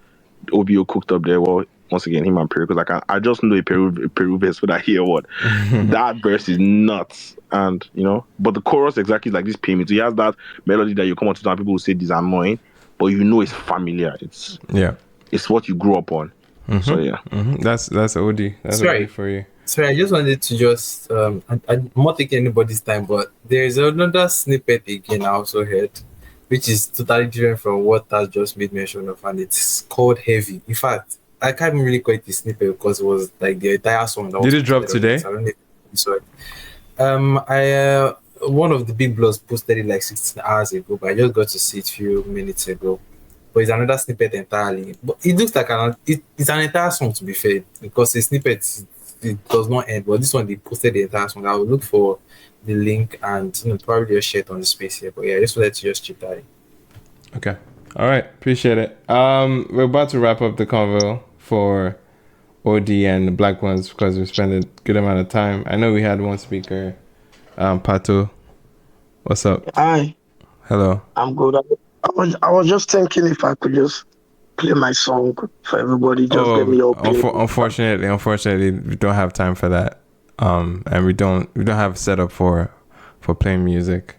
Speaker 11: OBO cooked up there, well, once again, him and Peru, because I just know a Peru verse when I hear what. That verse is nuts. And, but the chorus exactly is like this payment. So he has that melody that you come on to and people will say this is annoying, but it's familiar. It's what you grew up on. So yeah.
Speaker 1: That's OD. That's OD for you.
Speaker 9: Sorry, I just wanted to I'm not taking anybody's time, but there's another snippet again I also heard, which is totally different from what I just made mention of, and it's called Heavy. In fact, I can't even really call it the snippet because it was like the entire song.
Speaker 1: Did it drop today?
Speaker 9: I don't know if you saw it. One of the big blogs posted it like 16 hours ago, but I just got to see it a few minutes ago. But it's another snippet entirely. But it looks like it's an entire song, to be fair, because the snippet it does not end. But this one, they posted the entire song. I will look for the link and probably just share it on the space here. But yeah, I just wanted to just chip that in.
Speaker 1: Okay. All right. Appreciate it. We're about to wrap up the convo for OD and the Blaqbonez because we spent a good amount of time. I know we had one speaker, Pato. What's up?
Speaker 17: Hi.
Speaker 1: Hello.
Speaker 17: I'm good. I was just thinking if I could just play my song for everybody. Just get me up.
Speaker 1: Unfortunately, we don't have time for that. And we don't have setup for playing music.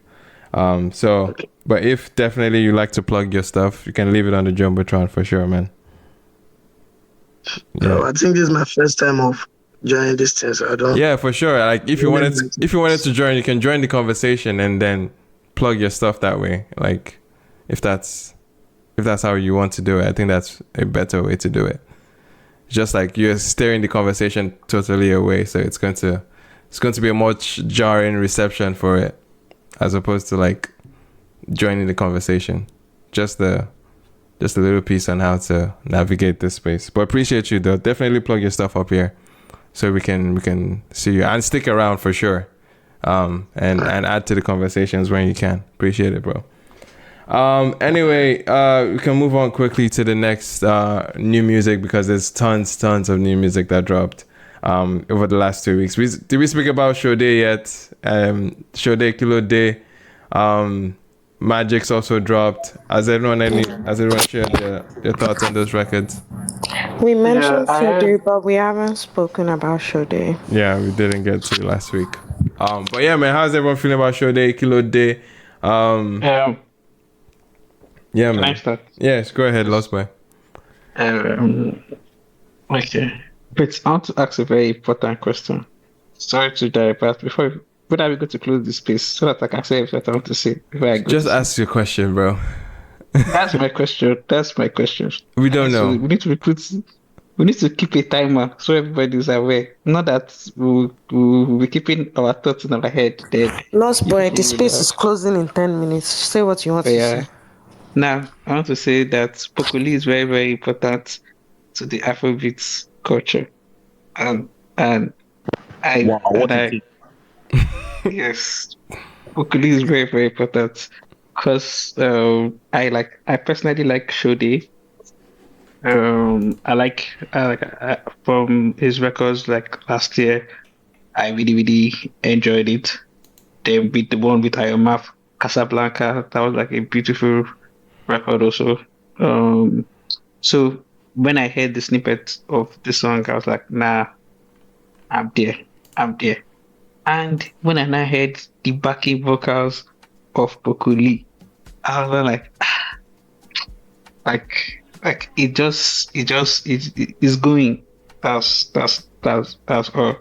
Speaker 1: But if definitely you like to plug your stuff, you can leave it on the Jumbotron for sure, man.
Speaker 17: Yeah. I think this is my first time of joining this thing, so I don't.
Speaker 1: Yeah, for sure. Like if you wanted to join, you can join the conversation and then plug your stuff that way. Like if that's how you want to do it, I think that's a better way to do it. Just like you're steering the conversation totally away, so it's going to be a much jarring reception for it, as opposed to like joining the conversation. Just a little piece on how to navigate this space. But appreciate you though. Definitely plug your stuff up here, so we can see you and stick around for sure. And add to the conversations when you can. Appreciate it, bro. Anyway, we can move on quickly to the next new music because there's tons of new music that dropped over the last 2 weeks. Did we speak about Shoday yet? Shoday Kilo Day. Magic's also dropped. Has everyone shared their thoughts on those records?
Speaker 4: We mentioned Shoday, but we haven't spoken about Shoday.
Speaker 1: Yeah, we didn't get to last week. But yeah, man, how's everyone feeling about Shoday, Kilo Day? Yeah, man.
Speaker 2: Can I start?
Speaker 1: Yes, go ahead, Lost Boy.
Speaker 2: Okay. But I want to ask a very important question. Sorry to direct, but when are we going to close this space so that I can say what I want to say before I go?
Speaker 1: Just ask your question, bro.
Speaker 2: That's my question.
Speaker 1: We don't know.
Speaker 2: So we need to keep a timer so everybody is aware. Not that we'll be keeping our thoughts in our head.
Speaker 4: Lost Boy, the space is closing in 10 minutes. Say what you want to say.
Speaker 2: Now, I want to say that Pokuli is very, very important to the Afrobeats culture. Yes, Pokuli is very, very important because I personally like Shoday. I from his records like last year, I really, really enjoyed it. Then with the one with Iron Mouth, Casablanca, that was like a beautiful record also. So when I heard the snippet of the song, I was like, nah, I'm there. And when I now heard the backing vocals of Pokuli, I was like it's going. That's all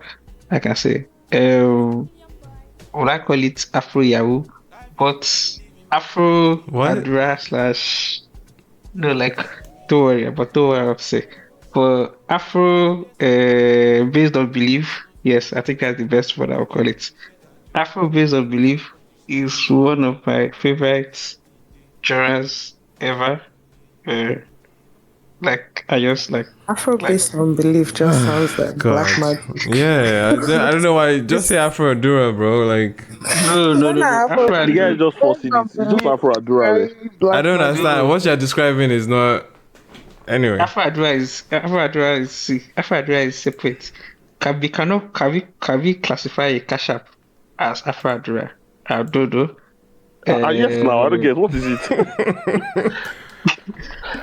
Speaker 2: I can say. Would I call it Afro Yahoo? But Afro Adra / no, like don't worry, I'll say. For Afro based on belief, yes, I think that's the best word I'll call it. Afro based on belief is one of my favorite genres ever.
Speaker 4: Afro based on belief just sounds like black magic.
Speaker 1: Yeah, I don't know why. Just say Afro Adura, bro. Like
Speaker 11: no. The guy is just forcing it. It's just Afro Adura.
Speaker 1: I don't understand. What you're describing is not. Anyway,
Speaker 2: Afro Adura is separate. Can we classify a cash app as Afro Adura? I don't know.
Speaker 11: Yes, now I don't get what is it.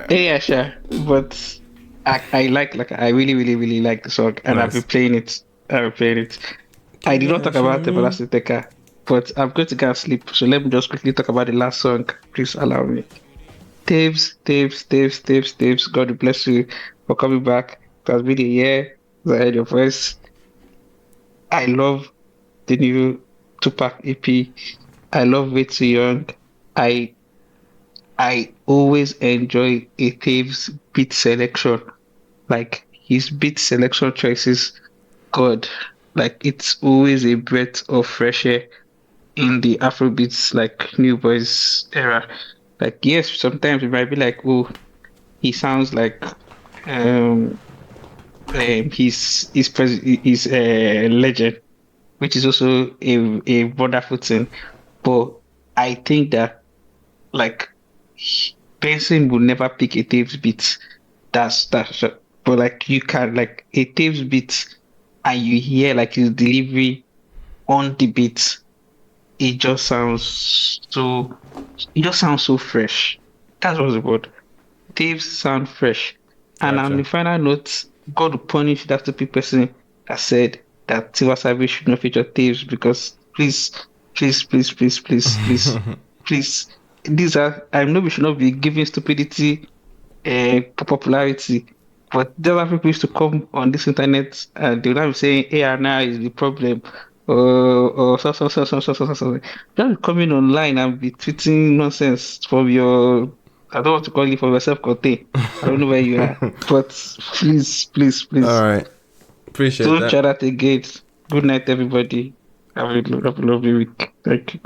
Speaker 2: Yeah, sure. But I really, really, really like the song, and I've been playing it. I did not talk about the Balasi Teka, but I'm going to go and sleep. So let me just quickly talk about the last song. Please allow me. Taves. God bless you for coming back. It has been a year. I heard your voice. I love the new Tupac EP. I love Way Too Young. I always enjoy a Taves beat selection. Like his beat selection choices, God, like it's always a breath of fresh air in the Afrobeats, like New Boys era. Like yes, sometimes it might be like, oh, he sounds like he's a legend, which is also a wonderful thing. But I think that like Benson will never pick a Taves beat. That's but like you can like a Taves beat and you hear like his delivery on the beat, it just sounds so fresh. That's what's the word. Taves sound fresh. And on the final note, God will punish that stupid person that said that Tiwa Savage should not feature Taves because please. These are I know we should not be giving stupidity popularity, but there are people used to come on this internet and they'll not be saying AR is the problem or so. Just coming online and be tweeting nonsense from your I don't want to call it for yourself contain. I don't know where you are. But please.
Speaker 1: All right. Appreciate
Speaker 2: don't
Speaker 1: that.
Speaker 2: try that again. Good night everybody. Have a lovely week. Thank you.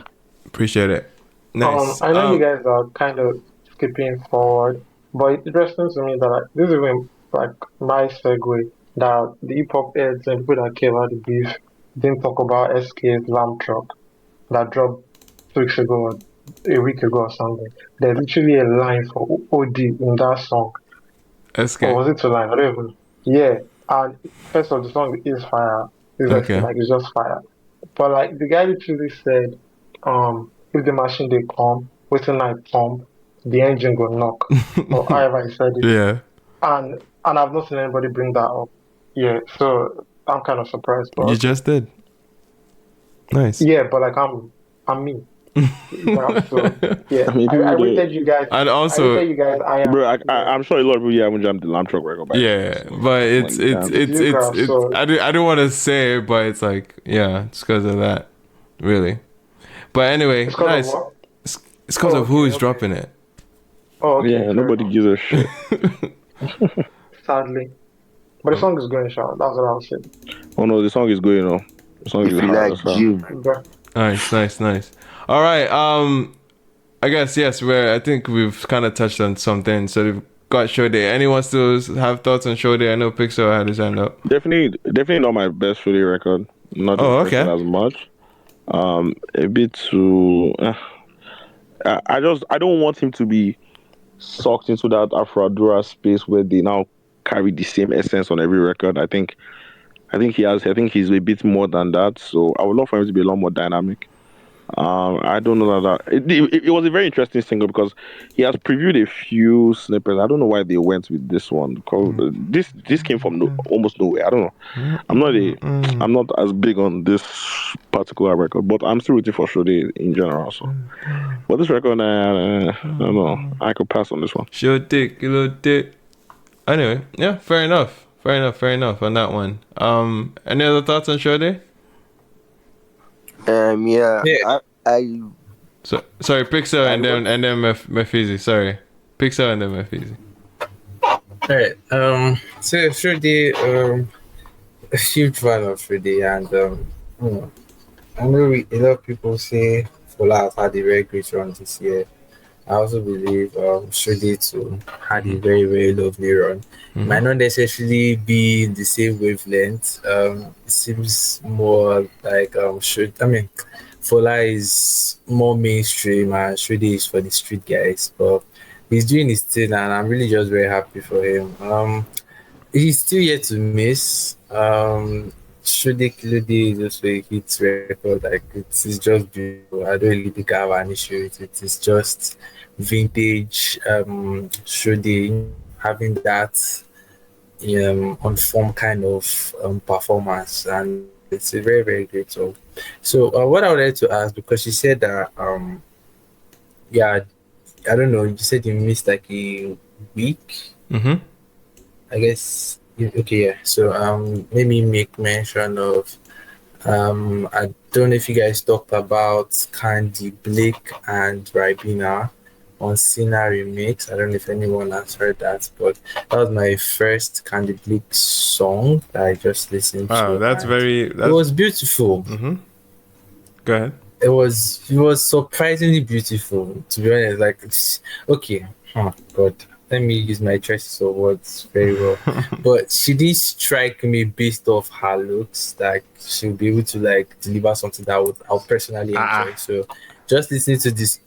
Speaker 1: Appreciate it. Nice.
Speaker 3: I know you guys are kind of skipping forward, but it's interesting to me that like, this is even like my segue that the hip hop heads and people that care about the beef didn't talk about SK's Lamb Truck that dropped 2 weeks ago, or a week ago or something. There's literally a line for OD in that song.
Speaker 1: SK.
Speaker 3: Or was it 2 lines? I don't even. Yeah, and first of all, the song is fire. It's just fire. But like the guy literally said, if the machine they come, waiting I pump, the engine go knock, or however I said it.
Speaker 1: Yeah.
Speaker 3: And I've not seen anybody bring that up. Yeah, so I'm kind of surprised. But
Speaker 1: You
Speaker 3: okay.
Speaker 1: just did. Nice.
Speaker 3: Yeah, but like I'm me. So yeah,
Speaker 11: I mean,
Speaker 3: I
Speaker 11: people
Speaker 3: rated you guys.
Speaker 1: And also,
Speaker 3: I rated you guys.
Speaker 11: bro, I'm sure a lot of people haven't jammed the lamb truck record.
Speaker 1: Yeah, but it's I don't want to say it, but it's like, yeah, it's because of that, really. But anyway, nice. It's because of who is dropping it.
Speaker 3: Oh, okay.
Speaker 11: Yeah, nobody gives a shit.
Speaker 3: Sadly, but the song is going, Sean. That's what I was saying.
Speaker 11: Oh no, the song is going on. The song is hard as hell.
Speaker 1: Nice. All right. I guess yes. I think we've kind of touched on something. So we've got Shoday. Anyone still have thoughts on Shoday? I know Pixel had his hand up.
Speaker 11: Definitely not my best Shoday record. Not as much. A bit too. I don't want him to be sucked into that Afro-Adura space where they now carry the same essence on every record. I think he's a bit more than that. So I would love for him to be a lot more dynamic. I don't know that it was a very interesting single because he has previewed a few snippets. I don't know why they went with this one because this came from almost nowhere. I don't know. I'm not as big on this particular record, but I'm still rooting for Shoday in general. So, but this record, I don't know. I could pass on this one.
Speaker 1: Shoday. Anyway, yeah, fair enough on that one. Any other thoughts on Shoday?
Speaker 16: I
Speaker 1: sorry, Pixel and then Mephizi. Sorry, Pixel and then Mephizi.
Speaker 9: Alright. So Shoday, a huge fan of Shoday, and I know a lot of people say Fola has had a very great run this year. I also believe Shoday too had a very, very lovely run.
Speaker 1: Mm-hmm.
Speaker 9: Might not necessarily be the same wavelength. It seems more like Fola is more mainstream and Shoday is for the street guys. But he's doing his thing and I'm really just very happy for him. He's still yet to miss. Shoday Kilode is also a hit record. Like it's just beautiful. I don't really think I have an issue with it. It's just vintage Shoday having that on form kind of performance, and it's a very, very great song. So what I would like to ask, because you said that I don't know, you said you missed like a week. I guess okay, yeah. So maybe make mention of I don't know if you guys talked about Candy Blake and Ribena on Sina remix. I don't know if anyone has heard that, but that was my first Candy Blake song that I just listened to.
Speaker 1: Wow, it
Speaker 9: was beautiful.
Speaker 1: Go ahead.
Speaker 9: It was surprisingly beautiful, to be honest. Like, okay, God, let me use my choices of words very well. But she did strike me based off her looks. Like, she'll be able to like deliver something that I'll personally enjoy. So, just listening to this.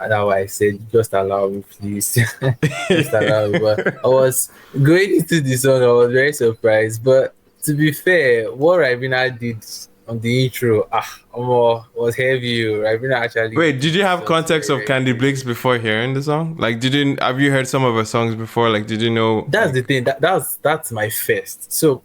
Speaker 9: Now I said, just allow me, please. Just allow me. But I was going into the song, I was very surprised. But to be fair, what Ribena did on the intro, was heavy. Ribena actually.
Speaker 1: Wait, did you have context of Candy Bleakz before hearing the song? Like, have you heard some of her songs before? Like, did you know?
Speaker 9: That's the thing. That's my first. So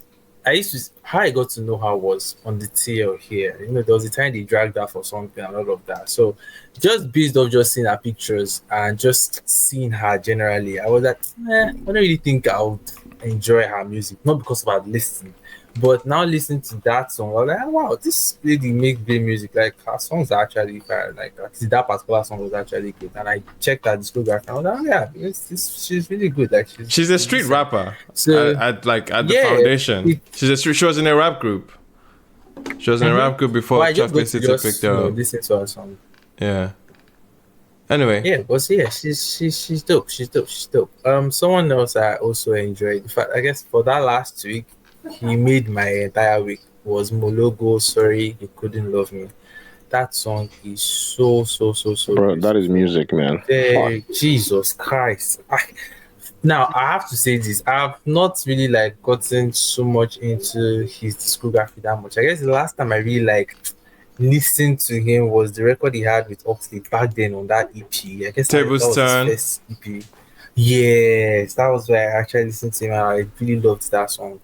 Speaker 9: how I got to know her was on the TL here. You know, there was a time they dragged her for something and all of that. So just based off just seeing her pictures and just seeing her generally, I was like, I don't really think I would enjoy her music. Not because of her listening, but now listening to that song, I was like, wow, this lady makes great music. Like her songs are actually fire. Like that particular song was actually good. And I checked her discography and I was like, she's really good. Like
Speaker 1: she's a street rapper. So at the foundation. She was in a rap group. She was in a rap group before Chocolate City picked her up.
Speaker 9: Listen to her song.
Speaker 1: Yeah. Anyway.
Speaker 9: Yeah, but yeah, she's dope. She's dope. Someone else I also enjoyed. In fact, I guess for that last week, he made my entire week was Mologo. Sorry, you couldn't love me. That song is so
Speaker 11: bro, that is music, man.
Speaker 9: Jesus Christ. Now I have to say this. I've not really gotten so much into his discography that much. I guess the last time I really listened to him was the record he had with Oxley back then on that EP. I guess that was his first EP. Yes, that was where I actually listened to him and I really loved that song.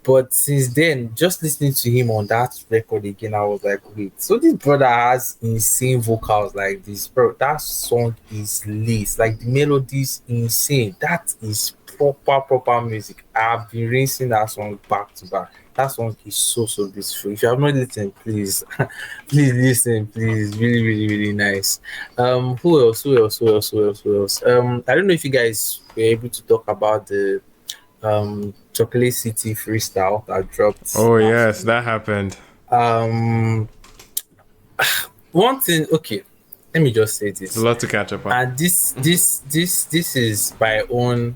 Speaker 9: But since then, just listening to him on that record again, I was like, wait, so this brother has insane vocals like this, bro. That song is lit. Like the melodies insane. That is proper music. I've been rinsing that song back to back. That song is so beautiful. If you have not listened, please, please listen, please. Really nice. Who else? I don't know if you guys were able to talk about the Chocolate City freestyle that dropped.
Speaker 1: Oh yes, that happened.
Speaker 9: One thing, okay, let me just say this.
Speaker 1: There's a lot to catch up on.
Speaker 9: And this is my own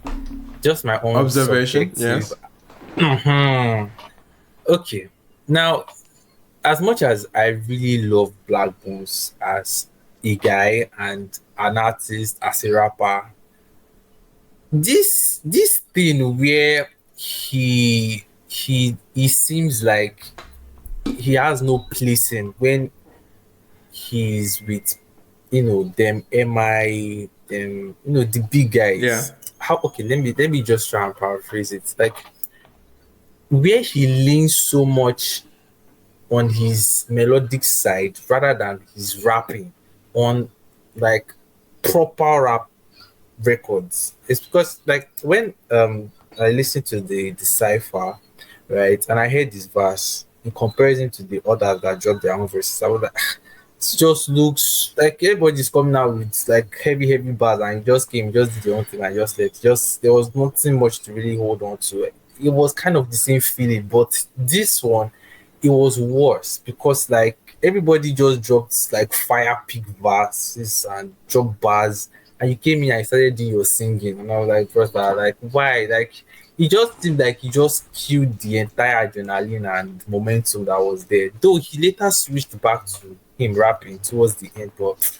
Speaker 1: observation. Yes.
Speaker 9: Okay. Now, as much as I really love Blaqbonez as a guy and an artist, as a rapper, this thing where he seems like he has no place in when he's with them MI, them the big guys.
Speaker 1: Yeah.
Speaker 9: Let me just try and paraphrase it. Like where he leans so much on his melodic side rather than his rapping on like proper rap records. It's because like when I listened to the cipher, right, and I heard this verse in comparison to the others that dropped their own verses, I was like, it just looks like everybody's coming out with like heavy bars and it just did the own thing and just left. There was nothing much to really hold on to. It was kind of the same feeling, but this one it was worse because like everybody just dropped like fire pick verses and drop bars, and you came in and started doing your singing, and I was like, first, like why? Like it just seemed like he just killed the entire adrenaline and momentum that was there. Though he later switched back to him rapping towards the end, but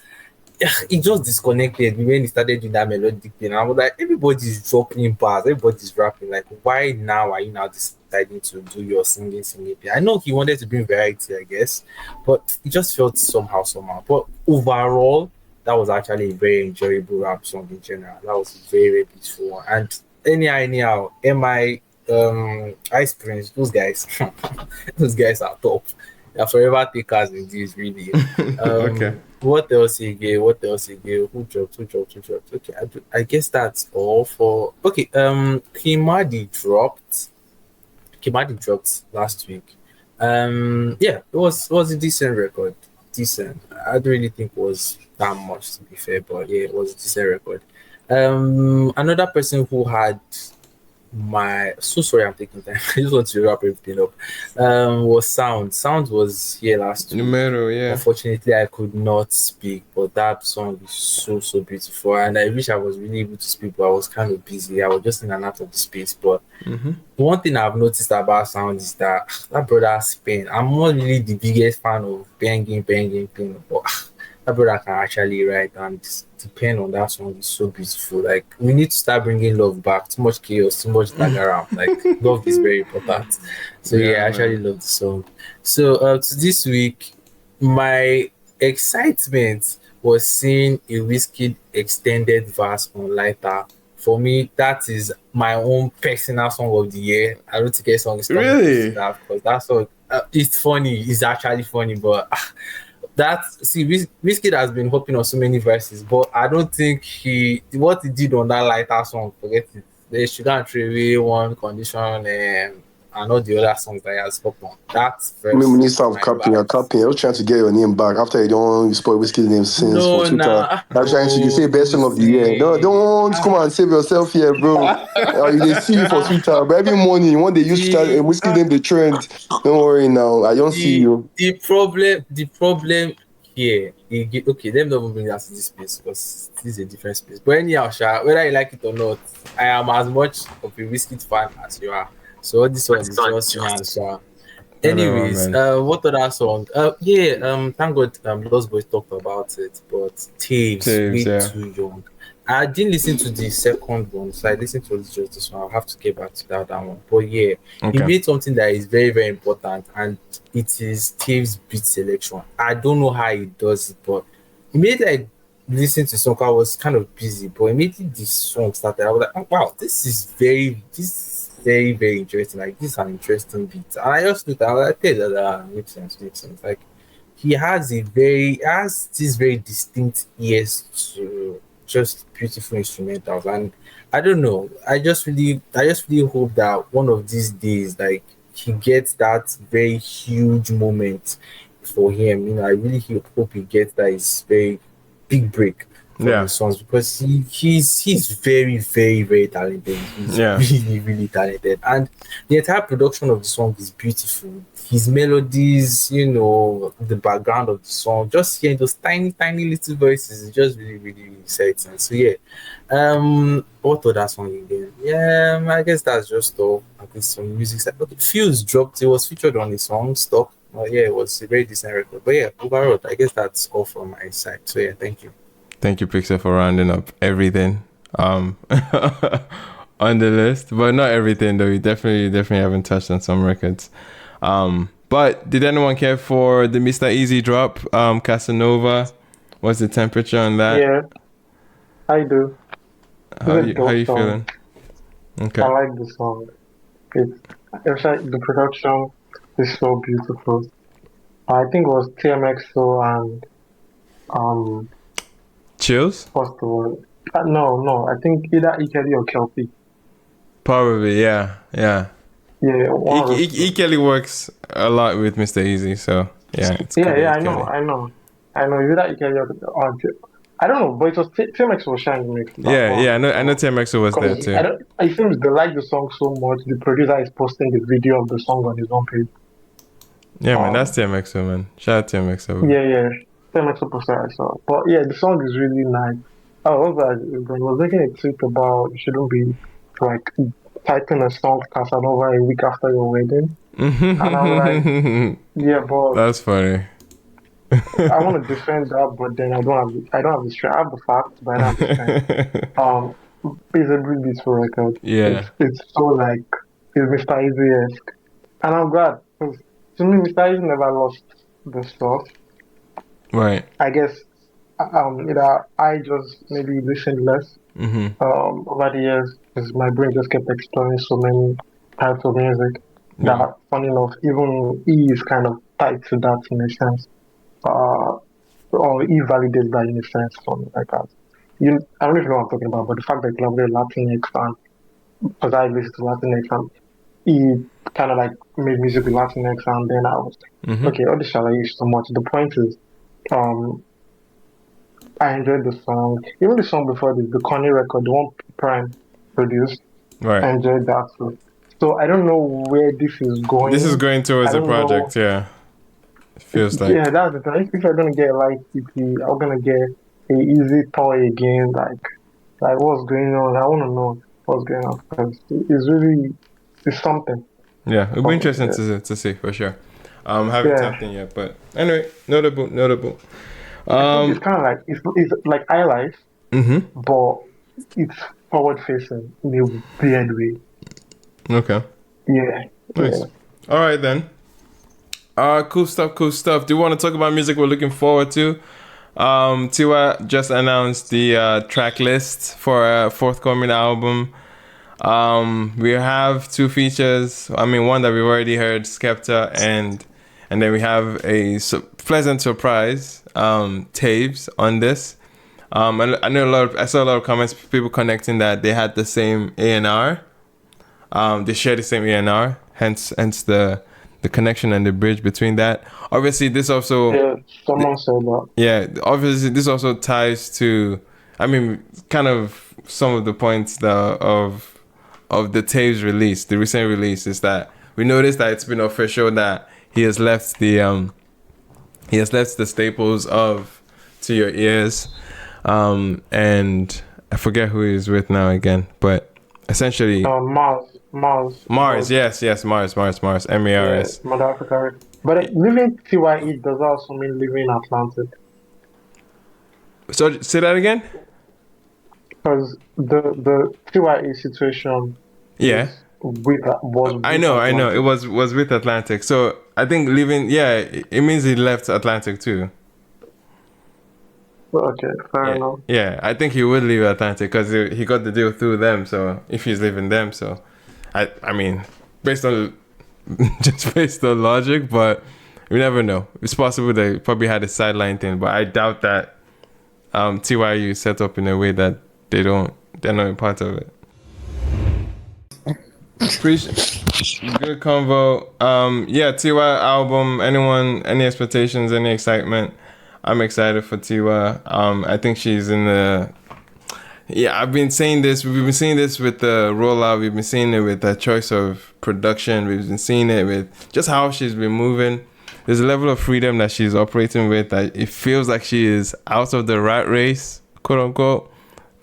Speaker 9: it just disconnected me when he started doing that melodic thing. I was like, everybody's dropping bars, everybody's rapping. Like, why now are you now deciding to do your singing? I know he wanted to bring variety, I guess, but it just felt somehow. But overall, that was actually a very enjoyable rap song in general. That was a very beautiful one. And anyhow, MI, Ice Prince, those guys, those guys are top. They're forever takers in this, really.
Speaker 1: Okay.
Speaker 9: What else again? Who dropped? Okay, I guess that's all for. Okay, Kimadi dropped last week. Yeah, it was a decent record. Decent. I don't really think it was that much, to be fair, but yeah, it was a decent record. Another person who had so sorry I'm taking time. I just want to wrap everything up. Was Sound was here last week.
Speaker 1: Numero, yeah.
Speaker 9: Unfortunately I could not speak, but that song is so beautiful, and I wish I was really able to speak, but I was kind of busy. I was just in and out of the space. But one thing I've noticed about Sound is that brother's pen. I'm not really the biggest fan of banging pen, but that brother can actually write, and the pen on that song is so beautiful. Like we need to start bringing love back. Too much chaos, too much tag around. Like love is very important. So yeah, I actually love the song. So to this week, my excitement was seeing a Wizkid extended verse on Lighter. For me, that is my own personal song of the year. I don't think a song is
Speaker 1: really
Speaker 9: that, because that song it's funny. It's actually funny, but. Wizkid has been hopping on so many verses, but I don't think what he did on that Lighter song, forget it. They should go and throw away One Condition and all the other songs that he has hopped on. That's first.
Speaker 13: When you start capping, I was trying to get your name back after you spoil Wizkid's name since for Twitter. I'm trying to say best song of the year. No, don't come and save yourself here, bro. They see you for Twitter, but every morning when they use Wizkid name the trend. Don't worry now. I don't see you.
Speaker 9: The problem here. Okay, let me not bring that to this space because this is a different space. But anyhow, whether you like it or not, I am as much of a Wizkid fan as you are. So this one is just me and Sha. Anyways, what other song? Thank God Lost Boys talked about it, but Taves way too young. I didn't listen to the second one, so I listened to just this one. I'll have to get back to that one. But yeah, he
Speaker 1: Okay.
Speaker 9: made something that is very, very important, and it is Taves beat selection. I don't know how he does it, but he made like listen to song. I was kind of busy, but immediately this song started. I was like, oh, wow, this is very, very interesting. Like, this is an interesting beat. And I just looked at it, I was like, okay, that makes sense. Like, he has this very distinct ears to just beautiful instrumentals, and I don't know. I just really hope that one of these days, like, he gets that very huge moment for him. I really hope he gets that his very big break from the songs, because he's very, very, very talented. He's really, really talented, and the entire production of the song is beautiful. His melodies, the background of the song, just hearing those tiny, tiny little voices is just really, really, really exciting. So yeah, what other song again? Yeah, I guess that's just all. I think some music side. But Fuse dropped. It was featured on the song Stop. Yeah, it was a very decent record. But yeah, overall, I guess that's all from my side. So yeah, thank you.
Speaker 1: Thank you, Pixar, for rounding up everything on the list, but not everything though. You definitely haven't touched on some records. But did anyone care for the Mr. Easy drop, Casanova? What's the temperature on that?
Speaker 3: Yeah, I do.
Speaker 1: How you feeling? Okay.
Speaker 3: I like the song. It's like the production is so beautiful. I think it was TMXO and
Speaker 1: Chills?
Speaker 3: What's the word? No. I think either Ikeli or Kelpie.
Speaker 1: Probably, yeah.
Speaker 3: Yeah.
Speaker 1: E. Kelly works a lot with Mr. Easy, so yeah.
Speaker 3: I know. Either Ikeli or I don't know, but it was TMX was shining me.
Speaker 1: I know TMX was there too.
Speaker 3: It seems they like the song so much. The producer is posting the video of the song on his own page.
Speaker 1: Yeah, man, that's TMX, man. Shout out TMX.
Speaker 3: Yeah. TMX poster I saw. But yeah, the song is really nice. I was making a tweet about you shouldn't be like typing a song Casanova a week after your wedding. And I'm like, yeah, but
Speaker 1: that's funny.
Speaker 3: I want to defend that, but then I don't have the strength. I have the facts, but I don't have the strength. It's a really beautiful record.
Speaker 1: Yeah.
Speaker 3: It's so like it's Mr. Easy-esque. And I'm glad, because to me Mr. Easy never lost the stuff.
Speaker 1: Right.
Speaker 3: I guess either I just maybe listened less over the years, because my brain just kept exploring so many types of music that, funny enough, even he is kind of tied to that in a sense. Or he validates that in a sense for me, like that. I don't even know what I'm talking about, but the fact that he loved Latinx and because I listened to Latinx and he kind of like made music with Latinx, and then I was like, okay, all this shall I use so much. The point is, I enjoyed the song. Even the song before this, the Connie record, the one Prime produced, I enjoyed that too. So I don't know where this is going.
Speaker 1: This is going towards a project, yeah. It feels like.
Speaker 3: Yeah, that's the thing. If I'm gonna get a light EP, I'm gonna get a easy toy again. Like what's going on? I want to know what's going on, because it's something.
Speaker 1: Yeah, it'll be interesting to see for sure. Haven't tapped in yet, but anyway, notable.
Speaker 3: It's kind of like it's like highlights, but it's forward facing in a weird way.
Speaker 1: Okay.
Speaker 3: Yeah.
Speaker 1: Nice.
Speaker 3: Yeah.
Speaker 1: All right then. Cool stuff. Do you want to talk about music we're looking forward to? Tiwa just announced the track list for a forthcoming album. We have 2 features. I mean, one that we've already heard, Skepta, and then we have a pleasant surprise, Taves on this. And I saw a lot of comments, people connecting that they had the same A&R. They share the same A&R, hence the connection and the bridge between that. Obviously, this also...
Speaker 3: Yeah, someone said that.
Speaker 1: Yeah, obviously, this also ties to... I mean, kind of some of the points of the Taves release, the recent release, is that we noticed that it's been official that he has left the staples of To Your Ears. And I forget who he's with now again, but essentially... Mars, yes, Mars, Mars, M-A-R-S.
Speaker 3: Yeah, Mother Africa. But living TYE does also mean living Atlantic.
Speaker 1: So, say that again?
Speaker 3: Because the TYA situation
Speaker 1: Yeah.
Speaker 3: was
Speaker 1: I
Speaker 3: with
Speaker 1: know.
Speaker 3: Atlantic.
Speaker 1: It was with Atlantic. So I think leaving, yeah, it means he left Atlantic too.
Speaker 3: Okay, fair enough.
Speaker 1: Yeah, I think he would leave Atlantic because he got the deal through them. So if he's leaving them, so I mean, based on just based on logic, but you never know. It's possible they probably had a sideline thing, but I doubt that TYU is set up in a way that they're not a part of it. Good convo. Yeah, Tiwa album. Any expectations? Any excitement? I'm excited for Tiwa. I think she's in the. Yeah, I've been saying this. We've been seeing this with the rollout. We've been seeing it with the choice of production. We've been seeing it with just how she's been moving. There's a level of freedom that she's operating with that it feels like she is out of the rat race, quote unquote.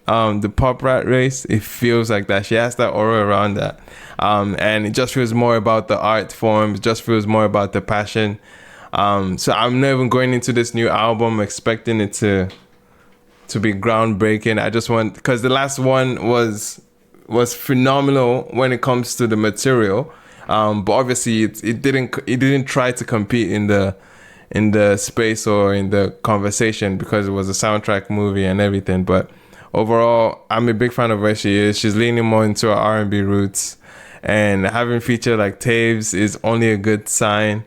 Speaker 1: The pop rat race. It feels like that. She has that aura around that. And it just feels more about the art form. It just feels more about the passion. So I'm not even going into this new album expecting it to be groundbreaking. I just want, because the last one was phenomenal when it comes to the material, but obviously it didn't try to compete in the space or in the conversation because it was a soundtrack movie and everything. But overall, I'm a big fan of where she is. She's leaning more into her R&B roots, and having feature like Taves is only a good sign.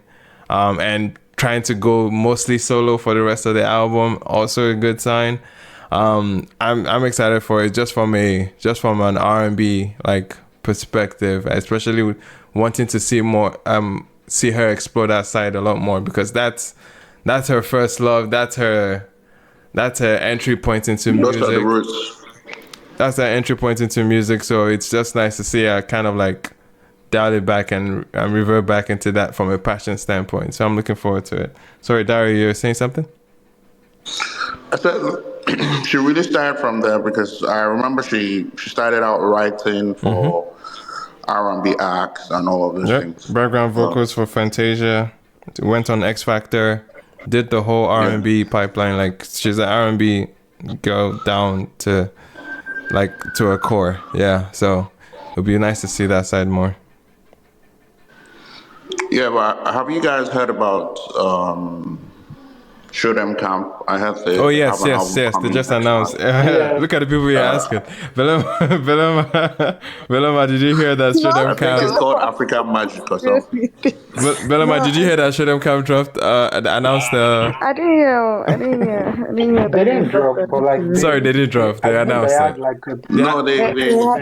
Speaker 1: And trying to go mostly solo for the rest of the album, also a good sign. I'm excited for it just from an R&B like perspective, especially wanting to see more, see her explore that side a lot more, because that's her first love. That's her entry point into music.
Speaker 10: Those are the roots.
Speaker 1: That's her entry point into music. So it's just nice to see her kind of like dial it back and revert back into that from a passion standpoint. So I'm looking forward to it. Sorry, Dario, you were saying something?
Speaker 10: I said she really started from there because I remember she started out writing for R&B acts and all of those things.
Speaker 1: Background vocals for Fantasia. Went on X Factor. Did the whole R&B pipeline. Like, she's an R&B girl down to her core. Yeah, so it'll be nice to see that side more.
Speaker 10: Yeah, but have you guys heard about Shoday Camp? I have the.
Speaker 1: Oh yes. They just announced. Look at the people you're asking. Belema, did you hear that Shoday Camp?
Speaker 10: It's called African Magic or something.
Speaker 1: Belema, did you hear that Shoday Camp dropped? Announced the.
Speaker 4: I didn't hear.
Speaker 3: They didn't drop, but like.
Speaker 1: Sorry, they did drop. They announced it.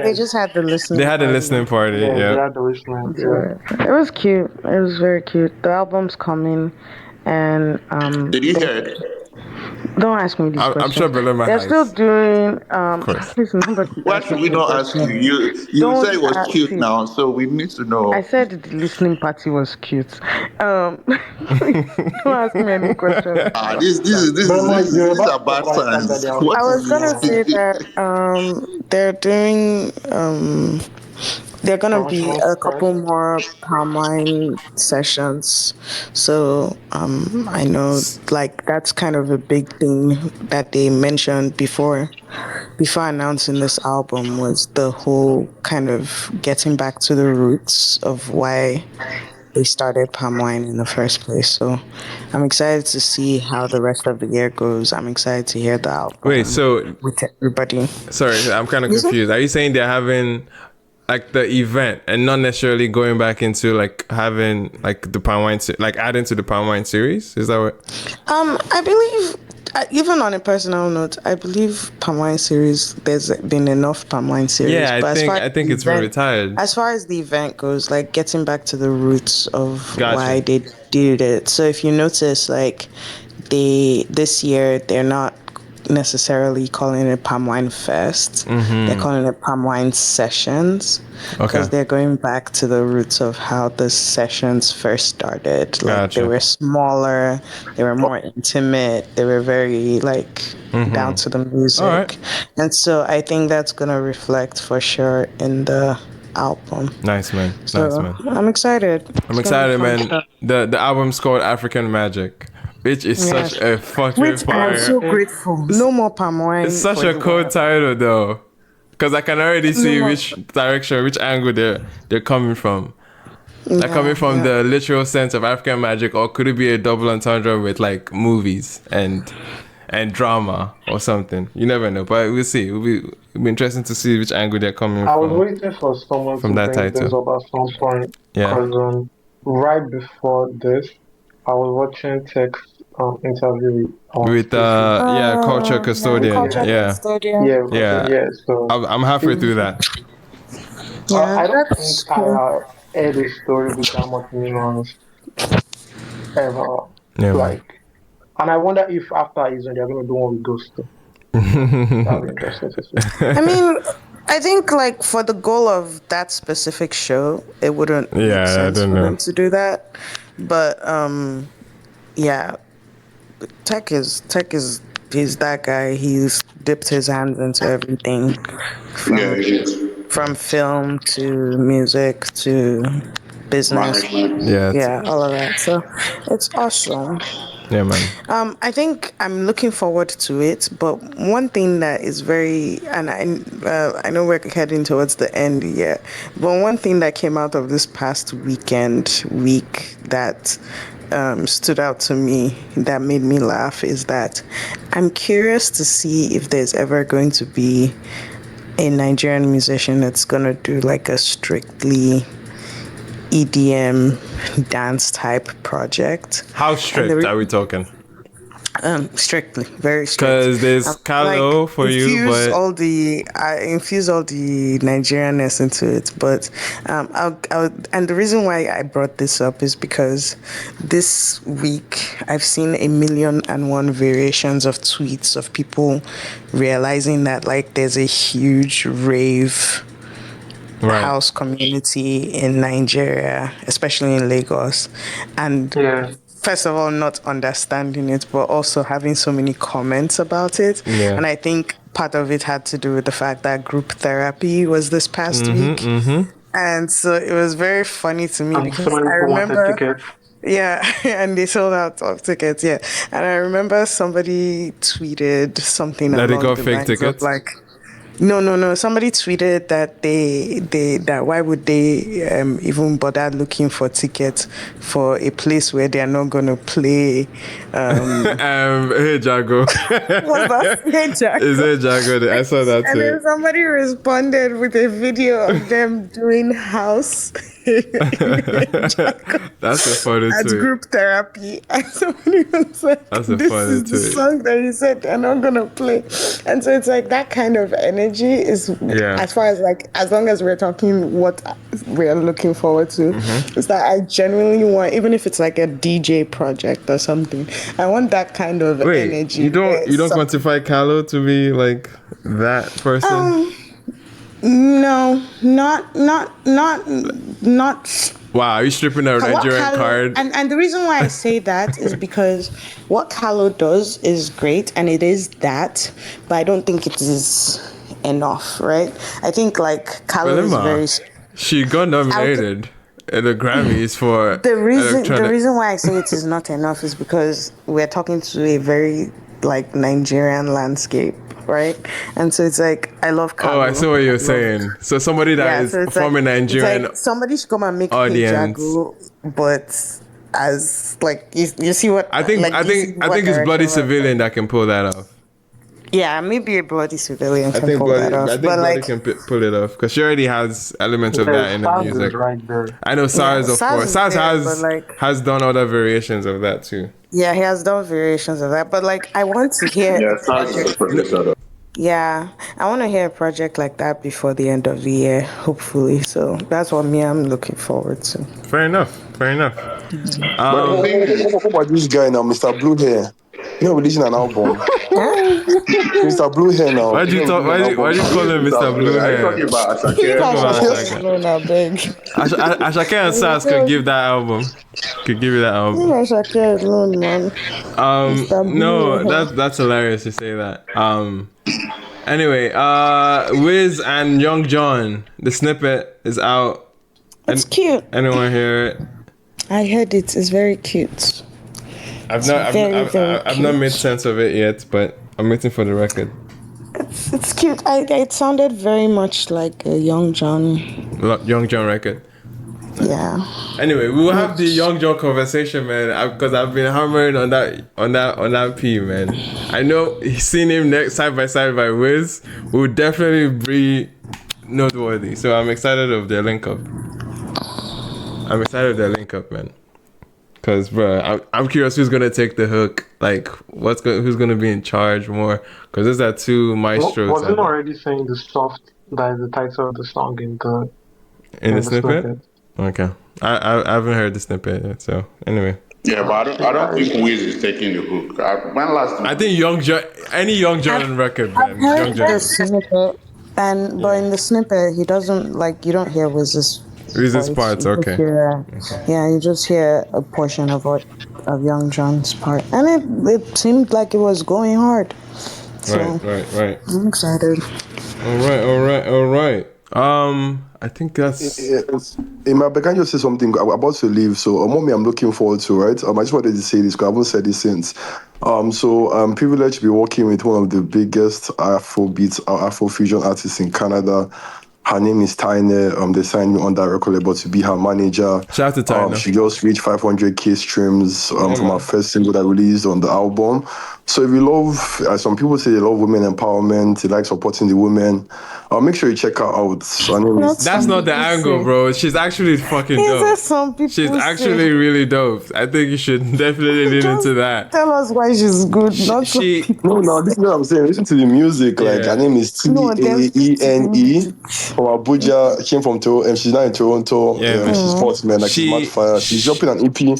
Speaker 4: They just had the listening.
Speaker 1: They had a listening party.
Speaker 3: Yeah, they had the listening.
Speaker 4: Yeah. It was cute. It was very cute. The album's coming. And
Speaker 10: did you hear it?
Speaker 4: Don't ask me these questions.
Speaker 1: I'm sure Belema
Speaker 4: They're still doing
Speaker 10: Why should we not ask you? You said it was cute now, so we need to know.
Speaker 4: I said the listening party was cute. Don't ask me any questions.
Speaker 10: This is a bad sign.
Speaker 4: I was gonna say that they're doing there are gonna be a couple more palm wine sessions, so I know like that's kind of a big thing that they mentioned before announcing this album, was the whole kind of getting back to the roots of why they started palm wine in the first place. So I'm excited to see how the rest of the year goes. I'm excited to hear the album.
Speaker 1: Wait, so
Speaker 4: with everybody.
Speaker 1: Sorry, I'm kind of confused. Are you saying they're having like the event and not necessarily going back into like having like the palm wine, like adding to the palm wine series? Is that what?
Speaker 4: I believe, even on a personal note, I believe palm wine series, there's been enough palm wine series.
Speaker 1: Yeah, I think it's been retired.
Speaker 4: As far as the event goes, like getting back to the roots of why they did it. So if you notice, like this year they're not necessarily calling it palm wine fest. They're calling it palm wine sessions, because they're going back to the roots of how the sessions first started. Like they were smaller, they were more intimate, they were very like down to the music. And so I think that's gonna reflect for sure in the album.
Speaker 1: Nice man.
Speaker 4: I'm excited.
Speaker 1: I'm excited, man. The album's called African Magic. which is such a fucking
Speaker 4: Which I'm so grateful. No more palm wine.
Speaker 1: It's such a cool title though, because I can already see which direction, which angle they're coming from. They're coming from the literal sense of African magic, or could it be a double entendre with like movies and drama or something? You never know, but we'll see. It'll be interesting to see which angle they're coming
Speaker 3: I
Speaker 1: from.
Speaker 3: was waiting for someone
Speaker 1: from
Speaker 3: to
Speaker 1: that
Speaker 3: bring
Speaker 1: title.
Speaker 3: this up at some point.
Speaker 1: Yeah.
Speaker 3: Because right before this, I was watching Tech's interview
Speaker 1: with culture custodian. Yeah.
Speaker 3: So
Speaker 1: I'm halfway through that.
Speaker 3: I don't think I have heard a story with that much nuance ever.
Speaker 1: Yeah,
Speaker 3: like, and I wonder if after Izon they're gonna do one with those two. That'll be interesting to see.
Speaker 4: I mean, I think like for the goal of that specific show, it wouldn't make sense for them to do that. But Tech is he's that guy. He's dipped his hands into everything. From film to music to business. All of that. So it's awesome.
Speaker 1: Yeah, man.
Speaker 4: I think I'm looking forward to it, but one thing that is very, and I know we're heading towards the end yet, but one thing that came out of this past week that stood out to me, that made me laugh, is that I'm curious to see if there's ever going to be a Nigerian musician that's gonna do like a strictly EDM dance type project.
Speaker 1: How strict are we talking?
Speaker 4: Strictly, very strict.
Speaker 1: Because there's Kalo for you, but
Speaker 4: I infuse all the Nigerianness into it. But and the reason why I brought this up is because this week I've seen 1,000,001 variations of tweets of people realizing that like there's a huge rave house community in Nigeria, especially in Lagos, and first of all, not understanding it, but also having so many comments about it. Yeah. And I think part of it had to do with the fact that group therapy was this past week. And so it was very funny to me because I remember... Yeah, and they sold out of tickets, And I remember somebody tweeted something
Speaker 1: that
Speaker 4: along
Speaker 1: they got
Speaker 4: the
Speaker 1: fake
Speaker 4: lines
Speaker 1: tickets?
Speaker 4: of like... No. Somebody tweeted that that why would they even bother looking for tickets for a place where they are not going to play?
Speaker 1: Hey Jago.
Speaker 4: What's that? Hey Jago.
Speaker 1: Is it Jago? I saw that too.
Speaker 4: And then somebody responded with a video of them doing house.
Speaker 1: That's a funny tweet.
Speaker 4: As group therapy, and somebody was like,
Speaker 1: "That's a
Speaker 4: this
Speaker 1: funny
Speaker 4: is the song that he said they're not gonna play," and so it's like that kind of energy is as far as like as long as we're talking what we're looking forward to, is that I genuinely want, even if it's like a DJ project or something, I want that kind of energy.
Speaker 1: You don't quantify Kalo to be like that person?
Speaker 4: No, not.
Speaker 1: Wow, are you stripping a Nigerian card?
Speaker 4: And the reason why I say that is because what Kalo does is great, and it is that, but I don't think it is enough, right? I think like Kalo is very...
Speaker 1: She got nominated at the Grammys for
Speaker 4: the reason why I say it is not enough is because we're talking to a very like Nigerian landscape, right? And so it's like I love Kalo.
Speaker 1: Oh, I see what you're saying. So somebody that is from a Nigerian
Speaker 4: like somebody should come and make
Speaker 1: audience,
Speaker 4: Jago, but as like you see what
Speaker 1: I think it's Bloody Civilian that can pull that off.
Speaker 4: Yeah, maybe a Bloody Civilian can pull that off.
Speaker 1: I think Bloody can pull it off because she already has elements of that in the music.
Speaker 3: Right there.
Speaker 1: I know SARS, of course. SARS has done other variations of that too.
Speaker 4: Yeah, he has done variations of that, but like I want to hear.
Speaker 10: Yeah, SARS is a producer.
Speaker 4: Yeah, I want to hear a project like that before the end of the year, hopefully. So that's what I'm looking forward to.
Speaker 1: Fair enough.
Speaker 13: What about this guy now, Mr. Blue Hair? You know, releasing an album. Mr. Blue Hair now.
Speaker 1: Why do you call him Mr. Blue Hair?
Speaker 10: Are you talking about Asake?
Speaker 1: Asake and SARS could give that album. Could give you that album. No, that's hilarious to say that. Anyway, Wiz and Young John, the snippet is out.
Speaker 4: It's cute.
Speaker 1: Anyone hear it?
Speaker 4: I heard it. It's very cute.
Speaker 1: I've not made sense of it yet, but I'm waiting for the record.
Speaker 4: It's cute. It sounded very much like a Young John
Speaker 1: record.
Speaker 4: Yeah.
Speaker 1: Anyway, we will have the Young John conversation, man, because I've been hammering on that P, man. I know seeing him next side by side by Wiz will definitely be noteworthy. So I'm excited of their link up. Man. Cause, bro, I'm curious who's gonna take the hook. Like, who's gonna be in charge more? Cause those are two maestros.
Speaker 3: Wasn't already saying the soft that is the title of the song in the
Speaker 1: snippet? Okay, I haven't heard the snippet yet. So anyway.
Speaker 10: Yeah, but I don't think Wiz is taking the hook. I
Speaker 1: think Young John, any Young John record, man.
Speaker 4: I've heard the snippet, but in the snippet he doesn't you don't hear Wiz's
Speaker 1: parts. Okay.
Speaker 4: Yeah, you just hear a portion of Young John's part, and it seemed like it was going hard. So,
Speaker 1: right.
Speaker 4: I'm excited.
Speaker 1: All right. I think that's.
Speaker 13: Can I just say something? I'm about to leave, so mommy, I'm looking forward to, right? I just wanted to say this because I haven't said this since. So I'm privileged to be working with one of the biggest Afrobeat or Afrofusion artists in Canada. Her name is Tine. They signed me on that record label to be her manager.
Speaker 1: Shout out to Tine.
Speaker 13: She just reached 500k streams from her first single that released on the album. So if you love, some people say they love women empowerment, they like supporting the women, make sure you check her out.
Speaker 1: That's not the angle, bro. She's actually fucking dope. She's actually really dope. I think you should definitely lean into that.
Speaker 4: Tell us why she's good.
Speaker 13: No, this is what I'm saying. Listen to the music. Like, her name is Taene from Abuja. Came from Toronto, and she's now in Toronto. She's sportsman. Like, she's mad fire. She's dropping an EP.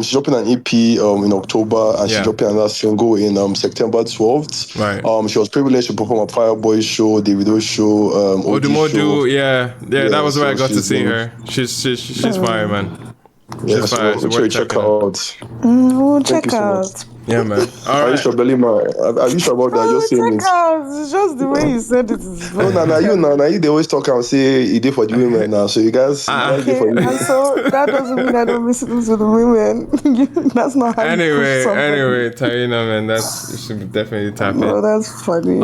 Speaker 13: She's dropping an EP in October, and she's dropping another single in September 12th.
Speaker 1: Right.
Speaker 13: She was privileged to perform at Fireboy show, Davido show,
Speaker 1: Odumodublvck, yeah. That was where I got to see her. She's fire, man.
Speaker 13: Yeah, so make sure you check her out.
Speaker 4: We'll check out.
Speaker 13: So
Speaker 1: yeah, man. All right.
Speaker 13: Are you sure about that? Just saying it.
Speaker 4: It's just the way you said it.
Speaker 13: You they always talk and say you did for the women now. So you guys,
Speaker 4: and so that doesn't mean I don't listen to the women. That's not how.
Speaker 1: Anyway, Taina, man, you should definitely tap in.
Speaker 4: Oh, that's funny.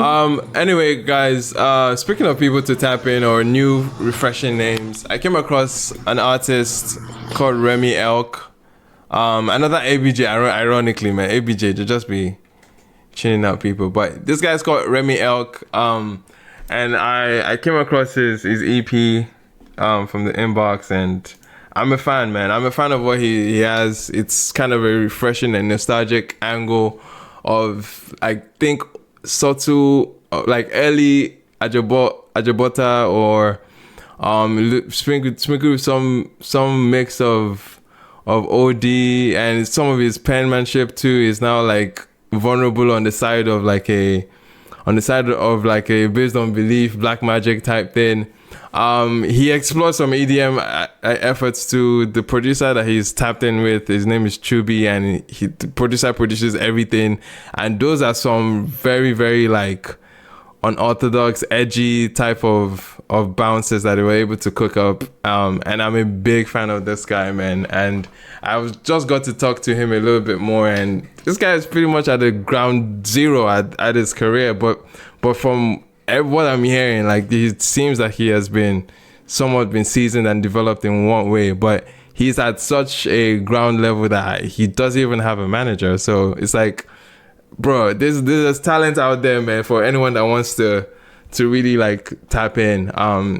Speaker 1: Anyway, guys, speaking of people to tap in or new refreshing names, I came across an artist called Remy Elk. Another ABJ, ironically, man. ABJ to just be chilling out people, but this guy's called Remy Elk. And I came across his EP from the inbox, and I'm a fan, man. I'm a fan of what he has. It's kind of a refreshing and nostalgic angle of, I think, subtle, like early Ajabota or sprinkled with some mix of OD, and some of his penmanship too is now like vulnerable on the side of like a based on belief black magic type thing. He explored some EDM efforts too. The producer that he's tapped in with, his name is Chubby, and the producer produces everything, and those are some very, very like unorthodox, edgy type of bounces that they were able to cook up. And I'm a big fan of this guy, man. And I just got to talk to him a little bit more, and this guy is pretty much at the ground zero at his career. But from what I'm hearing, like, it seems that he has been somewhat seasoned and developed in one way, but he's at such a ground level that he doesn't even have a manager. So it's like, bro, there's talent out there, man, for anyone that wants to really like tap in,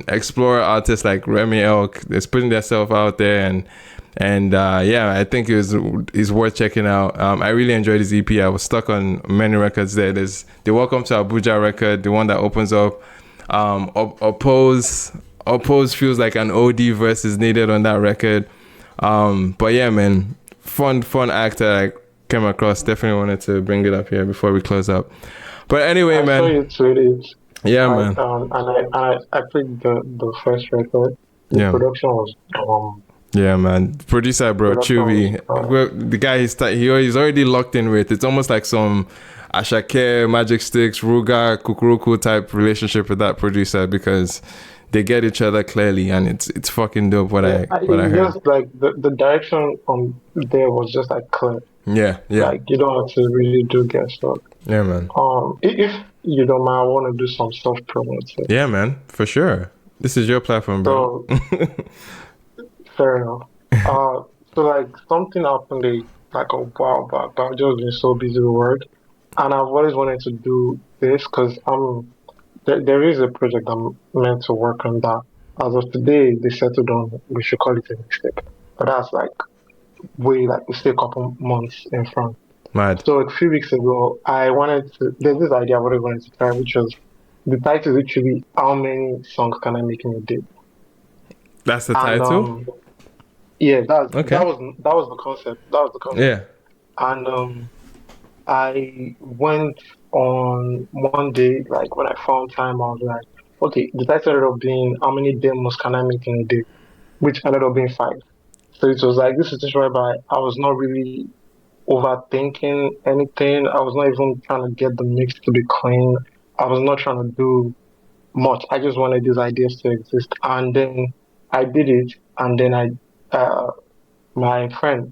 Speaker 1: explore artists like Remy Elk. They're putting themselves out there, and I think it's worth checking out. I really enjoyed his EP. I was stuck on many records there. There's the Welcome to Abuja record, the one that opens up. Oppose feels like an OD verse is needed on that record. But yeah, man, fun actor I came across. Definitely wanted to bring it up here before we close up. But anyway, man.
Speaker 3: I saw you tweeted.
Speaker 1: Yeah, man.
Speaker 3: And I played the first record. The production was
Speaker 1: yeah, man. Producer, bro, Chubby. The guy he's already locked in with. It's almost like some Ashake, Magic Sticks, Ruga, Kukuruku type relationship with that producer, because they get each other clearly, and it's fucking dope what I heard.
Speaker 3: Just like the direction from there was just like clear.
Speaker 1: Yeah.
Speaker 7: Like you don't have to really do guest work.
Speaker 1: Yeah, man.
Speaker 7: If you don't mind, I want to do some self promotion.
Speaker 1: Yeah, man, for sure. This is your platform, bro.
Speaker 7: So fair enough. So like something happened like a while back, but I've just been so busy with work, and I've always wanted to do this because there is a project I'm meant to work on that. As of today, they settled on we should call it a mixtape, but that's like we still a couple months in front.
Speaker 1: Mad.
Speaker 7: So a few weeks ago, there's this idea I really wanted to try, which was the title is literally how many songs can I make in a day?
Speaker 1: That's the title?
Speaker 7: Yeah, that was the concept.
Speaker 1: Yeah.
Speaker 7: And I went on one day, like when I found time, I was like, okay, the title ended up being how many demos can I make in a day? Which ended up being 5. So it was like this situation whereby I was not really overthinking anything. I was not even trying to get the mix to be clean. I was not trying to do much. I just wanted these ideas to exist. And then I did it. And then my friend,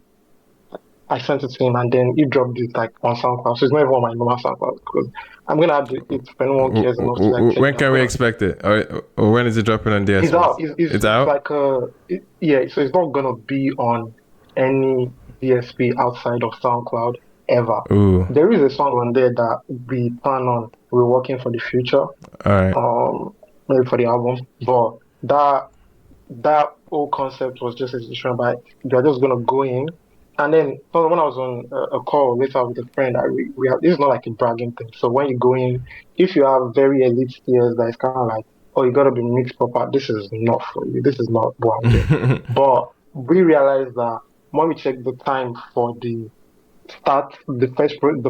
Speaker 7: I sent it to him, and then he dropped it like on SoundCloud. So it's not even on my normal SoundCloud because I'm gonna have it if anyone cares enough to like check
Speaker 1: when can we expect it? Or when is it dropping on DS?
Speaker 7: It's out. It's
Speaker 1: out?
Speaker 7: Like so it's not gonna be on any DSP outside of SoundCloud ever.
Speaker 1: Ooh.
Speaker 7: There is a song on there that we plan on. We're working for the future.
Speaker 1: All right.
Speaker 7: Maybe for the album, but that whole concept was just a decision by they're just gonna go in. And then when I was on a call later with a friend, this is not like a bragging thing. So when you go in, if you have very elite tiers, that is kind of like, oh, you gotta be mixed proper. This is not for you. This is not what I'm doing. But we realized that when we checked the time for the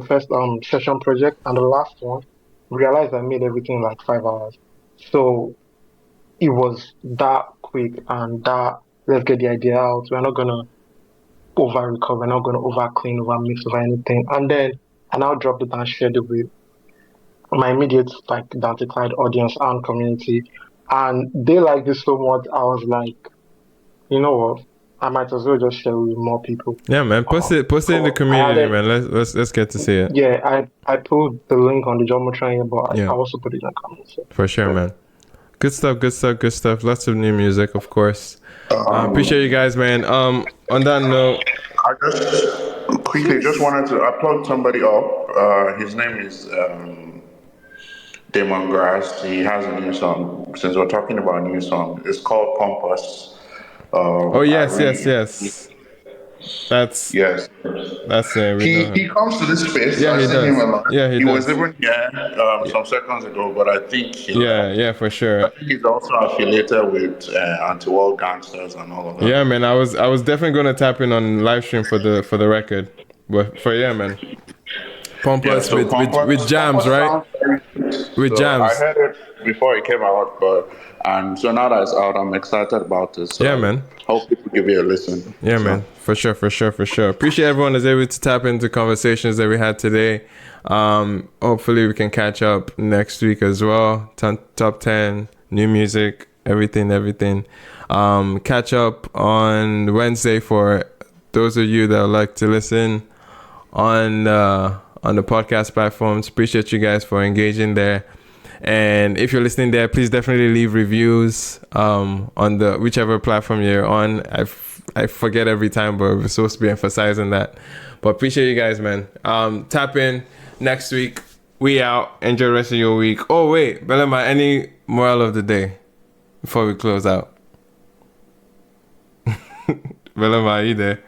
Speaker 7: first session project and the last one, we realized I made everything in like 5 hours. So it was that quick and that let's get the idea out. We're not gonna over recover, not gonna over clean, over mix, over anything. And then I now dropped it and shared it with my immediate like Dante Clyde audience and community. And they liked this so much, I was like, you know what? I might as well just share with more people.
Speaker 1: Yeah, man. Post it in the community, man. Let's get to see it.
Speaker 7: Yeah, I put the link on the Jumbotron here, but I also put it in the comments.
Speaker 1: For sure, man. Good stuff. Lots of new music, of course. Appreciate you guys, man. On that note,
Speaker 10: I just wanted to plug somebody up. His name is Damon Grass. He has a new song. Since we're talking about a new song, it's called Compass.
Speaker 1: Yes. That's
Speaker 10: he comes to this space.
Speaker 1: Yeah,
Speaker 10: I've seen him a lot.
Speaker 1: Yeah,
Speaker 10: he was even here some seconds ago, but I think
Speaker 1: for sure.
Speaker 10: I think he's also affiliated with anti-world gangsters and all of that.
Speaker 1: Yeah, man. I was definitely gonna tap in on live stream for the record, but man. Pompous with jams, right? With jams.
Speaker 10: I heard it before it came out, and so now that it's out, I'm excited about it. So
Speaker 1: yeah, man.
Speaker 10: Hope people give it a listen.
Speaker 1: Yeah, man. For sure. Appreciate everyone that's able to tap into conversations that we had today. Hopefully we can catch up next week as well. Top 10, new music, everything. Catch up on Wednesday for those of you that would like to listen on the podcast platforms. Appreciate you guys for engaging there. And if you're listening there, please definitely leave reviews on the whichever platform you're on. I forget every time, but we're supposed to be emphasizing that. But appreciate you guys, man. Tap in next week. We out. Enjoy the rest of your week. Oh wait, Belema, any moral of the day before we close out? Belema, are you there?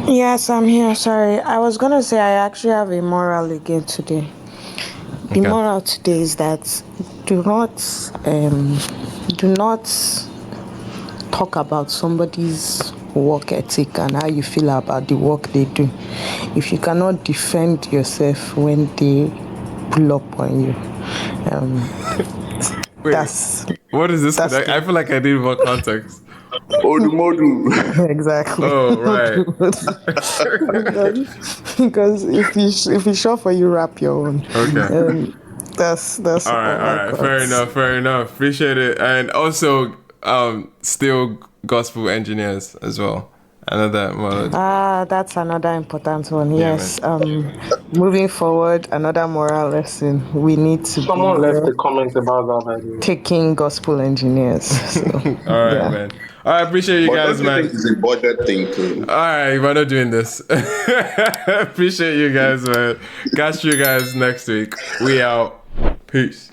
Speaker 4: Yes, I'm here. Sorry, I was gonna say I actually have a moral again today. The moral today is that do not talk about somebody's work ethic and how you feel about the work they do. If you cannot defend yourself when they pull up on you,
Speaker 1: wait, what is this? I feel like I need more context.
Speaker 10: Odumodublvck.
Speaker 4: Exactly.
Speaker 1: Oh, right.
Speaker 4: Because if you shop for you, wrap your own.
Speaker 1: Okay.
Speaker 4: That's
Speaker 1: all right. Fair enough. Appreciate it. And also, still gospel engineers as well. Another moral.
Speaker 4: That's another important one.
Speaker 1: Yeah,
Speaker 4: Yes. Moving forward, another moral lesson. We need to
Speaker 3: Someone
Speaker 4: be
Speaker 3: left a comment about that, by the way.
Speaker 4: taking gospel engineers. So,
Speaker 1: all right, man. I appreciate you
Speaker 10: But
Speaker 1: guys,
Speaker 10: don't you
Speaker 1: man.
Speaker 10: think it's a budget thing too?
Speaker 1: All right, we're not doing this. Appreciate you guys, man. Catch you guys next week. We out. Peace.